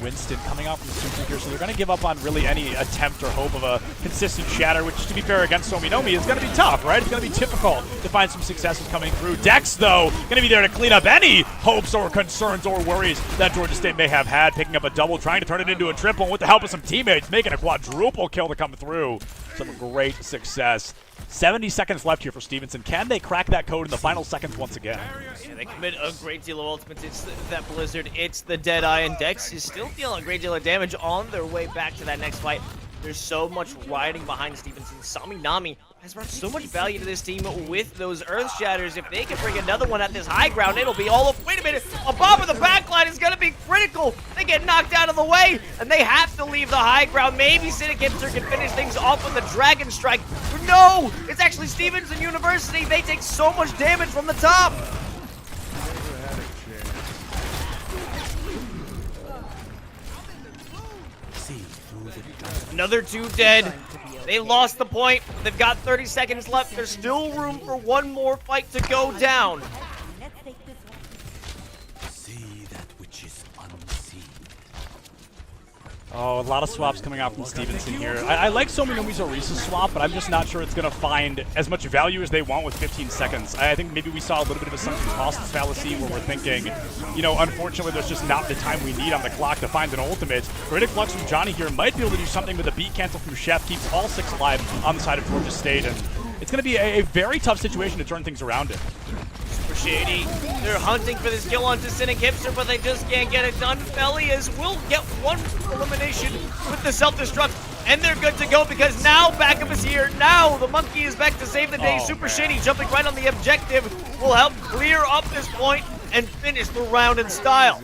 Winston coming out from the super here, so they're going to give up on really any attempt or hope of a consistent shatter, which, to be fair, against Sominomi is going to be tough, right? It's going to be difficult to find some successes coming through. Dex, though, going to be there to clean up any hopes or concerns or worries that Georgia State may have had, picking up a double, trying to turn it into a triple, and with the help of some teammates, making a quadruple kill to come through. Some great success. 70 seconds left here for Stevenson. Can they crack that code in the final seconds once again? Yeah, they commit a great deal of ultimates. It's that Blizzard, it's the Deadeye, and Dex is still dealing a great deal of damage on their way back to that next fight. There's so much riding behind Stevenson. Sami Nami has brought so much value to this team with those Earth Shatters. If they can bring another one at this high ground, it'll be all of... Wait a minute! A bomb in the backline is going to be critical! They get knocked out of the way, and they have to leave the high ground. Maybe Siddiqimster can finish things off with a Dragon Strike. No! It's actually Stevenson University. They take so much damage from the top! Another 2 dead. They lost the point. They've got 30 seconds left. There's still room for one more fight to go down. See that which is unseen. Oh, a lot of swaps coming out from Stevenson here. I like Sominomi's Orisa swap, but I'm just not sure it's going to find as much value as they want with 15 seconds. I think maybe we saw a little bit of a sunken costs fallacy where we're thinking, you know, unfortunately there's just not the time we need on the clock to find an ultimate. Gravitic Flux from Johnny here might be able to do something with a beat cancel from Chef, keeps all 6 alive on the side of Georgia State, and it's going to be a very tough situation to turn things around in. Super Shady, they're hunting for this kill onto Siddiqimster, but they just can't get it done. Felias will get one elimination with the self-destruct, and they're good to go because now backup is here. Now the monkey is back to save the day. Super Shady jumping right on the objective will help clear up this point and finish the round in style.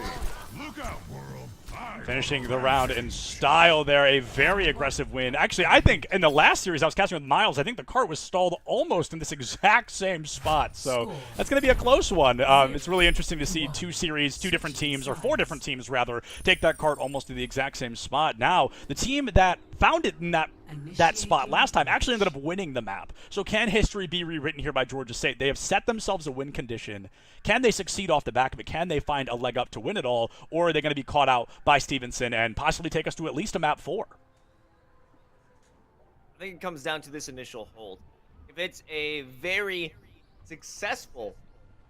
Finishing the round in style there, a very aggressive win. Actually, I think in the last series I was catching with Miles, I think the cart was stalled almost in this exact same spot. So that's going to be a close one. It's really interesting to see 2 series, 2 different teams, or 4 different teams rather, take that cart almost to the exact same spot. Now, the team that found it in that spot last time actually ended up winning the map. So can history be rewritten here by Georgia State? They have set themselves a win condition. Can they succeed off the back of it? Can they find a leg up to win it all? Or are they going to be caught out by Stevenson and possibly take us to at least a map 4? I think it comes down to this initial hold. If it's a very successful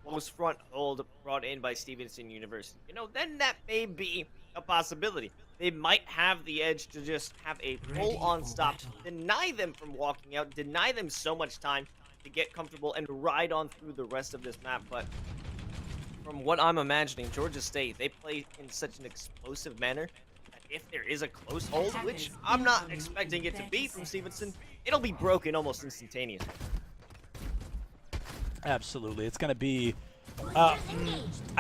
close front hold brought in by Stevenson University, you know, then that may be a possibility. They might have the edge to just have a full-on stop, deny them from walking out, deny them so much time to get comfortable and ride on through the rest of this map. But from what I'm imagining, Georgia State, they play in such an explosive manner that if there is a close hold, which I'm not expecting it to be from Stevenson, it'll be broken almost instantaneously. Absolutely. It's going to be, I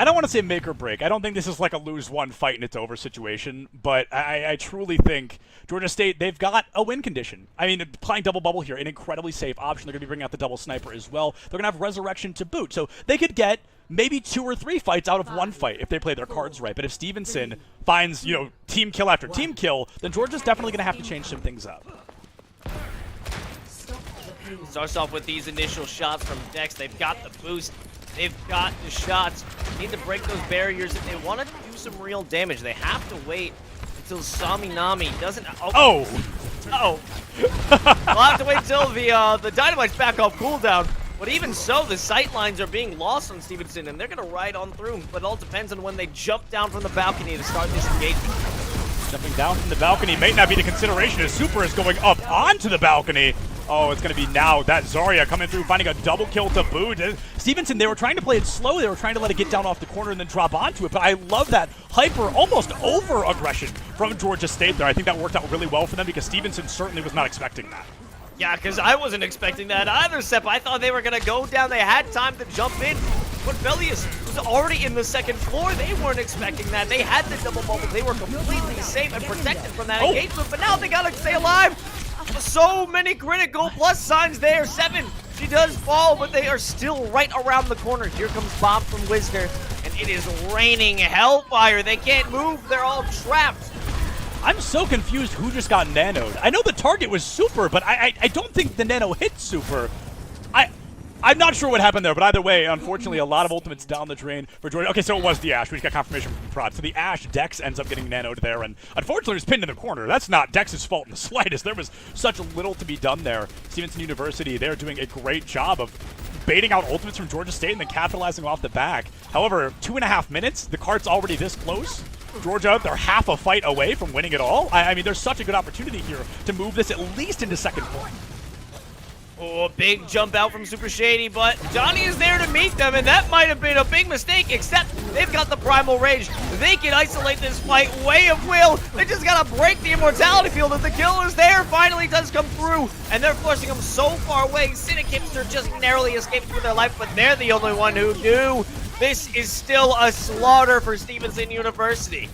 don't want to say make or break. I don't think this is like a lose one fight and it's over situation, but I truly think Georgia State, they've got a win condition. I mean, playing double bubble here, an incredibly safe option. They're going to be bringing out the double sniper as well. They're going to have resurrection to boot. So they could get maybe 2 or 3 fights out of one fight if they play their cards right. But if Stevenson finds, you know, team kill after team kill, then Georgia's definitely going to have to change some things up. Starts off with these initial shots from Dex. They've got the boost. They've got the shots. Need to break those barriers if they want to do some real damage. They have to wait until Sami Nami doesn't. Oh. We'll have to wait until the Dynamite's back off cooldown. But even so, the sight lines are being lost on Stevenson, and they're going to ride on through. But it all depends on when they jump down from the balcony to start this engagement. Jumping down from the balcony may not be the consideration as Super is going up onto the balcony. Oh, it's going to be now that Zarya coming through, finding a double kill to boot. Stevenson, they were trying to play it slow. They were trying to let it get down off the corner and then drop onto it. But I love that hyper, almost over-aggression from Georgia State there. I think that worked out really well for them because Stevenson certainly was not expecting that. Yeah, because I wasn't expecting that either, Sep. I thought they were going to go down. They had time to jump in. But Velius was already in the second floor. They weren't expecting that. They had the double bubble. They were completely safe and protected from that engagement. But now they got to stay alive. So many critical plus signs there. 7. She does fall, but they are still right around the corner. Here comes Bob from Wisner. And it is raining hellfire. They can't move. They're all trapped. I'm so confused who just got nanoed. I know the target was Super, but I don't think the nano hit Super. I'm not sure what happened there, but either way, unfortunately, a lot of ultimates down the drain for Georgia. Okay, so it was the Ashe. We just got confirmation from Prod. So the Ashe, Dex ends up getting nanoed there, and unfortunately, was pinned in the corner. That's not Dex's fault in the slightest. There was such little to be done there. Stevenson University, they're doing a great job of baiting out ultimates from Georgia State and then capitalizing off the back. However, 2.5 minutes, the card's already this close. Georgia, they're half a fight away from winning it all. I mean, there's such a good opportunity here to move this at least into second point. Oh, a big jump out from Super Shady, but Johnny is there to meet them, and that might have been a big mistake, except they've got the Primal Rage. They can isolate this fight. Way of Will. They just got to break the Immortality Field, and the kill is there. Finally does come through, and they're forcing him so far away. Syndicapster just narrowly escaped for their life, but they're the only one who knew. This is still a slaughter for Stevenson University.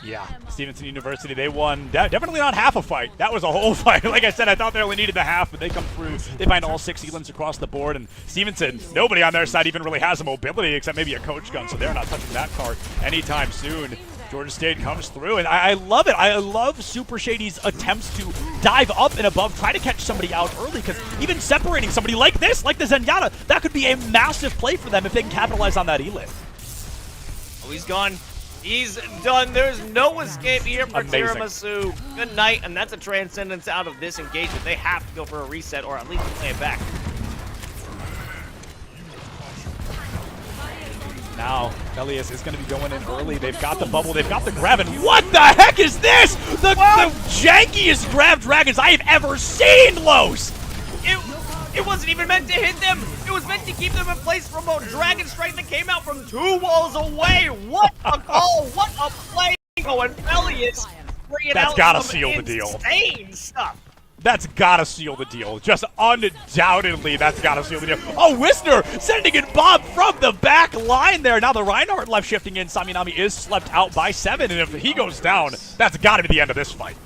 Yeah, Stevenson University, they won. Definitely not half a fight. That was a whole fight. Like I said, I thought they only needed the half, but they come through. They find all 6 elims across the board, and Stevenson, nobody on their side even really has a mobility except maybe a coach gun, so they're not touching that card anytime soon. Georgia State comes through, and I love it. I love Super Shady's attempts to dive up and above, try to catch somebody out early, because even separating somebody like this, like the Zenyatta, that could be a massive play for them if they can capitalize on that elim. Oh, he's gone. He's done. There's no escape here for Tiramisu. Good night, and that's a transcendence out of this engagement. They have to go for a reset, or at least play it back. Now, Elias is going to be going in early. They've got the bubble. They've got the grab. And what the heck is this? The jankiest grab dragons I have ever seen, Los! It wasn't even meant to hit them. It was meant to keep them in place from a dragon strike that came out from 2 walls away. What a call. What a play. Oh, and Elias bringing out gotta seal the deal. Insane stuff. That's gotta seal the deal. Just undoubtedly, that's gotta seal the deal. Oh, Wisner sending in Bob from the back line there. Now the Reinhardt left shifting in. Saminami is slept out by 7, and if he goes down, that's gotta be the end of this fight.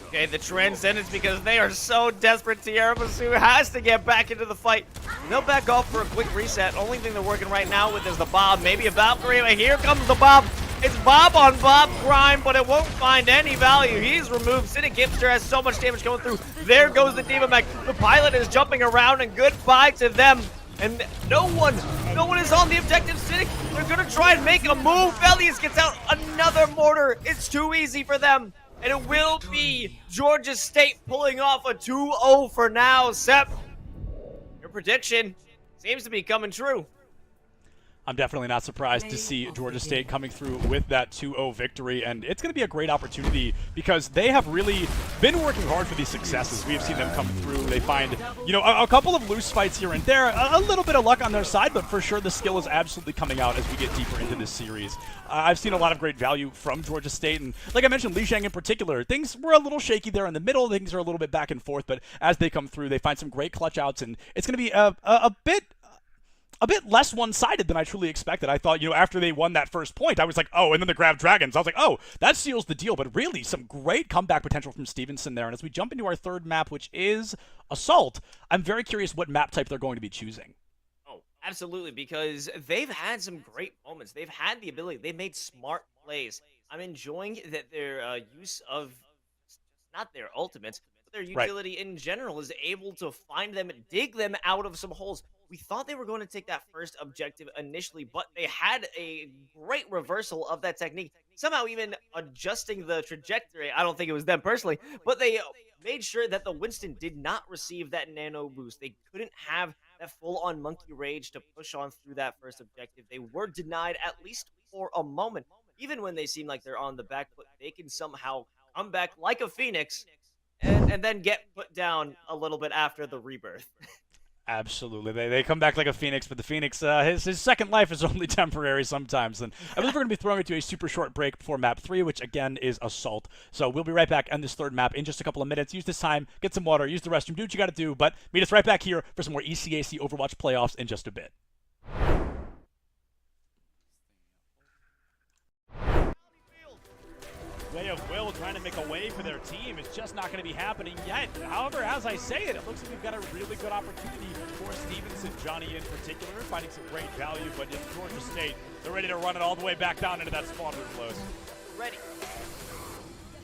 Okay, the transcendence, because they are so desperate. Tiramisu has to get back into the fight. They'll back off for a quick reset. Only thing they're working right now with is the Bob. Maybe a Valkyrie, but here comes the Bob. It's Bob on Bob grind, but it won't find any value. He's removed. Syndicapster has so much damage going through. There goes the Demon Mech. The pilot is jumping around, and goodbye to them. And no one is on the objective. Cynic, they're gonna try and make a move. Velius gets out another mortar. It's too easy for them. And it will be Georgia State pulling off a 2-0 for now. Sep, your prediction seems to be coming true. I'm definitely not surprised to see Georgia State coming through with that 2-0 victory, and it's going to be a great opportunity because they have really been working hard for these successes. We have seen them come through. They find, a couple of loose fights here and there, a little bit of luck on their side, but for sure the skill is absolutely coming out as we get deeper into this series. I've seen a lot of great value from Georgia State, and like I mentioned, Li Zhang in particular, things were a little shaky there in the middle. Things are a little bit back and forth, but as they come through, they find some great clutch outs, and it's going to be a bit less one-sided than I truly expected. I thought, after they won that first point, I was like, oh, and then they grabbed Dragons. I was like, oh, that seals the deal. But really, some great comeback potential from Stevenson there. And as we jump into our third map, which is Assault, I'm very curious what map type they're going to be choosing. Oh, absolutely, because they've had some great moments. They've had the ability. They've made smart plays. I'm enjoying that their use of, not their ultimates, but their utility in general is able to find them, dig them out of some holes. We thought they were going to take that first objective initially, but they had a great reversal of that technique, somehow even adjusting the trajectory. I don't think it was them personally, but they made sure that the Winston did not receive that nano boost. They couldn't have that full-on monkey rage to push on through that first objective. They were denied at least for a moment. Even when they seem like they're on the back foot, they can somehow come back like a phoenix and then get put down a little bit after the rebirth. Absolutely. They come back like a phoenix, but the phoenix, his second life is only temporary sometimes. And I believe we're going to be throwing it to a super short break before map 3, which again is Assault. So we'll be right back on this third map in just a couple of minutes. Use this time, get some water, use the restroom, do what you got to do. But meet us right back here for some more ECAC Overwatch playoffs in just a bit. Way of Will trying to make a way for their team. It's just not going to be happening yet. However, as I say it, it looks like we've got a really good opportunity for Stevenson. Johnny in particular finding some great value, but in Georgia State, they're ready to run it all the way back down into that spawn room close. Ready.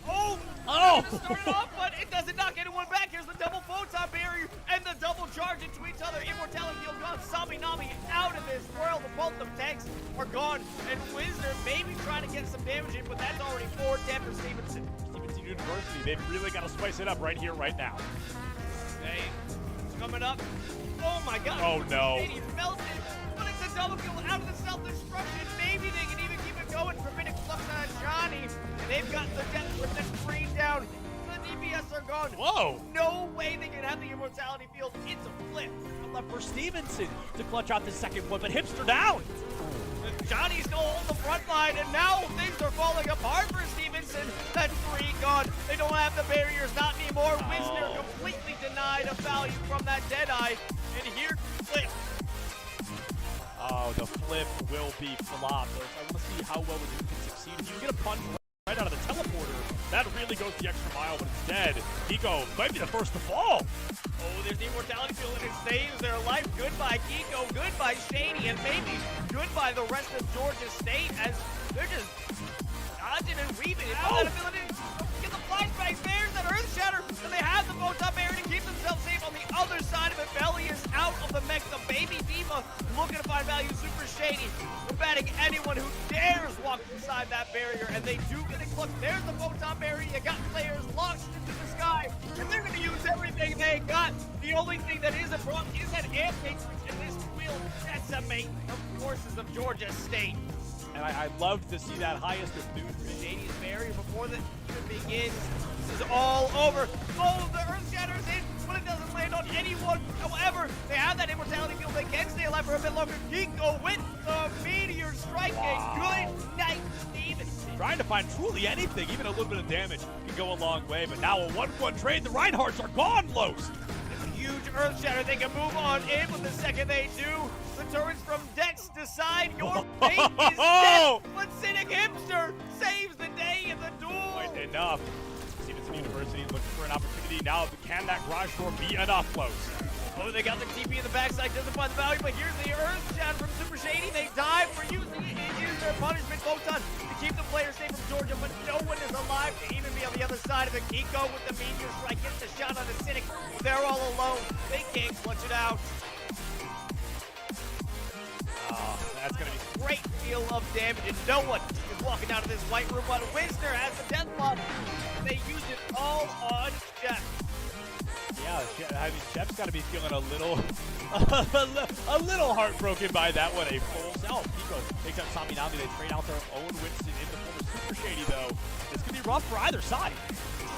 Oh! Started off, but it doesn't knock anyone back. Here's the double photon barrier and the double charge into each other. Immortality field gone. Sami Nami out of this world. Both of tanks are gone. And Wizard maybe trying to get some damage in, but that's already 4 dead for Stevenson. Stevenson University, they've really got to spice it up right here, right now. Hey, coming up. Oh my god. Oh no. He melted, but it's a double kill out of the self-destruction. Maybe they can even keep it going for Minute Flux on Johnny. And they've got the death with the screen down. The DPS are gone. Whoa. No way they can have the immortality field. It's a flip. Left for Stevenson to clutch out the second one, but Hipster down. Johnny still holds the front line, and now things are falling apart for Stevenson. That 3 gone. They don't have the barriers, not anymore. Wisner completely denied a value from that Deadeye. And here, flip. Oh, the flip will be flopped. I want to see how well it can succeed. If you get a punch right out of the teleporter, that really goes the extra mile, but instead, Kiko might be the first to fall. Oh, there's the immortality field, and it saves their life. Goodbye, Kiko. Goodbye, Shady, and maybe goodbye the rest of Georgia State as they're just dodging and weaving. They have that ability to get the flashbang. There's that Earth Shatter, and they have the photon barrier to keep themselves safe. On the other side of it, Belly is out of the mech. The baby Diva looking to find value. Super Shady combating anyone who dares walk inside that barrier, and they do get it close. There's the photon barrier. You got players launched into the sky, and they're going to use everything they got. The only thing that isn't brought is that air-take switch, and this will decimate the forces of Georgia State. And I love to see that highest of noon. Shady's barrier before the even begins. This is all over. Oh, the Earth Shatter's in, but it doesn't land on anyone. However, they have that immortality field. They can stay alive for a bit longer. Kiko with the meteor strike. A good night, Stevenson. Trying to find truly anything, even a little bit of damage, can go a long way. But now a 1-1 trade. The Reinhardts are gone, Los. It's a huge Earth Shatter. They can move on in, but the second they do, the turrets from Dex decide your fate is death. But Cynic Hipster saves the day in the duel. Quite enough. Stevenson University looking for an opportunity now. Can that garage door be enough, Los? Oh, they got the TP in the backside, doesn't find the value, but here's the Earth Shatter from Super Shady. They die for using it. It is their punishment photon to keep the players safe from Georgia, but no one is alive to even be on the other side of it. Kiko with the meteor strike gets the shot on the Cynic. They're all alone. They can't clutch it out. That's going to be great deal of damage, and no one is walking out of this white room, but Wisner has the death block. They used it all on Jeff. Yeah, I mean, Jeff's got to be feeling a little, a little heartbroken by that one. A full self. Pico takes out Saminami. They trade out their own Winston into former Super Shady, though. This could be rough for either side.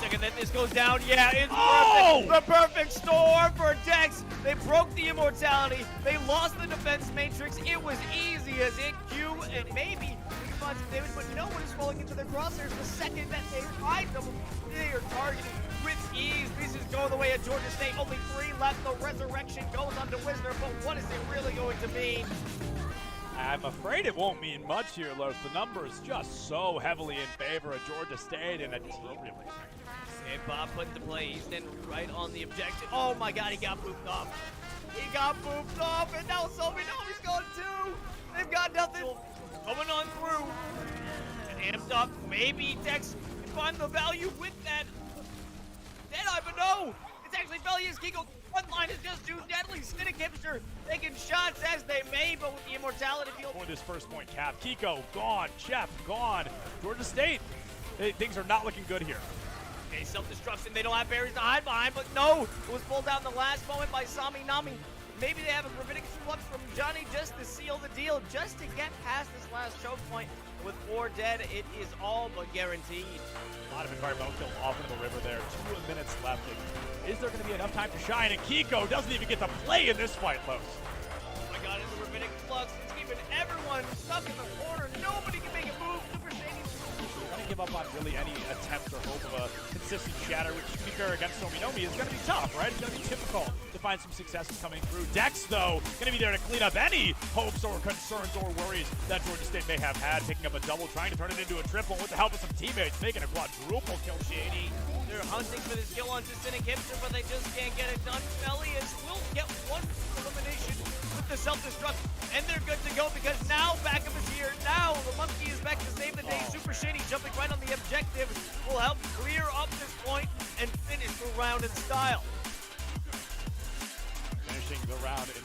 Second that this goes down, yeah, it's Oh! perfect. The perfect storm for Dex. They broke the immortality. They lost the defense matrix. It was easy as it Q, and maybe we can find some damage, but you know what is falling into their crosshairs? The second that they find them, they are targeted with ease. This is going the way of Georgia State. Only 3 left. The resurrection goes on to Wisner, but what is it really going to mean? I'm afraid it won't mean much here, Los. The number is just so heavily in favor of Georgia State and a team really. And Bob put into play. He's then right on the objective. Oh my god, he got booped off. He got booped off, and now Sominami's gone too. They've got nothing coming on through. And amped up. Maybe Dex can find the value with that. Deadeye, but no! It's actually Velius Kiko. Front line is just too deadly. Cynic Hipster taking shots as they may, but with the immortality field. For this first point cap, Kiko gone, Chef gone. Georgia State, things are not looking good here. Okay, self-destruction. They don't have barriers to hide behind, but no! It was pulled out in the last moment by Saminami. Maybe they have a Rabbinic Flux from Johnny just to seal the deal, just to get past this last choke point. With 4 dead, it is all but guaranteed. A lot of environmental kill off into the river there. 2 minutes left. Is there going to be enough time to shine? And Kiko doesn't even get to play in this fight, Los. Oh my god, it's a Rabbinic Flux. It's keeping everyone stuck in the corner. Nobody can make a move. Super Shady. Going to give up on really any attempt or hope of a consistent shatter, which, to be fair, against Sominomi is going to be tough, right? It's going to be difficult to find some successes coming through. Dex, though, going to be there to clean up any hopes or concerns or worries that Georgia State may have had, picking up a double, trying to turn it into a triple with the help of some teammates, making a quadruple kill. Shady. They're hunting for this kill on Cynic Hipster, but they just can't get it done. Velius will get 1 elimination with the self-destruct, and they're good to go because now backup is here. Now the monkey is back to save the day. Super Shady jumping right on the objective will help clear up this point and finish the round in style. Finishing the round in.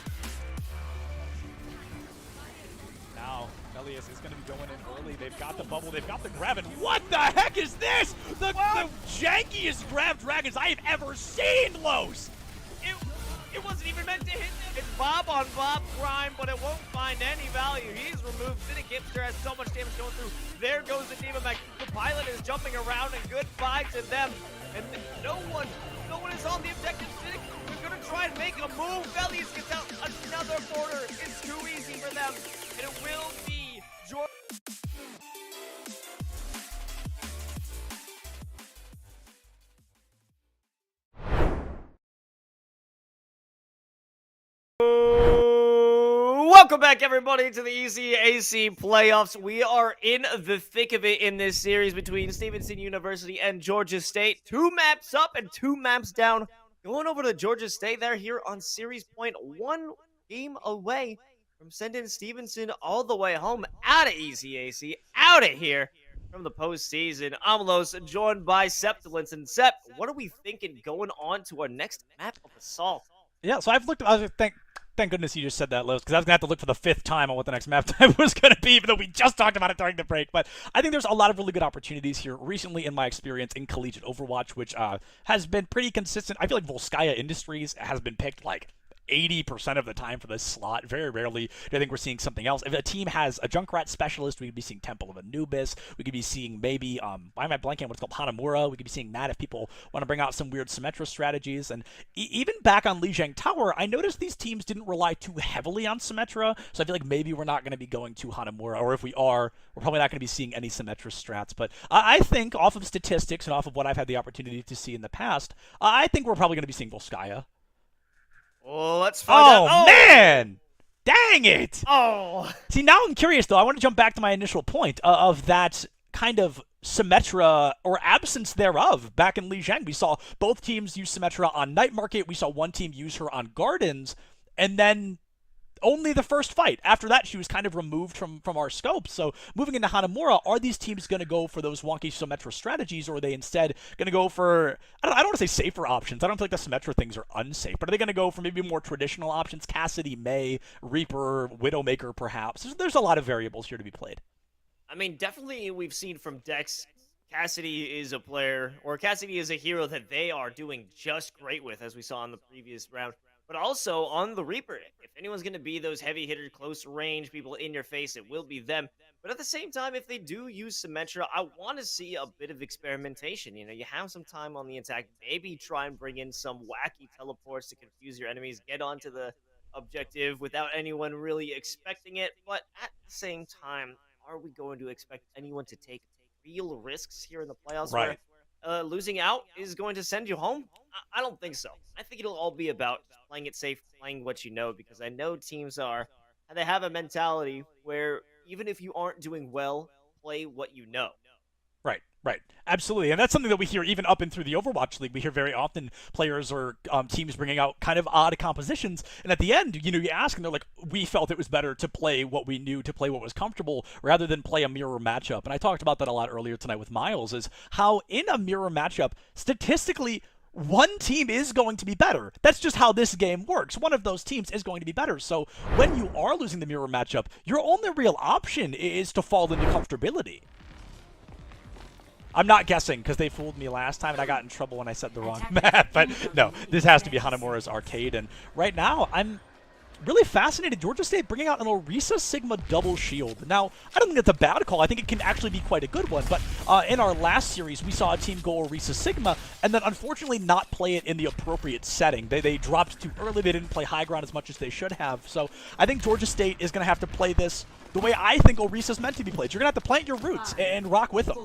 Now, Elias is going to be going in early. They've got the bubble. They've got the grab. And what the heck is this? The jankiest grab dragons I have ever seen, Los. It wasn't even meant to hit them. It's Bob on Bob crime, but it won't find any value. He's removed. Cynic Hipster has so much damage going through. There goes the Demon Mech. The pilot is jumping around, and goodbye to them. And no one is on the objective. Cynic, they're going to try and make a move. Velius gets out another border. It's too easy for them. And it will be Georgia. Welcome back, everybody, to the ECAC playoffs. We are in the thick of it in this series between Stevenson University and Georgia State. 2 maps up and 2 maps down. Going over to Georgia State. They're here on series point, 1 game away from sending Stevenson all the way home, out of ECAC, out of here from the postseason. I'm Los, joined by Septilence. And Sep, what are we thinking going on to our next map of Assault? Yeah, so I've looked. Thank goodness you just said that, Los, because I was going to have to look for the 5th time on what the next map type was going to be, even though we just talked about it during the break. But I think there's a lot of really good opportunities here. Recently, in my experience in collegiate Overwatch, which has been pretty consistent, I feel like Volskaya Industries has been picked like 80% of the time for this slot. Very rarely do I think we're seeing something else. If a team has a Junkrat specialist, we could be seeing Temple of Anubis. We could be seeing maybe, why am I blanking on what's called Hanamura? We could be seeing that if people want to bring out some weird Symmetra strategies. And even back on Lijiang Tower, I noticed these teams didn't rely too heavily on Symmetra, so I feel like maybe we're not going to be going to Hanamura, or if we are, we're probably not going to be seeing any Symmetra strats. But I think, off of statistics and off of what I've had the opportunity to see in the past, I think we're probably going to be seeing Volskaya. Oh, let's find out. Oh, man! Dang it! Oh. See, now I'm curious, though. I want to jump back to my initial point of that kind of Symmetra, or absence thereof, back in Lijiang. We saw both teams use Symmetra on Night Market. We saw one team use her on Gardens, and then only the first fight. After that, she was kind of removed from our scope. So moving into Hanamura, are these teams going to go for those wonky Symmetra strategies, or are they instead going to go for, I don't want to say safer options. I don't feel like the Symmetra things are unsafe, but are they going to go for maybe more traditional options? Cassidy, May, Reaper, Widowmaker, perhaps. There's a lot of variables here to be played. I mean, definitely we've seen from Dex Cassidy is a player, or Cassidy is a hero that they are doing just great with, as we saw in the previous round. But also on the Reaper, if anyone's going to be those heavy hitters, close range, people in your face, it will be them. But at the same time, if they do use Symmetra, I want to see a bit of experimentation. You know, you have some time on the attack, maybe try and bring in some wacky teleports to confuse your enemies, get onto the objective without anyone really expecting it. But at the same time, are we going to expect anyone to take real risks here in the playoffs Right. where losing out is going to send you home? I don't think so. I think it'll all be about playing it safe, playing what you know, because I know teams they have a mentality where even if you aren't doing well, play what you know. Right, right. Absolutely. And that's something that we hear even up and through the Overwatch League. We hear very often players or teams bringing out kind of odd compositions. And at the end, you know, you ask and they're like, we felt it was better to play what we knew, to play what was comfortable, rather than play a mirror matchup. And I talked about that a lot earlier tonight with Miles, is how in a mirror matchup, statistically, one team is going to be better. That's just how this game works. One of those teams is going to be better. So when you are losing the mirror matchup, your only real option is to fall into comfortability. I'm not guessing, because they fooled me last time, and I got in trouble when I said the wrong map. But no, this has to be Hanamura's Arcade. And right now, I'm really fascinated. Georgia State bringing out an Orisa Sigma double shield. Now, I don't think that's a bad call. I think it can actually be quite a good one. But in our last series, we saw a team go Orisa Sigma, and then unfortunately not play it in the appropriate setting. They dropped too early. They didn't play high ground as much as they should have. So I think Georgia State is going to have to play this the way I think Orisa's meant to be played. You're going to have to plant your roots and rock with them.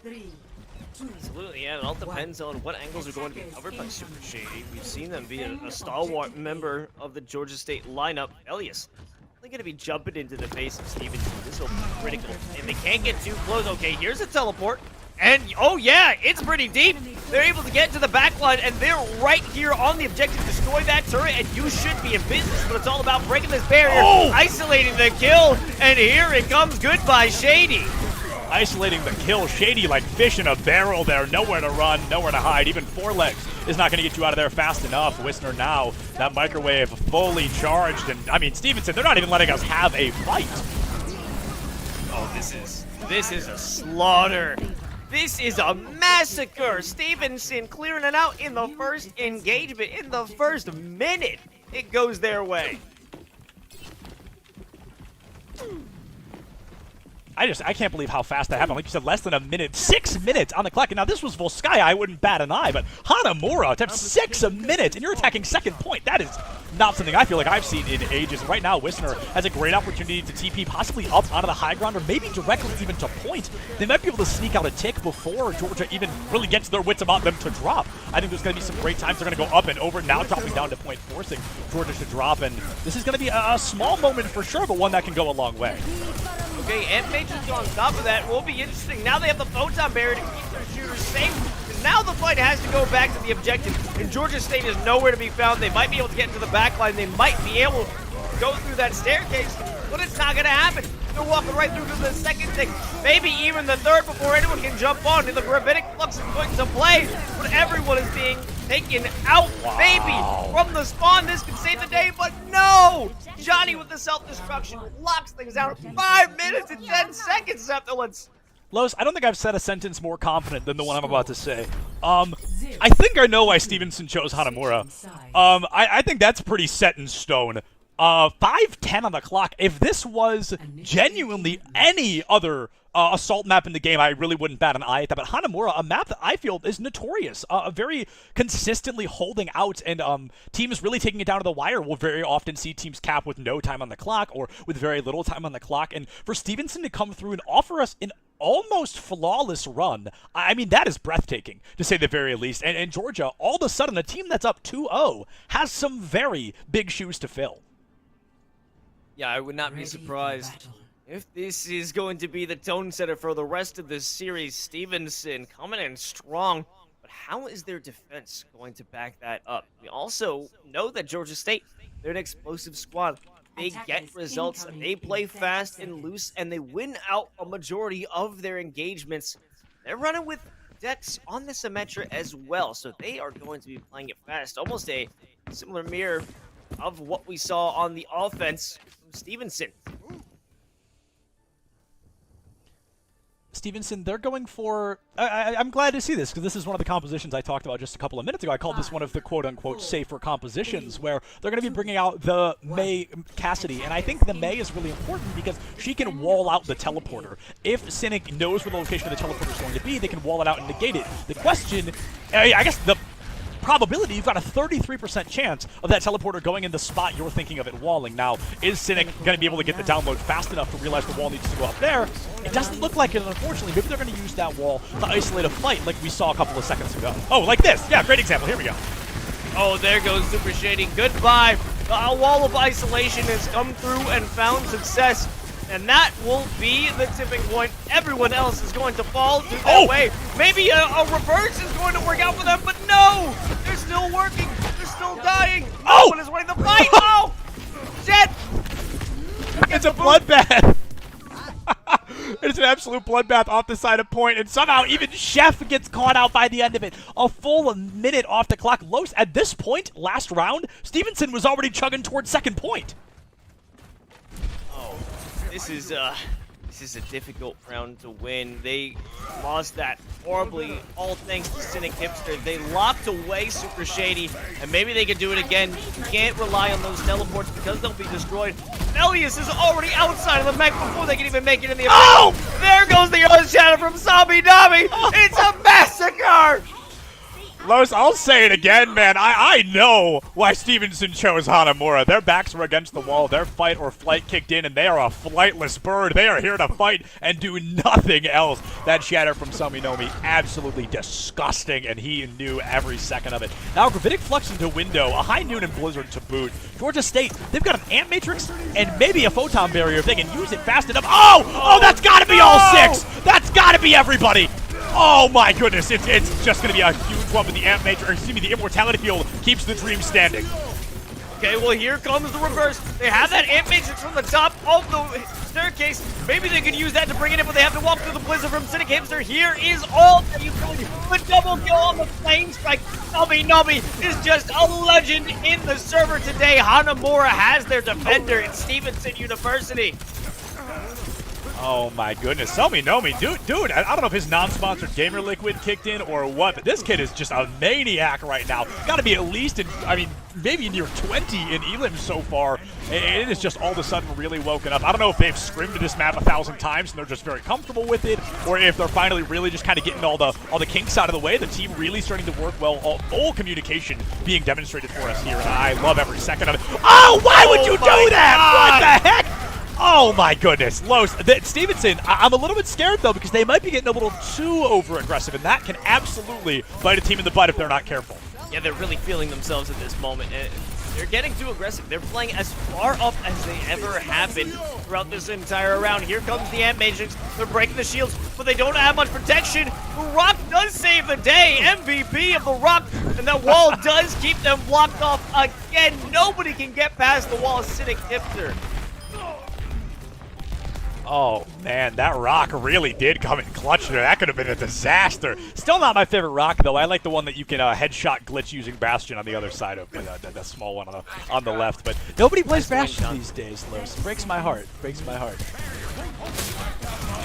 3, 2, Absolutely, yeah. It all depends on what angles are going to be covered by Super Shady. We've seen them be a stalwart member of the Georgia State lineup. Elias, they're going to be jumping into the face of Stevenson. This will be critical. And they can't get too close. Okay, here's a teleport. And, oh yeah, it's pretty deep. They're able to get to the backline, and they're right here on the objective. Destroy that turret, and you should be in business. But it's all about breaking this barrier, isolating the kill, and here it comes. Goodbye, Shady. Isolating the kill. Shady like fish in a barrel there. Nowhere to run, nowhere to hide. Even Forelegs is not going to get you out of there fast enough. Wisner now, that microwave fully charged. And, I mean, Stevenson, they're not even letting us have a fight. Oh, this is a slaughter. This is a massacre. Stevenson clearing it out in the first engagement. In the first minute, it goes their way. I can't believe how fast that happened. Like you said, less than a minute. 6 minutes on the clock. And now this was Volskaya. I wouldn't bat an eye, but Hanamura tapped 6 minutes, and you're attacking second point. That is not something I feel like I've seen in ages. Right now, Wisner has a great opportunity to TP, possibly up onto the high ground, or maybe directly even to point. They might be able to sneak out a tick before Georgia even really gets their wits about them to drop. I think there's going to be some great times. They're going to go up and over, now dropping down to point, forcing Georgia to drop. And this is going to be a small moment for sure, but one that can go a long way. Okay, and Major's on top of that. Will be interesting. Now they have the photon barrier to keep their shooters safe. And now the fight has to go back to the objective. And Georgia State is nowhere to be found. They might be able to get into the back line. They might be able to go through that staircase, but it's not going to happen. They're walking right through to the second thing, maybe even the third before anyone can jump on. And the Gravitic Flux is going to play, but everyone is being taken out. Wow. Maybe from the spawn, this could save the day, but no! Johnny with the self-destruction locks things down. 5 minutes and 10 seconds afterwards. Los, I don't think I've said a sentence more confident than the one I'm about to say. I think I know why Stevenson chose Hanamura. I think that's pretty set in stone. 5:10 on the clock. If this was genuinely any other assault map in the game, I really wouldn't bat an eye at that. But Hanamura, a map that I feel is notorious, very consistently holding out, and teams really taking it down to the wire. We'll very often see teams cap with no time on the clock or with very little time on the clock. And for Stevenson to come through and offer us an almost flawless run, I mean, that is breathtaking, to say the very least. And Georgia, all of a sudden, a team that's up 2-0 has some very big shoes to fill. Yeah, I would not be surprised if this is going to be the tone setter for the rest of this series. Stevenson coming in strong, but how is their defense going to back that up? We also know that Georgia State, they're an explosive squad. They get results, they play fast and loose, and they win out a majority of their engagements. They're running with decks on the Symmetra as well, so they are going to be playing it fast. Almost a similar mirror of what we saw on the offense from Stevenson. Stevenson, they're going for... I'm glad to see this, because this is one of the compositions I talked about just a couple of minutes ago. I called this one of the quote-unquote safer compositions, where they're going to be bringing out the Mei Cassidy. And I think the Mei is really important because she can wall out the teleporter. If Cynic knows where the location of the teleporter is going to be, they can wall it out and negate it. The question, I guess the probability, you've got a 33% chance of that teleporter going in the spot you're thinking of it walling. Now, is Cynic going to be able to get the download fast enough to realize the wall needs to go up there? It doesn't look like it, unfortunately. Maybe they're going to use that wall to isolate a fight like we saw a couple of seconds ago. Oh, like this. Yeah, great example. Here we go. Oh, there goes Super Shady. Goodbye. A wall of isolation has come through and found success. And that will be the tipping point. Everyone else is going to fall through their way. Maybe a reverse is going to work out for them, but no! They're still working. They're still dying. No one is winning the fight. Oh! Shit! It's a bloodbath. It's an absolute bloodbath off the side of point, and somehow even Chef gets caught out by the end of it. A full minute off the clock. Los, at this point, last round, Stevenson was already chugging towards second point. This is a difficult round to win. They lost that horribly, all thanks to Cynic Hipster. They locked away Super Shady, and maybe they can do it again. You can't rely on those teleports because they'll be destroyed. Elias is already outside of the mech before they can even make it in the event. Oh! There goes the Earth Shadow from Zombie Nami! It's a massacre! Los, I'll say it again, man. I know why Stevenson chose Hanamura. Their backs were against the wall. Their fight or flight kicked in, and they are a flightless bird. They are here to fight and do nothing else. That shatter from Saminomi, absolutely disgusting, and he knew every second of it. Now, Gravitic Flux into Window, a High Noon and Blizzard to boot. Georgia State, they've got an Ant Matrix and maybe a Photon Barrier if they can use it fast enough. Oh, that's got to be all six. That's got to be everybody. Oh my goodness, it's just going to be a huge one with the Ant Matrix, or excuse me, the Immortality Field keeps the dream standing. Okay, well here comes the reverse. They have that Ant Matrix from the top of the staircase. Maybe they could use that to bring it in, but they have to walk through the Blizzard from Cynic Hipster. Here is all that you can do. The double kill on the Flame Strike. Nubby is just a legend in the server today. Hanamura has their defender at Stevenson University. Oh my goodness, Saminomi, dude, I don't know if his non-sponsored Gamer Liquid kicked in or what, but this kid is just a maniac right now. Got to be at least in, I mean, maybe near 20 in Elim so far. It is just all of a sudden really woken up. I don't know if they've scrimmed this map 1,000 times and they're just very comfortable with it, or if they're finally really just kind of getting all the kinks out of the way. The team really starting to work well. All communication being demonstrated for us here, and I love every second of it. Oh, why would you do that? What the heck? Oh my goodness, Los, Stevenson, I'm a little bit scared though because they might be getting a little too over-aggressive, and that can absolutely bite a team in the butt if they're not careful. Yeah, they're really feeling themselves at this moment. They're getting too aggressive. They're playing as far up as they ever have been throughout this entire round. Here comes the Ant Matrix. They're breaking the shields, but they don't have much protection. The Rock does save the day. MVP of the Rock, and that wall does keep them blocked off again. Nobody can get past the wall. Cynic Hipster. Oh, man, that rock really did come in clutch there. That could have been a disaster. Still not my favorite rock, though. I like the one that you can headshot glitch using Bastion on the other side of the small one on the left. But nobody plays Bastion these days, Los. Breaks my heart. Breaks my heart.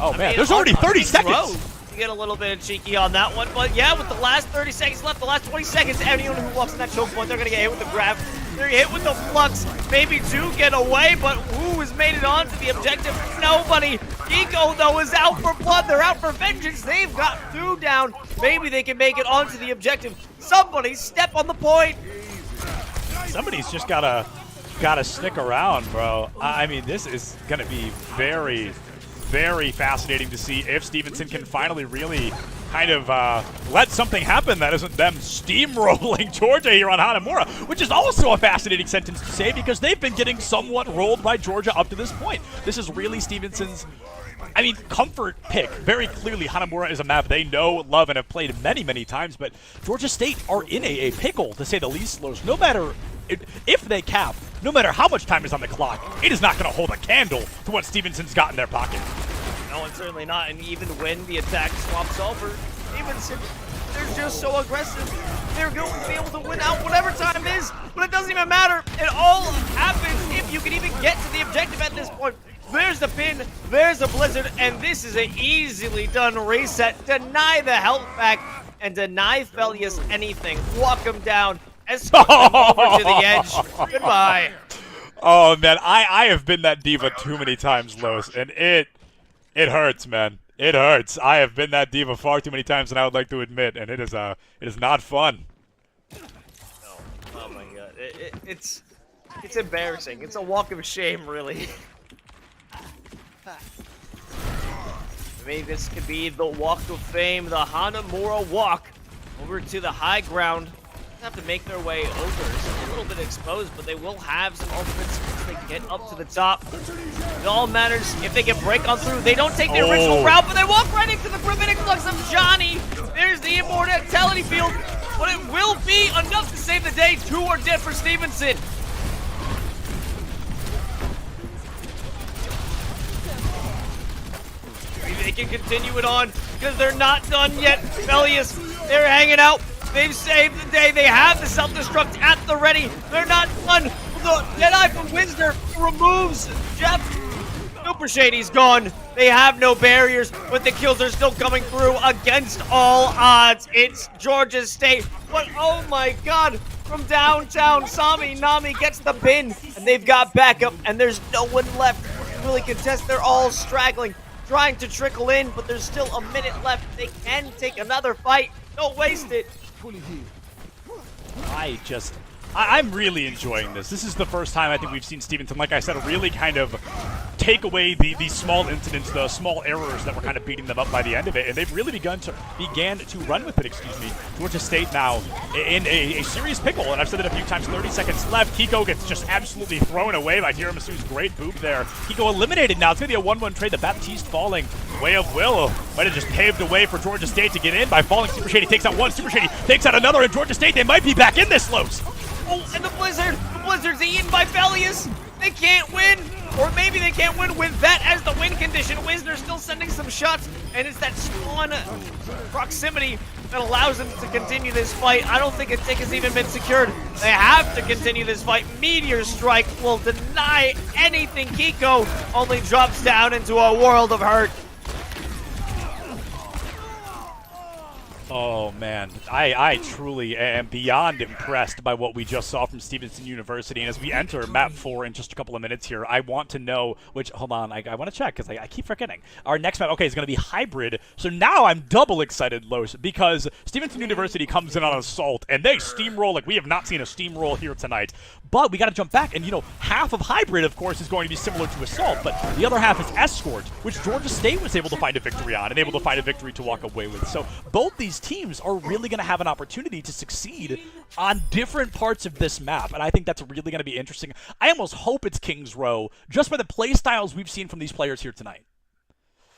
Oh, man, there's already 30 seconds. You get a little bit cheeky on that one, but yeah, with the last 30 seconds left, the last 20 seconds, anyone who walks in that choke point, they're going to get hit with the grab. They're hit with the flux, maybe two get away, but who has made it on to the objective? Nobody. Eco, though, is out for blood. They're out for vengeance. They've got two down. Maybe they can make it onto the objective. Somebody step on the point. Somebody's just gotta stick around, bro. I mean, this is going to be very, very fascinating to see if Stevenson can finally really kind of let something happen that isn't them steamrolling Georgia here on Hanamura, which is also a fascinating sentence to say because they've been getting somewhat rolled by Georgia up to this point. This is really Stevenson's, I mean, comfort pick. Very clearly, Hanamura is a map they know, love, and have played many, many times, but Georgia State are in a pickle, to say the least, Los. No matter if they cap, no matter how much time is on the clock, it is not going to hold a candle to what Stevenson's got in their pocket. No, and certainly not. And even when the attack swaps over, Stevenson, they're just so aggressive. They're going to be able to win out whatever time is, but it doesn't even matter. It all happens if you can even get to the objective at this point. There's the pin, there's a blizzard, and this is an easily done reset. Deny the health back and deny Felius anything. Walk him down, escort him over to the edge. Goodbye. Oh man, I have been that diva too many times, Los, and it hurts, man. It hurts. I have been that diva far too many times than I would like to admit, and it is not fun. Oh my god, it's embarrassing. It's a walk of shame, really. Maybe this could be the walk of fame, the Hanamura walk over to the high ground. Have to make their way over. It's a little bit exposed, but they will have some ultimates once they get up to the top. It all matters if they can break on through. They don't take the original route, but they walk right into the gravitic flux of Johnny. There's the immortality field, but it will be enough to save the day. 2 are dead for Stevenson. Maybe they can continue it on because they're not done yet. Felius, they're hanging out. They've saved the day. They have the self-destruct at the ready. They're not done. The Deadeye from Wisner removes Jeff. Super Shady's gone. They have no barriers, but the kills are still coming through against all odds. It's Georgia State. But oh my god, from downtown, Sami Nami gets the pin, and they've got backup, and there's no one left to really contest. They're all straggling, trying to trickle in, but there's still a minute left. They can take another fight. Don't waste it. I'm really enjoying this. This is the first time I think we've seen Stevenson, like I said, really kind of take away the small incidents, the small errors that were kind of beating them up by the end of it, and they've really began to run with it, Georgia State now in a serious pickle, and I've said it a few times, 30 seconds left. Kiko gets just absolutely thrown away by Hiramasu's great boop there. Kiko eliminated now. It's going to be a 1-1 trade. The Baptiste falling. Way of Will might have just paved the way for Georgia State to get in by falling. Super Shady takes out one. Super Shady takes out another, and Georgia State, they might be back in this, Los. Oh, and the Blizzard's eaten by Felius. They can't win, or maybe they can't win with that as the win condition. Wisner's still sending some shots, and it's that spawn proximity that allows them to continue this fight. I don't think a tick has even been secured. They have to continue this fight. Meteor Strike will deny anything. Kiko only drops down into a world of hurt. Oh man, I truly am beyond impressed by what we just saw from Stevenson University. And as we enter map 4 in just a couple of minutes here, I want to know which, hold on, I want to check because I keep forgetting. Our next map, okay, is going to be hybrid. So now I'm double excited, Los, because Stevenson University comes in on assault and they steamroll like we have not seen a steamroll here tonight. But we got to jump back, and you know, half of hybrid, of course, is going to be similar to assault, but the other half is escort, which Georgia State was able to find a victory on and able to find a victory to walk away with. So both these teams are really going to have an opportunity to succeed on different parts of this map, and I think that's really going to be interesting. I almost hope it's Kings Row, just by the play styles we've seen from these players here tonight.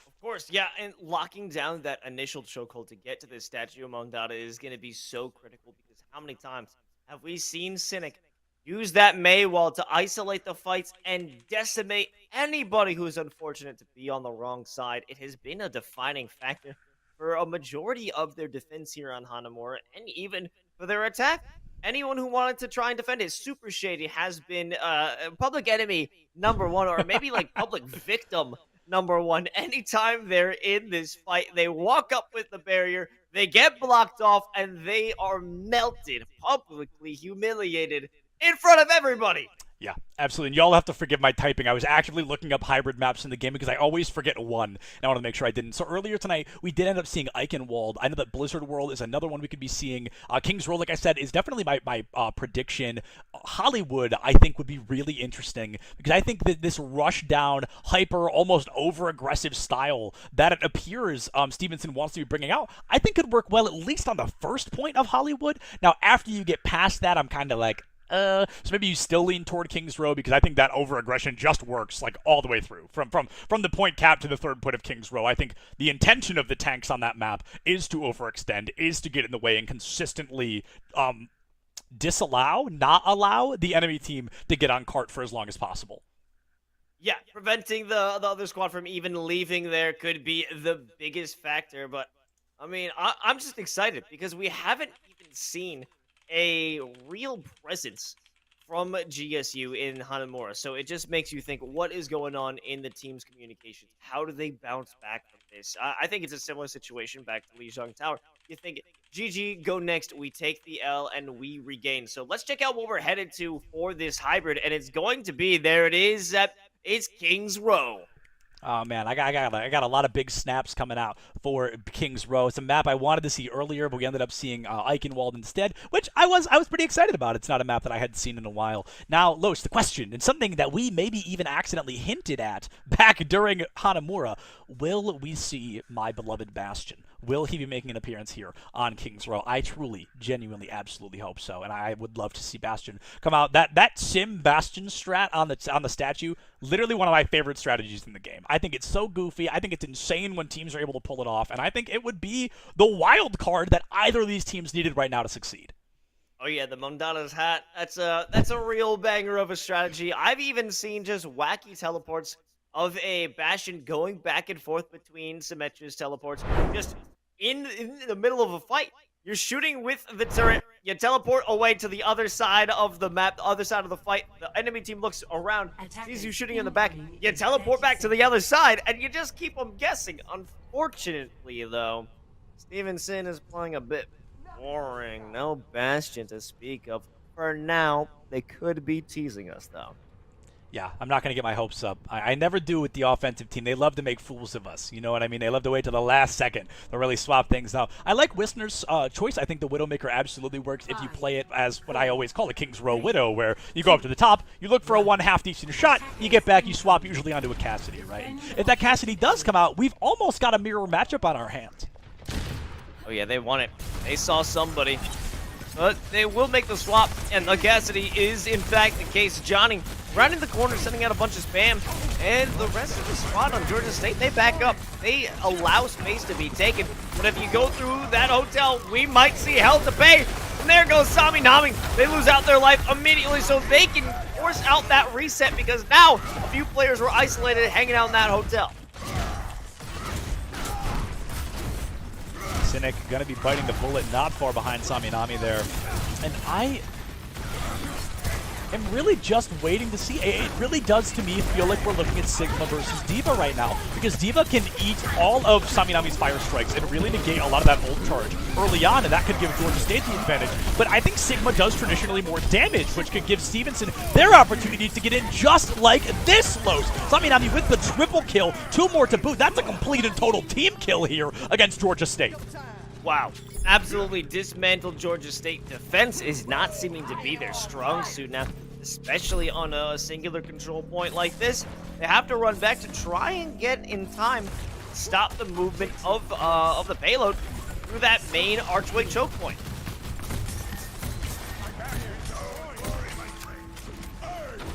Of course, yeah, and locking down that initial chokehold to get to this statue of Mondada is going to be so critical, because how many times have we seen Cynic use that Mei wall to isolate the fights and decimate anybody who is unfortunate to be on the wrong side? It has been a defining factor for a majority of their defense here on Hanamura, and even for their attack. Anyone who wanted to try and defend it, Super Shady has been public enemy #1, or maybe like public victim #1. Anytime they're in this fight, they walk up with the barrier, they get blocked off, and they are melted, publicly humiliated in front of everybody. Yeah, absolutely. And y'all have to forgive my typing. I was actively looking up hybrid maps in the game because I always forget one, and I want to make sure I didn't. So earlier tonight, we did end up seeing Eichenwald. I know that Blizzard World is another one we could be seeing. Kings Row, like I said, is definitely my prediction. Hollywood, I think, would be really interesting because I think that this rush down, hyper, almost over-aggressive style that it appears Stevenson wants to be bringing out, I think could work well at least on the first point of Hollywood. Now, after you get past that, I'm kind of like, so maybe you still lean toward Kings Row because I think that over-aggression just works like all the way through. From the point cap to the third point of Kings Row, I think the intention of the tanks on that map is to overextend, is to get in the way and consistently not allow the enemy team to get on cart for as long as possible. Yeah, preventing the other squad from even leaving there could be the biggest factor. But, I mean, I'm just excited because we haven't even seen a real presence from GSU in Hanamura. So it just makes you think, what is going on in the team's communications? How do they bounce back from this? I think it's a similar situation back to Lijiang Tower. You think, GG, go next, we take the L, and we regain. So let's check out what we're headed to for this hybrid, and it's going to be, there it is, it's King's Row. Oh man, I got a lot of big snaps coming out for King's Row. It's a map I wanted to see earlier, but we ended up seeing Eichenwald instead, which I was pretty excited about. It's not a map that I hadn't seen in a while. Now, Los, the question, and something that we maybe even accidentally hinted at back during Hanamura, will we see my beloved Bastion? Will he be making an appearance here on King's Row? I truly, genuinely, absolutely hope so, and I would love to see Bastion come out. That Sim Bastion strat on the statue, literally one of my favorite strategies in the game. I think it's so goofy. I think it's insane when teams are able to pull it off, and I think it would be the wild card that either of these teams needed right now to succeed. Oh yeah, the Mondana's hat. That's a real banger of a strategy. I've even seen just wacky teleports of a Bastion going back and forth between Symmetra's teleports, just in the middle of a fight. You're shooting with the turret, you teleport away to the other side of the map, the other side of the fight. The enemy team looks around, sees you shooting in the back, you teleport back to the other side, and you just keep them guessing. Unfortunately, though, Stevenson is playing a bit boring. No Bastion to speak of for now. They could be teasing us, though. Yeah, I'm not going to get my hopes up. I never do with the offensive team. They love to make fools of us. You know what I mean? They love to wait till the last second to really swap things out. I like Wisner's choice. I think the Widowmaker absolutely works if you play it as what I always call a King's Row Widow, where you go up to the top, you look for a one-half decent shot, you get back, you swap usually onto a Cassidy, right? And if that Cassidy does come out, we've almost got a mirror matchup on our hands. Oh yeah, they want it. They saw somebody. But they will make the swap, and the Cassidy is, in fact, the case. Johnny rounding the corner, sending out a bunch of spam, and the rest of the squad on Georgia State, they back up. They allow space to be taken, but if you go through that hotel, we might see hell to pay. And there goes Sami Nami. They lose out their life immediately, so they can force out that reset, because now a few players were isolated hanging out in that hotel. Cynic going to be biting the bullet not far behind Sami Nami there. And I am really just waiting to see. It really does to me feel like we're looking at Sigma versus D.Va right now, because D.Va can eat all of Sami Nami's fire strikes and really negate a lot of that ult charge early on, and that could give Georgia State the advantage. But I think Sigma does traditionally more damage, which could give Stevenson their opportunity to get in just like this, Los. Sami Nami with the triple kill, 2 more to boot. That's a complete and total team kill here against Georgia State. Wow. Absolutely dismantled Georgia State. Defense is not seeming to be their strong suit now, especially on a singular control point like this. They have to run back to try and get in time to stop the movement of the payload through that main archway choke point.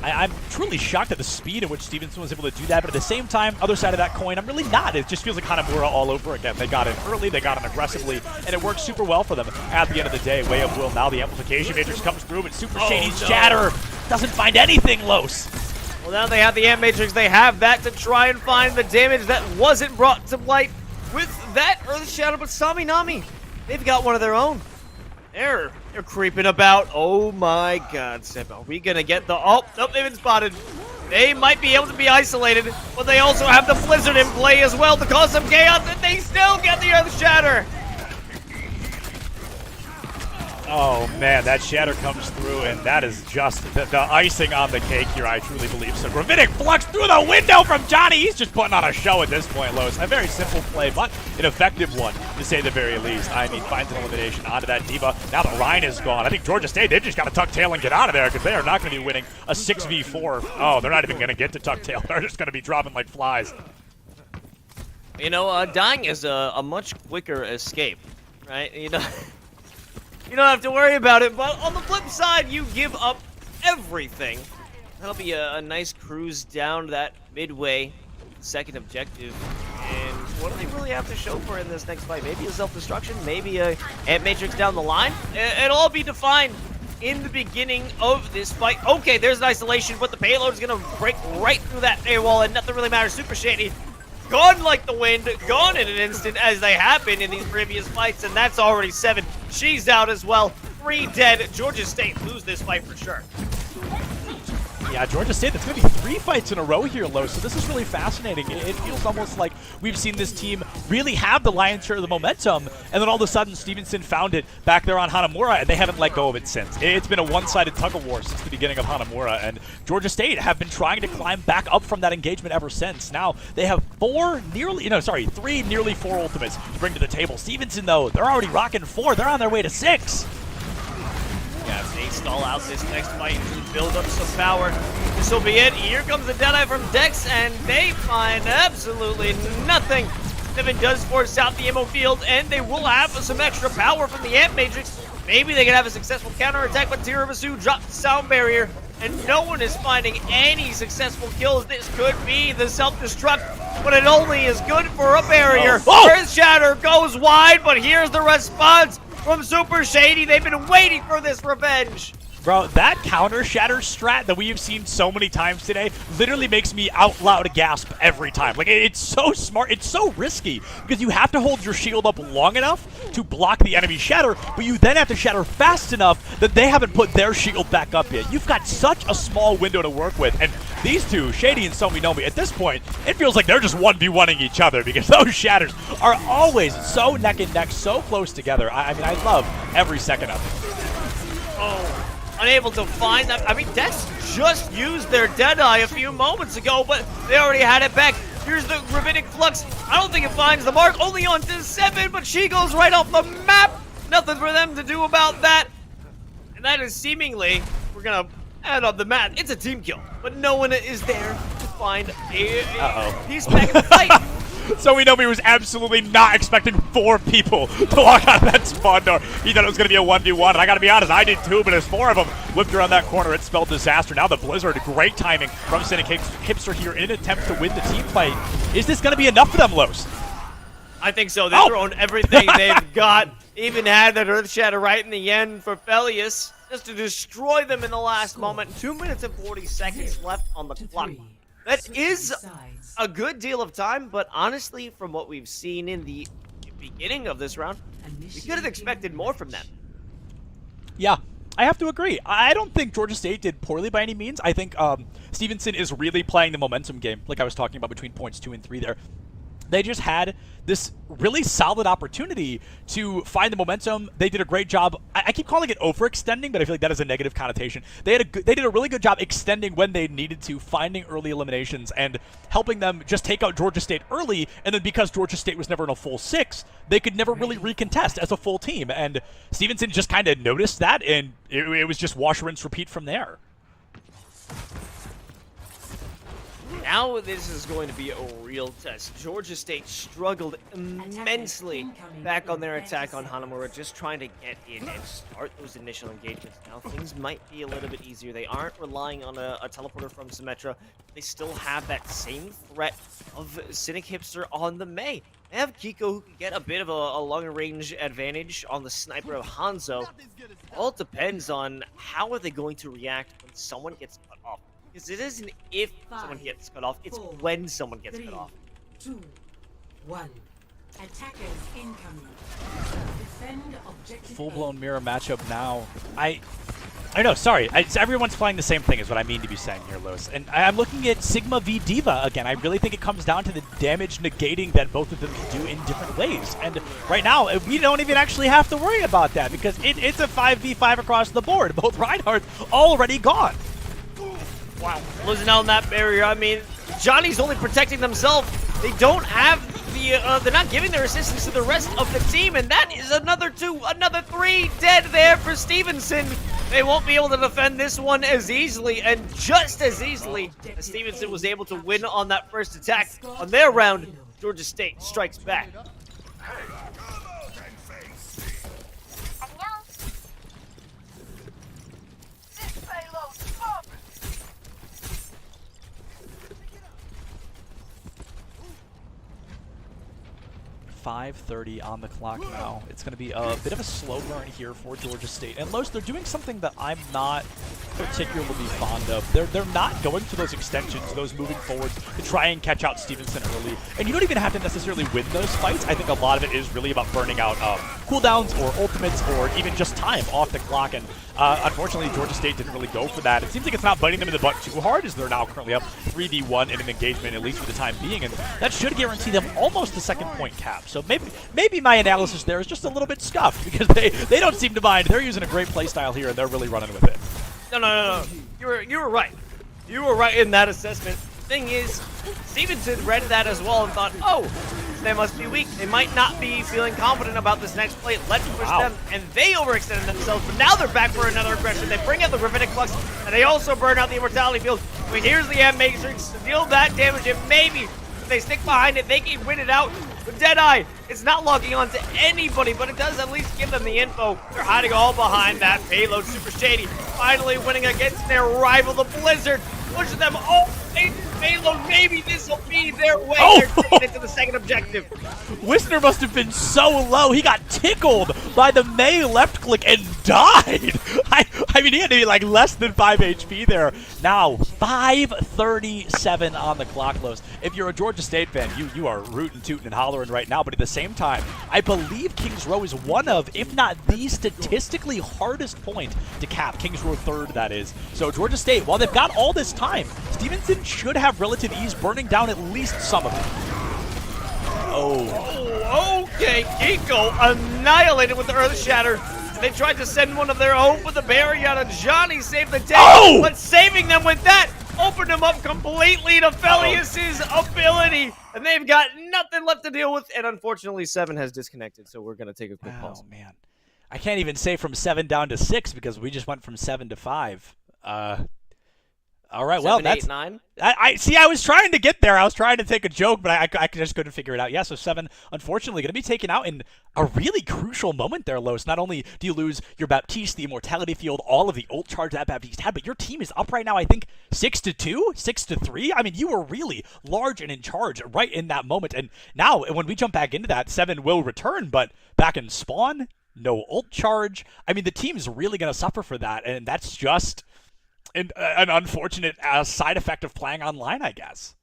I'm truly shocked at the speed at which Stevenson was able to do that, but at the same time, other side of that coin, I'm really not. It just feels like Hanamura all over again. They got in early, they got in aggressively, and it worked super well for them at the end of the day. Way of Will, now the amplification matrix comes through, but Super Shady's Shatter doesn't find anything, Los. Well, now they have the Amp Matrix. They have that to try and find the damage that wasn't brought to light with that Earth Shadow, but Sami Nami, they've got one of their own. They're creeping about. Oh my god, Seb. Are we gonna get the... Oh, nope, they've been spotted. They might be able to be isolated, but they also have the Blizzard in play as well to cause some chaos, and they still get the Earth Shatter. Oh man, that Shatter comes through, and that is just the icing on the cake here, I truly believe. So Gravitic Flux through the window from Johnny. He's just putting on a show at this point, Los. A very simple play, but an effective one, to say the very least. I mean, finds an elimination onto that D.Va. Now the Rhine is gone. I think Georgia State, they've just got to tuck tail and get out of there, because they are not going to be winning a 6v4. Oh, they're not even going to get to tuck tail. They're just going to be dropping like flies. You know, dying is a much quicker escape, right? You know... You don't have to worry about it, but on the flip side, you give up everything. That'll be a nice cruise down that midway second objective. And what do they really have to show for in this next fight? Maybe a self-destruction, maybe a Amp Matrix down the line? It'll all be defined in the beginning of this fight. Okay, there's an isolation, but the payload is going to break right through that paywall, and nothing really matters. Super Shady, gone like the wind, gone in an instant, as they have been in these previous fights, and that's already 7. She's out as well. 3 dead. Georgia State lose this fight for sure. Yeah, Georgia State, that's going to be 3 fights in a row here, Lo, so this is really fascinating. It feels almost like we've seen this team really have the lion's share of the momentum, and then all of a sudden Stevenson found it back there on Hanamura, and they haven't let go of it since. It's been a one-sided tug-of-war since the beginning of Hanamura, and Georgia State have been trying to climb back up from that engagement ever since. Now, they have 3 nearly 4 ultimates to bring to the table. Stevenson, though, they're already rocking 4. They're on their way to 6. Yeah, if they stall out this next fight and build up some power, this will be it. Here comes the Deadeye from Dex, and they find absolutely nothing. Steven does force out the ammo field, and they will have some extra power from the Amp Matrix. Maybe they can have a successful counterattack, but Tiramisu drops the sound barrier, and no one is finding any successful kills. This could be the self-destruct, but it only is good for a barrier. Earth Shatter goes wide, but here's the response from Super Shady. They've been waiting for this revenge. Bro, that counter shatter strat that we have seen so many times today literally makes me out loud gasp every time. Like, it's so smart. It's so risky because you have to hold your shield up long enough to block the enemy shatter, but you then have to shatter fast enough that they haven't put their shield back up yet. You've got such a small window to work with, and these two, Shady and Sominomi, at this point, it feels like they're just 1v1ing each other because those shatters are always so neck and neck, so close together. I mean, I love every second of it. Oh. Unable to find them. I mean, Dex just used their Deadeye a few moments ago, but they already had it back. Here's the Rabbinic Flux. I don't think it finds the mark. Only on to 7, but she goes right off the map. Nothing for them to do about that. And that is seemingly, we're going to add on the map. It's a team kill, but no one is there to find a piece back in the fight. So we know he was absolutely not expecting 4 people to walk out of that spawn door. He thought it was going to be a 1v1, and I got to be honest, I did too, but there's 4 of them. Whipped around that corner, it spelled disaster. Now the Blizzard, great timing from Cynic Hipster here in an attempt to win the team fight. Is this going to be enough for them, Los? I think so. They've thrown everything they've got. Even had that Earth Shatter right in the end for Felius, just to destroy them in the last moment. 2 minutes and 40 seconds left on the clock. That is a good deal of time, but honestly, from what we've seen in the beginning of this round, we could have expected more from them. Yeah, I have to agree. I don't think Georgia State did poorly by any means. I think Stevenson is really playing the momentum game, like I was talking about between points 2 and 3 there. They just had this really solid opportunity to find the momentum. They did a great job. I keep calling it overextending, but I feel like that is a negative connotation. They did a really good job extending when they needed to, finding early eliminations and helping them just take out Georgia State early. And then because Georgia State was never in a full 6, they could never really recontest as a full team. And Stevenson just kind of noticed that, and it was just wash, rinse, repeat from there. Now this is going to be a real test. Georgia State struggled immensely back on their attack on Hanamura, just trying to get in and start those initial engagements. Now things might be a little bit easier. They aren't relying on a teleporter from Symmetra. They still have that same threat of Cynic Hipster on the Mei. They have Kiko, who can get a bit of a longer range advantage on the sniper of Hanzo. All depends on how are they going to react when someone gets cut off. Because it isn't if someone gets cut off, it's when someone gets cut off. 2, 1. Attackers incoming. Defend objective. Full-blown mirror matchup now. I know, sorry. Everyone's playing the same thing is what I mean to be saying here, Los. And I'm looking at Sigma v Diva again. I really think it comes down to the damage negating that both of them can do in different ways. And right now, we don't even actually have to worry about that because it's a 5v5 across the board. Both Reinhardt's already gone. Wow, losing out on that barrier. I mean, Johnny's only protecting themselves. They don't have the, they're not giving their assistance to the rest of the team, and that is another 3 dead there for Stevenson. They won't be able to defend this one as easily, and just as easily as Stevenson was able to win on that first attack. On their round, Georgia State strikes back. 5:30 on the clock now. It's going to be a bit of a slow burn here for Georgia State. And Los, they're doing something that I'm not particularly fond of. They're not going to those extensions, those moving forwards to try and catch out Stevenson early. And you don't even have to necessarily win those fights. I think a lot of it is really about burning out cooldowns or ultimates or even just time off the clock. And unfortunately, Georgia State didn't really go for that. It seems like it's not biting them in the butt too hard, as they're now currently up 3v1 in an engagement, at least for the time being. And that should guarantee them almost a second point cap. So maybe my analysis there is just a little bit scuffed, because they don't seem to mind. They're using a great playstyle here, and they're really running with it. No. You were right. You were right in that assessment. Thing is, Stevenson read that as well and thought, oh, they must be weak. They might not be feeling confident about this next play. Let's push them. And they overextended themselves, but now they're back for another aggression. They bring out the Rabbinic Flux, and they also burn out the Immortality Field. But here's the M Matrix to deal that damage, and maybe if they stick behind it, they can win it out. With Deadeye, it's not logging on to anybody, but it does at least give them the info. They're hiding all behind that payload. Super Shady finally winning against their rival, the Blizzard. Pushes them all payload. Maybe this will be their way. They're taking it to the second objective. Wisner must have been so low. He got tickled by the Mei left click and died. I mean, he had to be like less than 5 HP there. Now, 5:37 on the clock, Los. If you're a Georgia State fan, you are rootin', tootin', and hollering right now. But at the same time, I believe Kings Row is one of, if not the statistically hardest point to cap. Kings Row third, that is. So Georgia State, while they've got all this time, Stevenson should have relative ease burning down at least some of it. Oh, okay. Kiko annihilated with the Earth Shatter. They tried to send one of their own with the barrier out, and Johnny saved the day. But saving them with that opened them up completely to Felius's ability. And they've got nothing left to deal with. And unfortunately, 7 has disconnected, so we're going to take a quick pause. Oh, man. I can't even say from 7 down to 6 because we just went from 7 to 5. All right, 7, well, that's 8, 9. I see. I was trying to get there. I was trying to take a joke, but I just couldn't figure it out. Yeah, so 7, unfortunately, going to be taken out in a really crucial moment there, Los. Not only do you lose your Baptiste, the Immortality Field, all of the ult charge that Baptiste had, but your team is up right now, I think, 6-2, 6-3. I mean, you were really large and in charge right in that moment. And now, when we jump back into that, 7 will return, but back in spawn, no ult charge. I mean, the team's really going to suffer for that, and that's just an unfortunate side effect of playing online, I guess.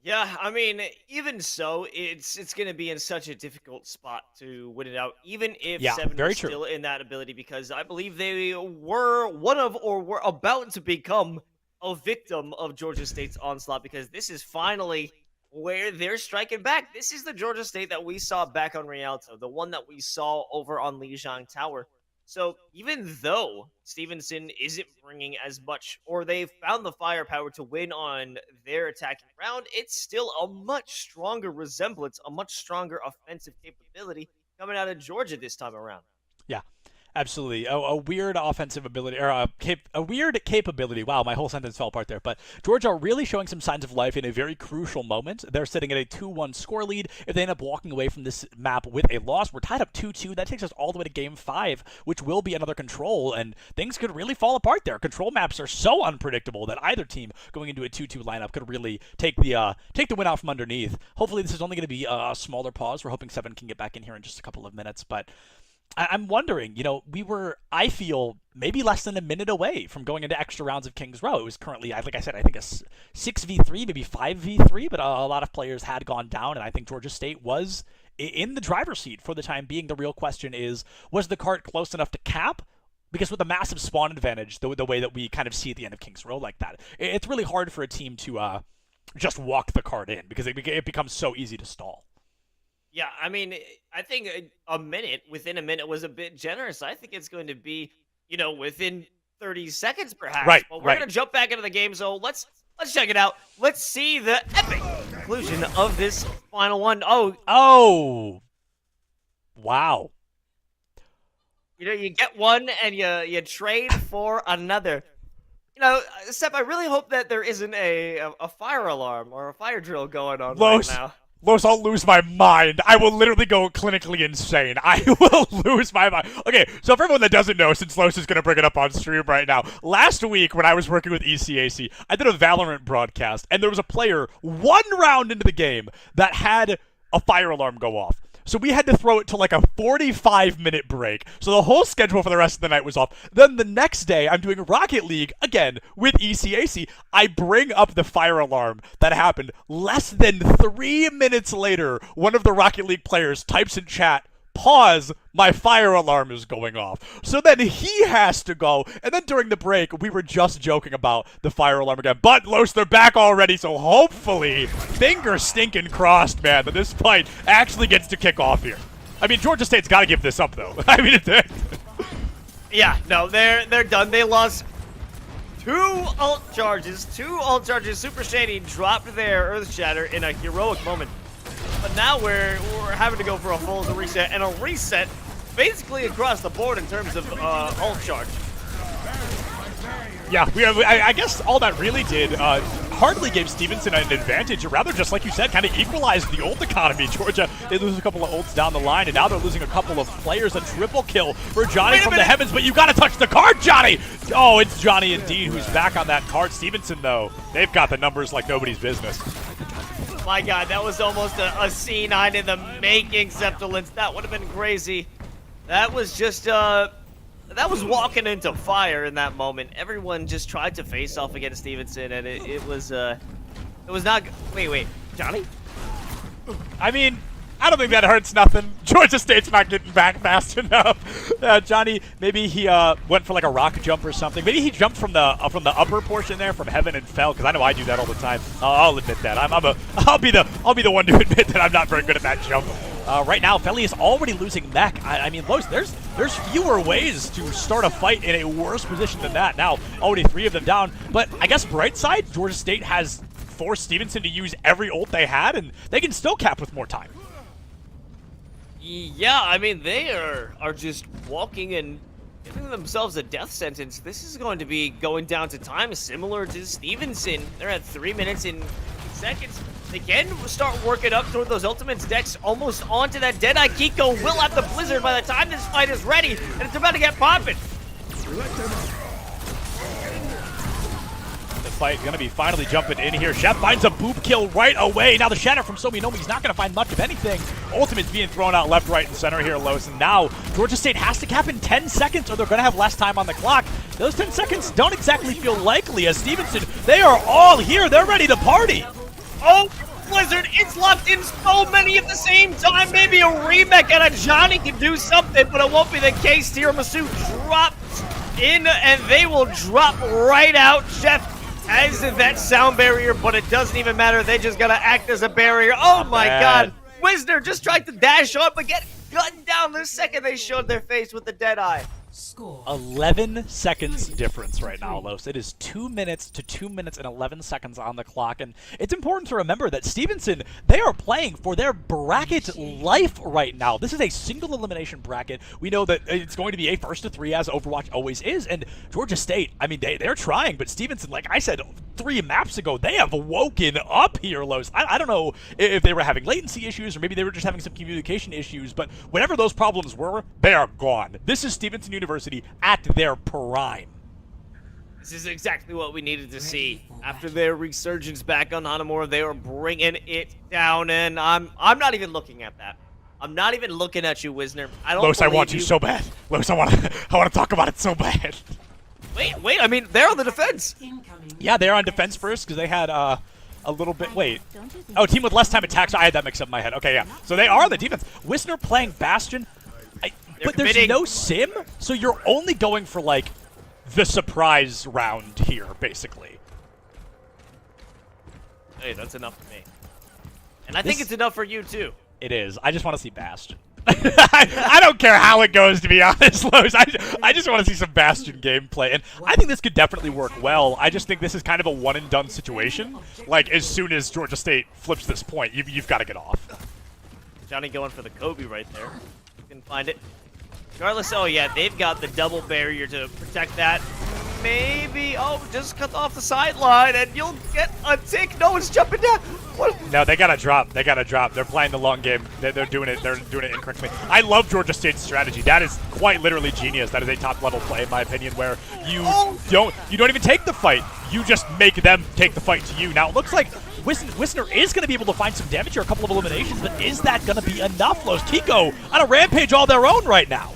Yeah, I mean, even so, it's going to be in such a difficult spot to win it out, even if 7 is still in that ability, because I believe they were were about to become a victim of Georgia State's onslaught, because this is finally where they're striking back. This is the Georgia State that we saw back on Rialto, the one that we saw over on Lijiang Tower. So even though Stevenson isn't bringing as much, or they've found the firepower to win on their attacking round, it's still a much stronger resemblance, a much stronger offensive capability coming out of Georgia this time around. Yeah. Absolutely. A weird offensive ability, or a weird capability. Wow, my whole sentence fell apart there. But Georgia really showing some signs of life in a very crucial moment. They're sitting at a 2-1 score lead. If they end up walking away from this map with a loss, we're tied up 2-2. That takes us all the way to Game 5, which will be another control, and things could really fall apart there. Control maps are so unpredictable that either team going into a 2-2 lineup could really take the win out from underneath. Hopefully this is only going to be a smaller pause. We're hoping 7 can get back in here in just a couple of minutes, but I'm wondering, we were, I feel, maybe less than a minute away from going into extra rounds of Kings Row. It was currently, like I said, I think a 6v3, maybe 5v3, but a lot of players had gone down, and I think Georgia State was in the driver's seat for the time being. The real question is, was the cart close enough to cap? Because with a massive spawn advantage, the way that we kind of see at the end of Kings Row like that, it's really hard for a team to just walk the cart in, because it becomes so easy to stall. Yeah, I mean, I think within a minute was a bit generous. I think it's going to be, within 30 seconds perhaps. Right, but we're going to jump back into the game, so let's check it out. Let's see the epic conclusion of this final one. Oh! Wow. You get one and you trade for another. Sep, I really hope that there isn't a fire alarm or a fire drill going on right now. Los, I'll lose my mind. I will literally go clinically insane. I will lose my mind. Okay, so for everyone that doesn't know, since Los is going to bring it up on stream right now, last week when I was working with ECAC, I did a Valorant broadcast, and there was a player 1 round into the game that had a fire alarm go off. So we had to throw it to like a 45-minute break. So the whole schedule for the rest of the night was off. Then the next day, I'm doing Rocket League, again, with ECAC. I bring up the fire alarm that happened. Less than 3 minutes later, one of the Rocket League players types in chat, pause, my fire alarm is going off. So then he has to go, and then during the break, we were just joking about the fire alarm again. But, Los, they're back already, so hopefully, fingers stinking crossed, man, that this fight actually gets to kick off here. I mean, Georgia State's got to give this up, though. I mean, Yeah, no, they're done. They lost two ult charges. Super Shady dropped their Earth Shatter in a heroic moment. But now we're having to go for a full reset, and a reset basically across the board in terms of ult charge. Yeah, I guess all that really did hardly gave Stevenson an advantage, or rather, just like you said, kind of equalized the ult economy. Georgia, they lose a couple of ults down the line, and now they're losing a couple of players. A triple kill for Johnny from the heavens, but you got to touch the card, Johnny! Oh, it's Johnny indeed who's back on that card. Stevenson, though, they've got the numbers like nobody's business. My God, that was almost a C9 in the making, Septilence. That would have been crazy. That was just, that was walking into fire in that moment. Everyone just tried to face off against Stevenson, and it was not. Wait, Johnny? I mean, I don't think that hurts nothing. Georgia State's not getting back fast enough. Johnny, maybe he went for like a rock jump or something. Maybe he jumped from the upper portion there, from heaven, and fell. Because I know I do that all the time. I'll admit that. I'll be the one to admit that I'm not very good at that jump. Right now, Felly is already losing mech. I mean, Los, there's fewer ways to start a fight in a worse position than that. Now, already 3 of them down. But I guess bright side, Georgia State has forced Stevenson to use every ult they had, and they can still cap with more time. Yeah, I mean, they are just walking and giving themselves a death sentence. This is going to be going down to time similar to Stevenson. They're at 3 minutes and seconds. They can start working up toward those ultimates decks, almost onto that Deadeye. Kiko will have the Blizzard by the time this fight is ready, and it's about to get popping. The fight going to be finally jumping in here. Chef finds a boop kill right away. Now the Shatter from Sominomi is not going to find much of anything. Ultimate's being thrown out left, right, and center here, Los. And now Georgia State has to cap in 10 seconds or they're going to have less time on the clock. Those 10 seconds don't exactly feel likely as Stevenson, they are all here. They're ready to party. Oh, Blizzard, it's locked in so many at the same time. Maybe a remake and a Johnny can do something, but it won't be the case. Tiramisu drops in, and they will drop right out. Chef has that sound barrier, but it doesn't even matter. They just gotta act as a barrier. Oh my God. Wisner just tried to dash on, but get gunned down the second they showed their face with the Deadeye. Score 11 seconds difference right now, Los. It is 2 minutes to 2 minutes and 11 seconds on the clock, and it's important to remember that Stevenson, they are playing for their bracket life right now. This is a single elimination bracket. We know that it's going to be a first to 3 as Overwatch always is, and Georgia State, I mean, they're trying, but Stevenson, like I said 3 maps ago, they have woken up here, Los. I don't know if they were having latency issues or maybe they were just having some communication issues, but whatever those problems were, they are gone. This is Stevenson University at their prime. This is exactly what we needed to see. After their resurgence back on Hanamura, they were bringing it down, and I'm not even looking at that. I'm not even looking at you, Wisner. I don't. Los, I want you so bad. Los, I want to talk about it so bad. Wait. I mean, they're on the defense. Yeah, they're on defense first because they had a little bit. Wait. Oh, team with less time attacks. I had that mixed up in my head. Okay, yeah. So they are on the defense. Wisner playing Bastion. But there's no sim, so you're only going for, like, the surprise round here, basically. Hey, that's enough for me. And I think it's enough for you, too. It is. I just want to see Bastion. I don't care how it goes, to be honest, Los. I just want to see some Bastion gameplay, and I think this could definitely work well. I just think this is kind of a one-and-done situation. Like, as soon as Georgia State flips this point, you've got to get off. Johnny going for the Kobe right there. Can find it. Regardless, oh yeah, they've got the double barrier to protect that. Maybe, oh, just cut off the sideline and you'll get a tick. No one's jumping down. What? No, they gotta drop. They gotta drop. They're playing the long game. They're doing it. They're doing it incorrectly. I love Georgia State's strategy. That is quite literally genius. That is a top level play, in my opinion, where you don't even take the fight. You just make them take the fight to you. Now it looks like Wisner is going to be able to find some damage here, a couple of eliminations, but is that going to be enough? Los Kiko on a rampage all their own right now.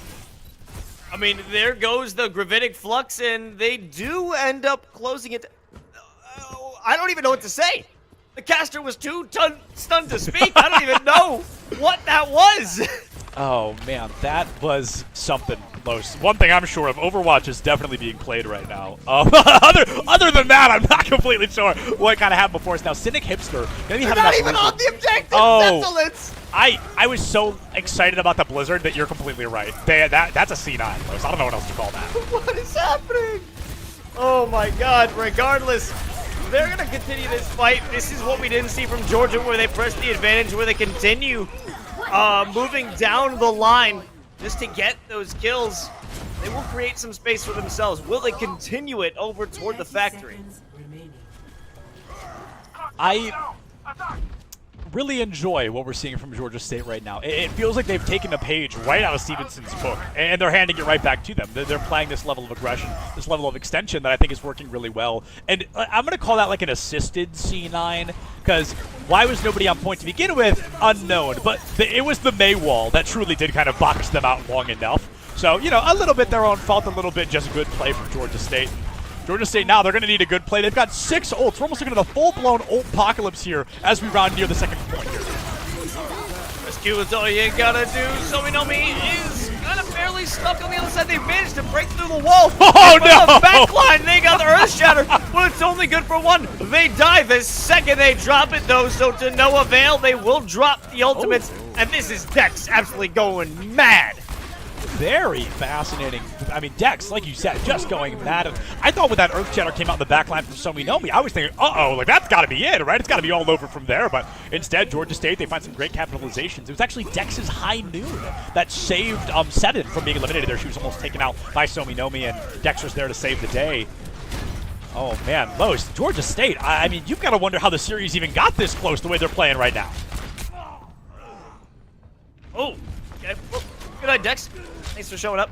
I mean, there goes the Gravitic Flux, and they do end up closing it. I don't even know what to say. The caster was too stunned to speak. I don't even know what that was. Oh man, that was something, Los. One thing I'm sure of, Overwatch is definitely being played right now. Other than that, I'm not completely sure what kind of happened before us. Now, Cynic Hipster, maybe having Not that even blizzard. on the objective. Oh. Excellence. I was so excited about the blizzard that you're completely right. That's a C9, Los. I don't know what else to call that. What is happening? Oh my God! Regardless, they're gonna continue this fight. This is what we didn't see from Georgia, where they press the advantage, where they continue moving down the line just to get those kills. They will create some space for themselves. Will they continue it over toward the 30 factory? seconds remaining. I really enjoy what we're seeing from Georgia State right now. It feels like they've taken a page right out of Stevenson's book, and they're handing it right back to them. They're playing this level of aggression, this level of extension that I think is working really well. And I'm going to call that like an assisted C9, because why was nobody on point to begin with? Unknown. But it was the May wall that truly did kind of box them out long enough. So, you know, a little bit their own fault, a little bit just good play from Georgia State. Georgia State now, they're going to need a good play. They've got 6 ults. We're almost looking at a full-blown ult apocalypse here as we round near the second point here. Rescue is all you gotta do. Sominomi is kind of barely stuck on the other side. They managed to break through the wall. Oh, But no! the backline, they got the Earth Shatter, but it's only good for one. They die the second they drop it, though, so to no avail, they will drop the ultimates. And this is Dex absolutely going mad. Very fascinating. I mean, Dex, like you said, just going mad. I thought when that Earth Shatter came out in the backline from Sominomi, I was thinking, uh-oh, like that's got to be it, right? It's got to be all over from there. But instead, Georgia State, they find some great capitalizations. It was actually Dex's high noon that saved Seven from being eliminated there. She was almost taken out by Sominomi, and Dex was there to save the day. Oh, man, Los, Georgia State, I mean, you've got to wonder how the series even got this close the way they're playing right now. Oh, okay. Well, good night, Dex. Thanks for showing up.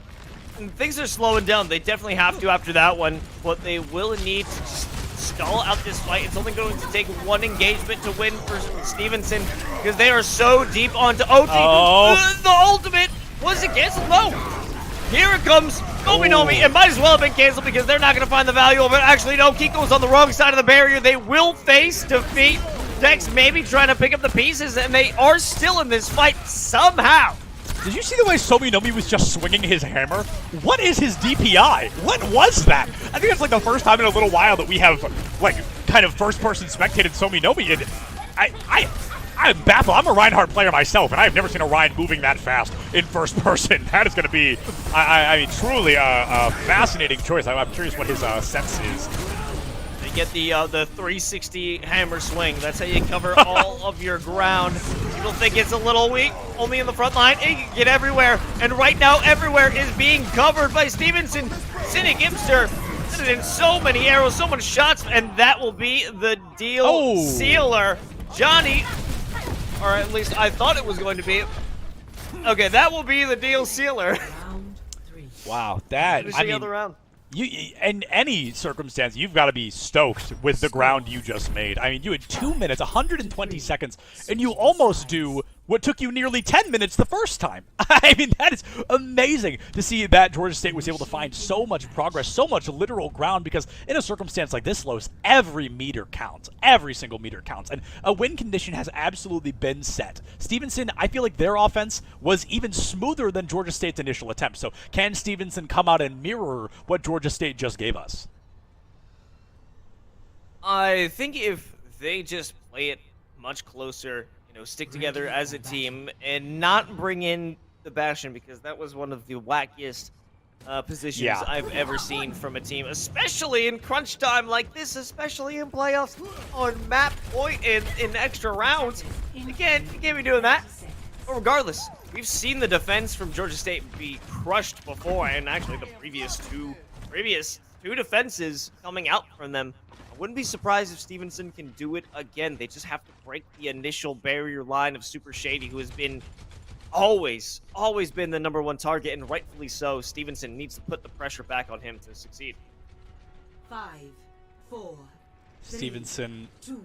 And things are slowing down. They definitely have to after that one, but they will need to just stall out this fight. It's only going to take one engagement to win for Stevenson because they are so deep onto OT. Oh. The ultimate was it canceled? No. Here it comes. Sominomi. It might as well have been canceled because they're not going to find the value of it. Actually, no. Kiko's on the wrong side of the barrier. They will face defeat. Dex maybe trying to pick up the pieces, and they are still in this fight somehow. Did you see the way Sominomi was just swinging his hammer? What is his DPI? What was that? I think it's like the first time in a little while that we have, like, kind of first-person spectated Sominomi. And I'm baffled. I'm a Reinhardt player myself, and I've never seen a Rein moving that fast in first person. That is going to be, I mean, truly a fascinating choice. I'm curious what his sense is. They get the 360 hammer swing. That's how you cover all of your ground. People think it's a little weak, only in the front line. It can get everywhere, and right now everywhere is being covered by Stevenson. Cynic Hipster sending in so many arrows, so many shots, and that will be the deal sealer. Johnny, or at least I thought it was going to be. Okay, that will be the deal sealer. Round 3. Wow, that, I mean, Other round. You, in any circumstance, you've got to be stoked with the ground you just made. I mean, you had 2 minutes, 120 seconds, and you almost do what took you nearly 10 minutes the first time. I mean, that is amazing to see that Georgia State was able to find so much progress, so much literal ground, because in a circumstance like this, Los, every meter counts. Every single meter counts. And a win condition has absolutely been set. Stevenson, I feel like their offense was even smoother than Georgia State's initial attempt. So can Stevenson come out and mirror what Georgia State just gave us? I think if they just play it much closer, you know, stick together as a team and not bring in the Bastion, because that was one of the wackiest positions I've ever seen from a team, especially in crunch time like this, especially in playoffs on map point and in extra rounds. You can't be doing that. But regardless, we've seen the defense from Georgia State be crushed before, and actually the previous two defenses coming out from them. I wouldn't be surprised if Stevenson can do it again. They just have to break the initial barrier line of Super Shady, who has been always been the #1 target, and rightfully so. Stevenson needs to put the pressure back on him to succeed. 5, 4, 3, Stevenson 2.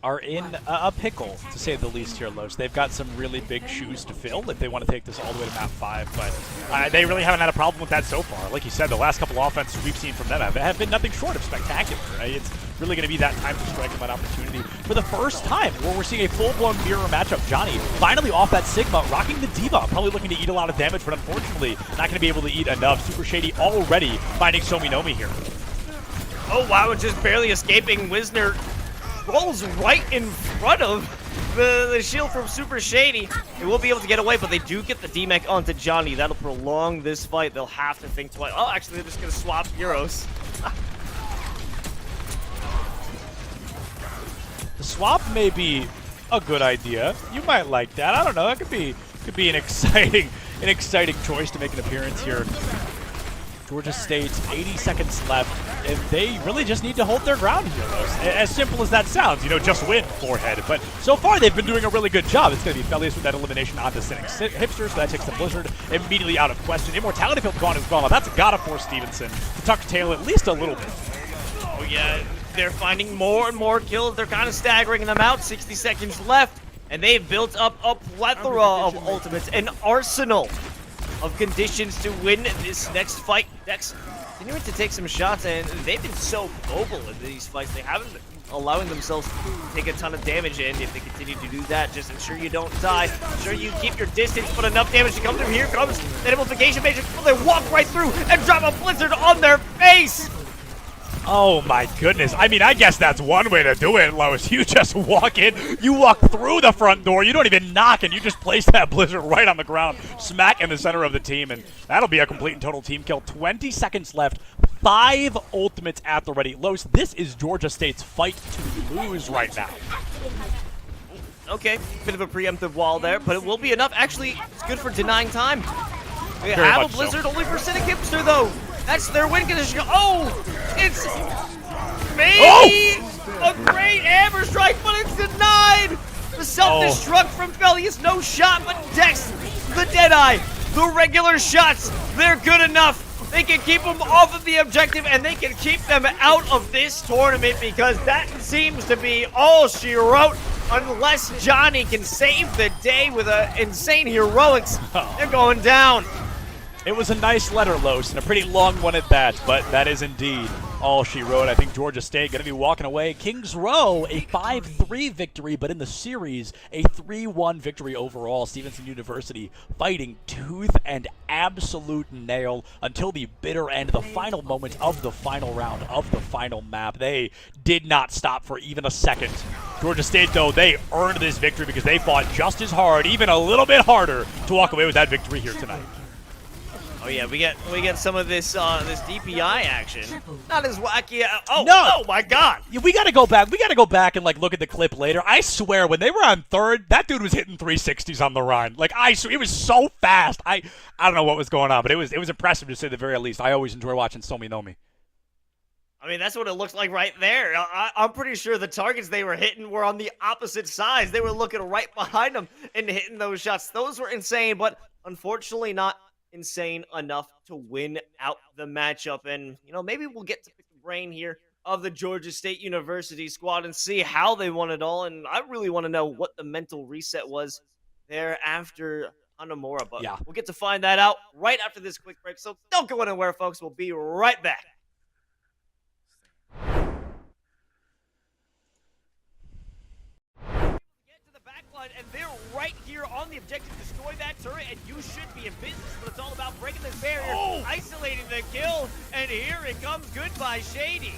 are in a pickle, to say the least here, Los. They've got some really big shoes to fill if they want to take this all the way to map 5, but they really haven't had a problem with that so far. Like you said, the last couple offenses we've seen from them have been nothing short of spectacular. Right? It's really going to be that time to strike him that opportunity. For the first time, where we're seeing a full-blown mirror matchup, Johnny finally off that Sigma, rocking the Diva, probably looking to eat a lot of damage, but unfortunately not going to be able to eat enough. Super Shady already finding Somi Nomi here. Oh wow, just barely escaping. Wisner rolls right in front of the shield from Super Shady. They will be able to get away, but they do get the D-Mech onto Johnny. That'll prolong this fight. They'll have to think twice. Oh, actually, they're just going to swap heroes. The swap may be a good idea. You might like that. I don't know. That could be an exciting choice to make an appearance here. Georgia State's 80 seconds left, and they really just need to hold their ground here, though. As simple as that sounds, you know, just win, Forehead. But so far, they've been doing a really good job. It's going to be Felius with that elimination onto Cynic Hipster, so that takes the Blizzard immediately out of question. Immortality Field gone is gone. That's got to force Stevenson to tuck tail at least a little bit. Oh, yeah. They're finding more and more kills. They're kind of staggering them out. 60 seconds left, and they've built up a plethora of ultimates, an arsenal of conditions to win this next fight. Dex continuing to take some shots, and they've been so mobile in these fights. They haven't been allowing themselves to take a ton of damage, and if they continue to do that, just ensure you don't die. Ensure you keep your distance, but enough damage to come through. Here comes the amplification major. They walk right through and drop a blizzard on their face. Oh my goodness. I mean, I guess that's one way to do it, Lois. You just walk in, you walk through the front door, you don't even knock, and you just place that blizzard right on the ground, smack in the center of the team, and that'll be a complete and total team kill. 20 seconds left, 5 ultimates at the ready. Lois, this is Georgia State's fight to lose right now. Okay, bit of a preemptive wall there, but it will be enough. Actually, it's good for denying time. We Very have a much blizzard so. only for Cynic Hipster, though. That's their win condition. Oh, it's maybe a great hammer strike, but it's denied. The self-destruct from Felius, no shot, but Dex, the Deadeye, the regular shots, they're good enough. They can keep them off of the objective, and they can keep them out of this tournament, because that seems to be all she wrote. Unless Johnny can save the day with an insane heroics, they're going down. It was a nice letter, Los, and a pretty long one at that, but that is indeed all she wrote. I think Georgia State going to be walking away. Kings Row, a 5-3 victory, but in the series, a 3-1 victory overall. Stevenson University fighting tooth and absolute nail until the bitter end, the final moments of the final round of the final map. They did not stop for even a second. Georgia State, though, they earned this victory because they fought just as hard, even a little bit harder, to walk away with that victory here tonight. Oh yeah, we get some of this this DPI action. Not as wacky. Oh No. oh my God! Yeah, we gotta go back. We gotta go back and like look at the clip later. I swear, when they were on third, that dude was hitting 360s on the run. Like it was so fast. I don't know what was going on, but it was impressive to say the very least. I always enjoy watching Somi Nomi. I mean, that's what it looks like right there. I'm pretty sure the targets they were hitting were on the opposite sides. They were looking right behind them and hitting those shots. Those were insane, but unfortunately not insane enough to win out the matchup. And, you know, maybe we'll get to pick the brain here of the Georgia State University squad and see how they won it all. And I really want to know what the mental reset was there after Hanamura. But Yeah. we'll get to find that out right after this quick break. So don't go anywhere, folks. We'll be right back. And they're right here on the objective. Destroy that turret, and you should be in business. But it's all about breaking this barrier, isolating the kill, and here it comes. Goodbye, Shady.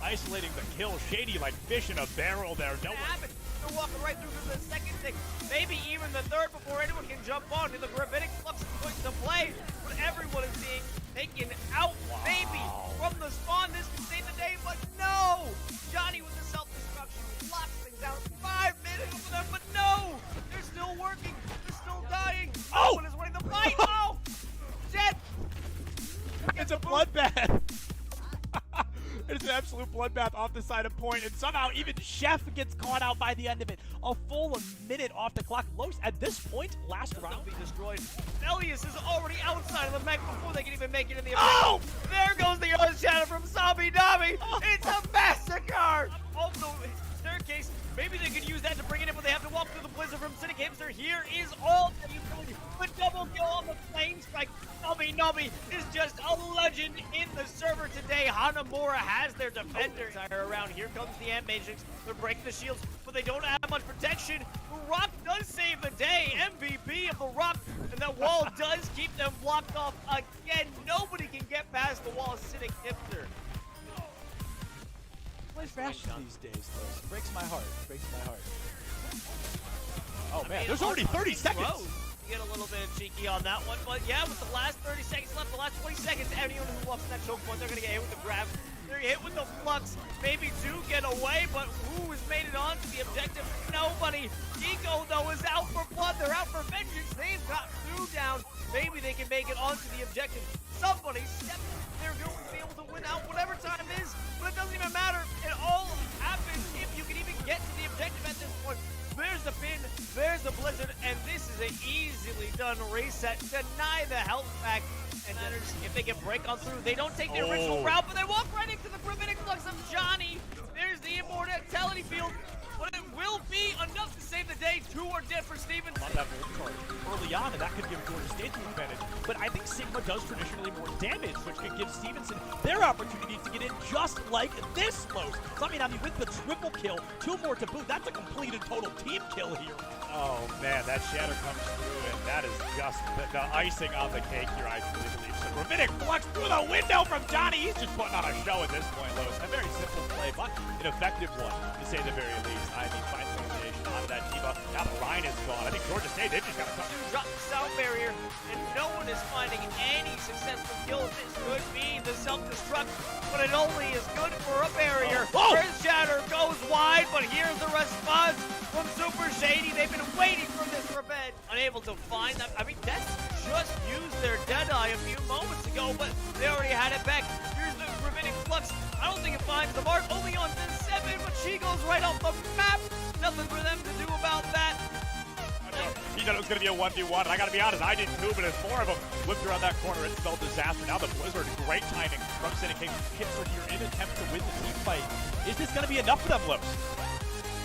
Isolating the kill, Shady like fish in a barrel there. No What happened? They're walking right through to the second thing, maybe even the third before anyone can jump on. The Gravitic Flux is going to play, but everyone is being taken out. Maybe from the spawn, this can save the day, but no! Johnny with the self-destruction locks things out. 5 minutes for them, but no! They're still working. They're still dying. No one is winning the fight. Oh! Shit! It's a bloodbath. It's an absolute bloodbath off the side of point, and somehow even Chef gets caught out by the end of it. A full minute off the clock. Los, at this point, last round. Be destroyed. Elias is already outside of the mech before they can even make it in the objective. There goes the Earth Shadow from Sabi Dami. It's a massacre. Also, staircase. Maybe they could use that to bring it in, but they have to walk through the blizzard from Cynic Hipster. Here is all the utility. The double kill on the flame strike. Nobby is just a legend in the server today. Hanamura has their defenders around. Here comes the Ant Matrix. They're breaking the shields, but they don't have much protection. Rock does save the day. MVP of the Rock, and that wall does keep them blocked off again. Nobody can get past the wall. Sitting Hipster. Play faster these days, though. Breaks my heart. Breaks my heart. Oh, man, there's already 30 seconds. You get a little bit cheeky on that one, but yeah, with the last 30 seconds left, the last 20 seconds, anyone who walks that choke point, they're going to get hit with the grab. They're hit with the flux. Maybe two get away, but who has made it on to the objective? Nobody. Eco, though, is out for blood. They're out for vengeance. They've got two down. Maybe they can make it onto the objective. Somebody step. They're going to be able to win out whatever time it is, but it doesn't even matter. It all happens if you can even get to the objective at this point. There's the pin, there's the blizzard, and this is an easily done reset. Deny the health back, and if they can break on through, they don't take the original route, but they walk right into the Gravitic Flux of Johnny. There's the immortality field, but it will be enough to save the day. Two are dead for Stevenson. That early on, and that could give Georgia State the advantage. But I think Sigma does traditionally more damage, which could give Stevenson their opportunity to get in just like this close. So, I mean, with the triple kill, two more to boot, that's a complete and total team kill here. Oh, man, that shatter comes through, and that is just the icing on the cake here, I truly believe. So, Gravitic Flux through the window from Johnny. He's just putting on a show at this point, Lois. A very simple play, but an effective one, to say the very least. I mean, finds elimination onto that Diva. Now the Rhine is gone. I think Georgia State, they've just got to drop the sound barrier, and no one is finding any successful kills. This could be the self-destruct, but it only is good for a barrier. First shatter goes wide, but here's the response from Super Shady. They've been waiting for this revenge. Unable to find them. I mean, Death just used their Deadeye a few moments ago, but they already had it back. Here's the Gravitic Flux. I don't think it finds the mark. Only on the 7, but she goes right off the map. Nothing for them to do about that. He thought it was going to be a 1v1, and I got to be honest, I did too, but as four of them whipped around that corner, it spelled disaster. Now the Blizzard, great timing from Syndicate. Hipster here in an attempt to win the team fight. Is this going to be enough for them, Lips?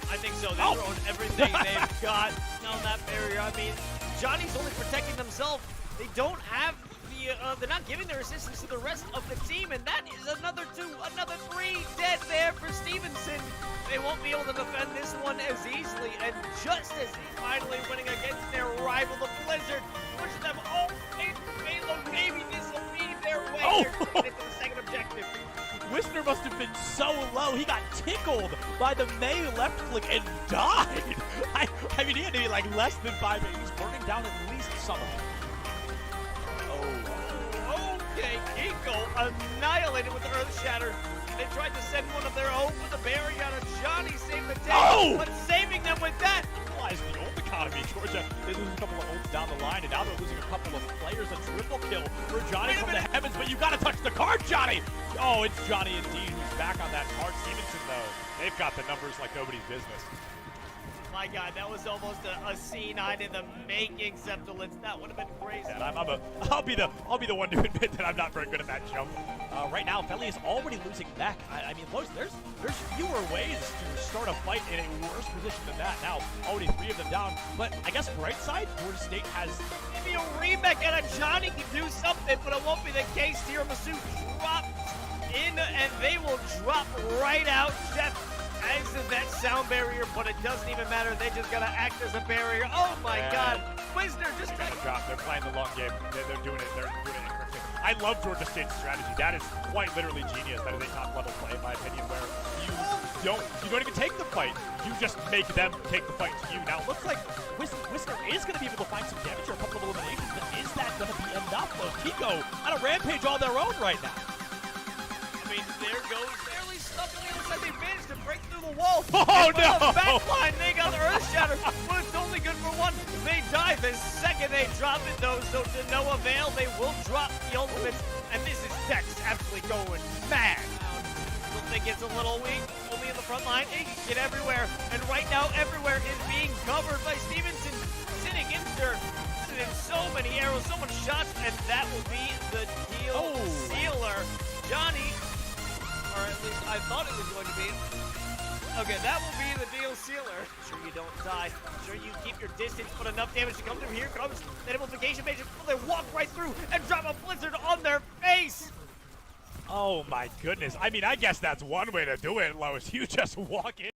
I think so. They've thrown everything they've got on that barrier. I mean, Johnny's only protecting themselves. They don't have the, they're not giving their assistance to the rest of the team, and that is another 2, another 3 dead there for Stevenson. They won't be able to defend this one as easily, and just as he's finally winning against their rival, the Blizzard, pushes them all into Halo. Maybe this will be their way into the second objective. Wisner must have been so low, he got tickled by the May left click and died. I mean, he had to be like less than 5 minutes. He's burning down at least some of them. Okay, Eco annihilated with the Earth Shatter. They tried to send one of their own with the barrier on Johnny, saved the day, but saving them with that. Realize the ult economy. Georgia, they lose a couple of ults down the line, and now they're losing a couple of players. A triple kill for Johnny from the heavens, but you got to touch the card, Johnny. Oh, it's Johnny indeed who's back on that card. Stevenson, though, they've got the numbers like nobody's business. My God, that was almost a C9 in the making, Septilence. That would have been crazy. And I'll be the one to admit that I'm not very good at that jump. Right now, Felly is already losing mech. I mean, Lois, there's fewer ways to start a fight in a worse position than that. Now, already 3 of them down. But I guess right side, Georgia State has maybe a remake and a Johnny can do something, but it won't be the case. Tiramisu dropped in, and they will drop right out. Jeff exits that sound barrier, but it doesn't even matter. They just gotta act as a barrier. Oh my God, Wisner just drop. They're playing the long game. They're doing it. They're doing it incorrectly. I love Georgia State's strategy. That is quite literally genius. That is a top level play, in my opinion, where you don't even take the fight. You just make them take the fight to you. Now it looks like Wisner is going to be able to find some damage or a couple of eliminations, but is that going to be enough? Though Kiko on a rampage all their own right now. I mean, there goes barely stuck on the other side. They managed to break through the wall. Oh no! The backline, they got the Earth Shatter, but it's only good for one. They die the second they drop it, though, so to no avail. They will drop the ultimates, and this is Dex absolutely going mad. I think it's a little weak, only in the front line. He can get everywhere, and right now, everywhere is being covered by Stevenson. Sitting in there, in so many arrows, so many shots, and that will be the deal sealer. Johnny, or at least I thought it was going to be. Okay, that will be the deal sealer. Sure you don't die. Sure you keep your distance, but enough damage to come through. Here comes the amplification mage. Will they walk right through and drop a blizzard on their face? Oh my goodness. I mean, I guess that's one way to do it, Lois. You just walk in.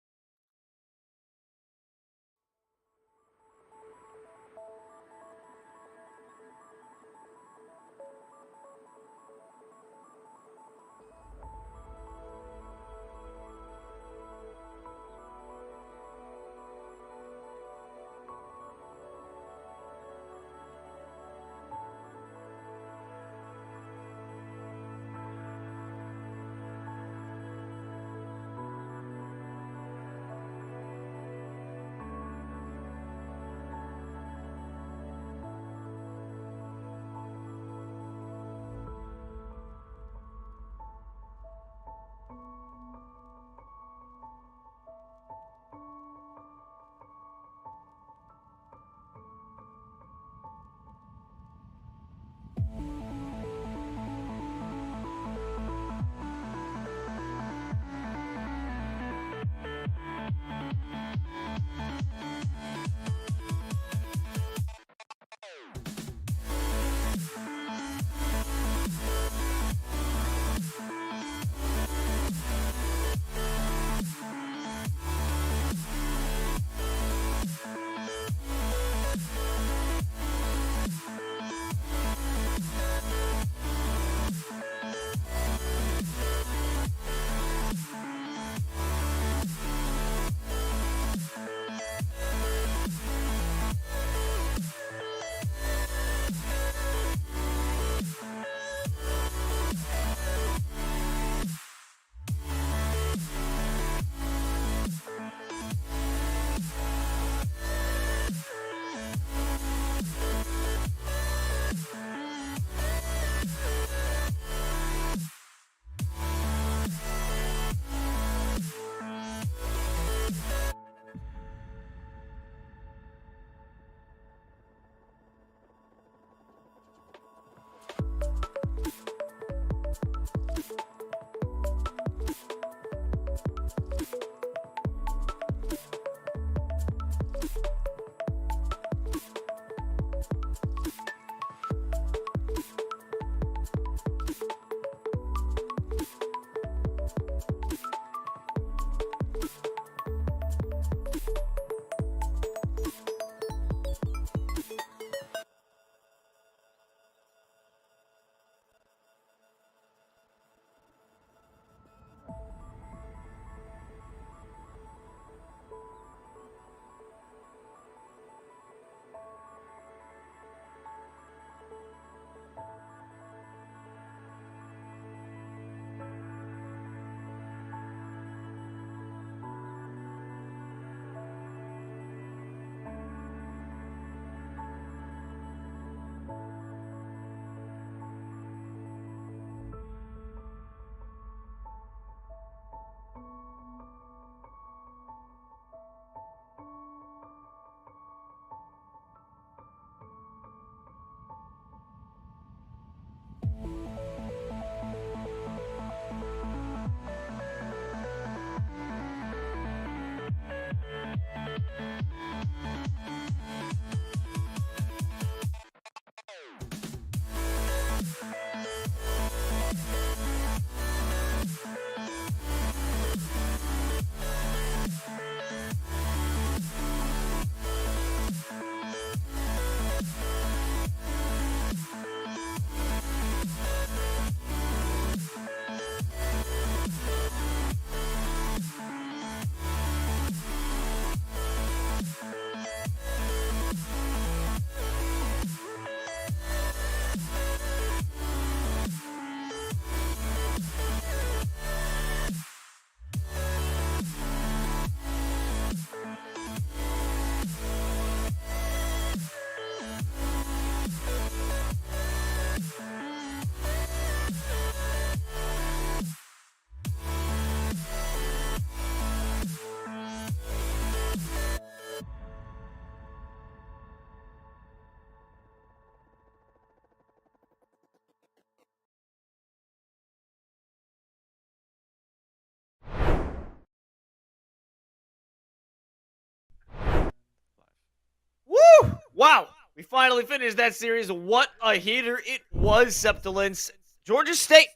Wow, we finally finished that series. What a heater it was, Septilence. Georgia State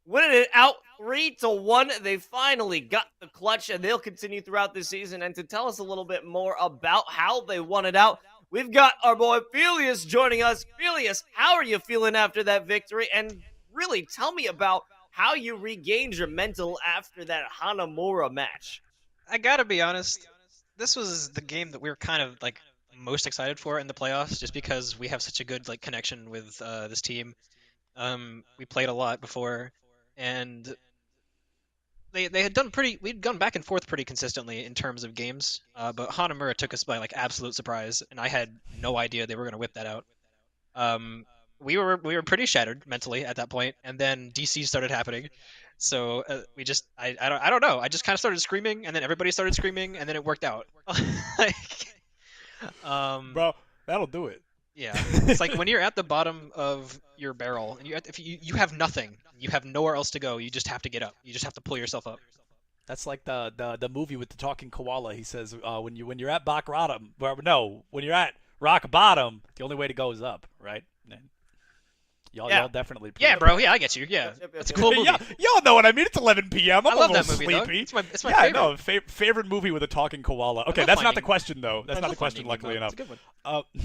winning it out 3-1. They finally got the clutch, and they'll continue throughout this season. And to tell us a little bit more about how they won it out, we've got our boy Felius joining us. Felius, how are you feeling after that victory? And really, tell me about how you regained your mental after that Hanamura match. I gotta be honest, this was the game that we were kind of like most excited for in the playoffs, just because we have such a good like connection with this team. We played a lot before, and they had done pretty. We'd gone back and forth pretty consistently in terms of games, but Hanamura took us by like absolute surprise, and I had no idea they were gonna whip that out. We were pretty shattered mentally at that point, and then DC started happening. So we just I don't know. I just kind of started screaming, and then everybody started screaming, and then it worked out. Like, Bro, that'll do it. yeah, it's like when you're at the bottom of your barrel, and if you have nothing, you have nowhere else to go. You just have to get up. You just have to pull yourself up. That's like the movie with the talking koala. He says when you're at rock bottom, when you're at rock bottom, the only way to go is up, right? And y'all definitely. Yeah, bro. Yeah, I get you. Yeah, it's a cool movie. Y'all know what I mean. It's 11 p.m. I'm I love a that little movie. sleepy. Though. It's my favorite. No, favorite movie with a talking koala. Okay, love that's not the Finding- question though. That's I not the love question. Finding Luckily Nemo. enough. It's a good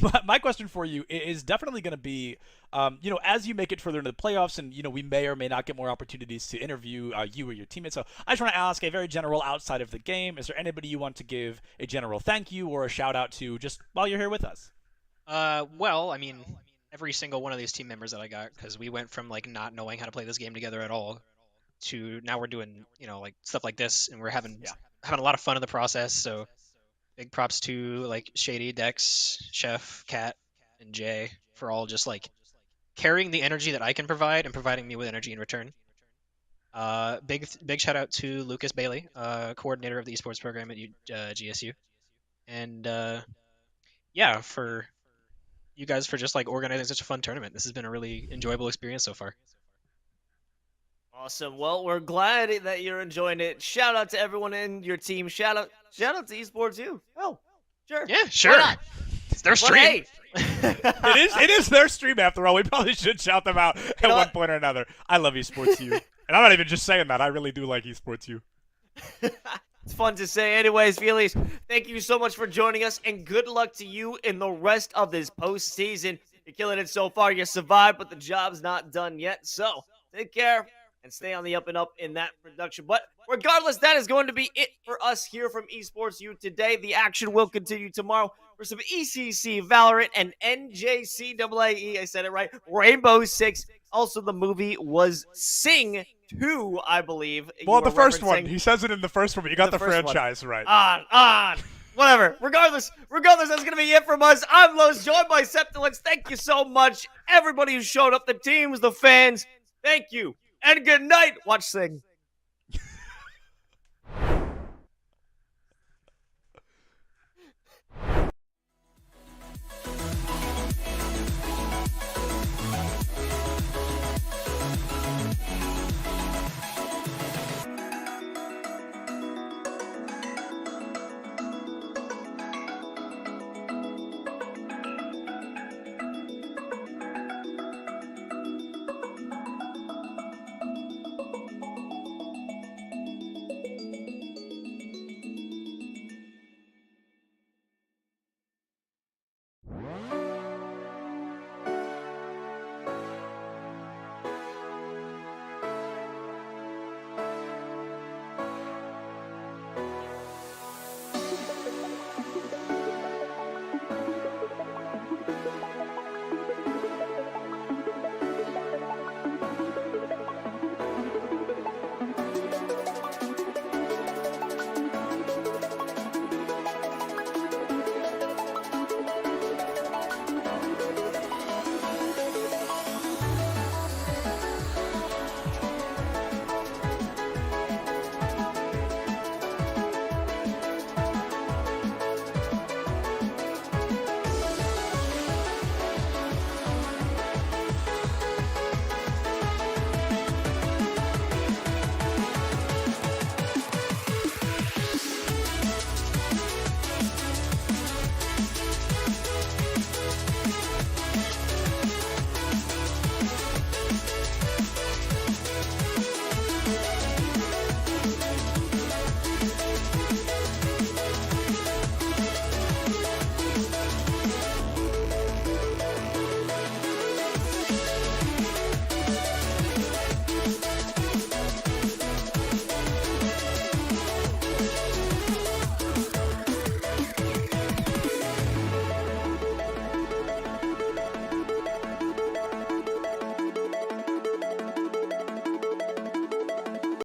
one. My question for you is definitely going to be, as you make it further into the playoffs, and we may or may not get more opportunities to interview you or your teammates. So I just want to ask a very general outside of the game. Is there anybody you want to give a general thank you or a shout out to just while you're here with us? Well, I mean, every single one of these team members that I got, because we went from like not knowing how to play this game together at all to now we're doing like stuff like this, and we're having a lot of fun in the process. So big props to like Shady, Dex, Chef, Kat, and Jay for all just like carrying the energy that I can provide and providing me with energy in return. Big shout out to Lucas Bailey, coordinator of the esports program at GSU, and for you guys for just like organizing such a fun tournament. This has been a really enjoyable experience so far. Awesome. Well, we're glad that you're enjoying it. Shout out to everyone in your team. Shout out to esports too. Oh, sure. Yeah, sure. It's their But stream. hey, It is their stream after all. We probably should shout them out at know one what? point or another. I love esports U, and I'm not even just saying that. I really do like esports U. it's fun to say. Anyways, Felix, thank you so much for joining us, and good luck to you in the rest of this postseason. You're killing it so far. You survived, but the job's not done yet. So take care and stay on the up and up in that production. But regardless, that is going to be it for us here from Esports U today. The action will continue tomorrow for some ECC, Valorant, and NJCAA. I said it right. Rainbow Six. Also, the movie was Sing 2, I believe. Well, You the were first one. referencing. He says it in the first one, but you got The the, first one. franchise right. On. Whatever. Regardless, that's going to be it from us. I'm Los, joined by Septilix. Thank you so much. Everybody who showed up, the teams, the fans, thank you. And good night. Watch Sing.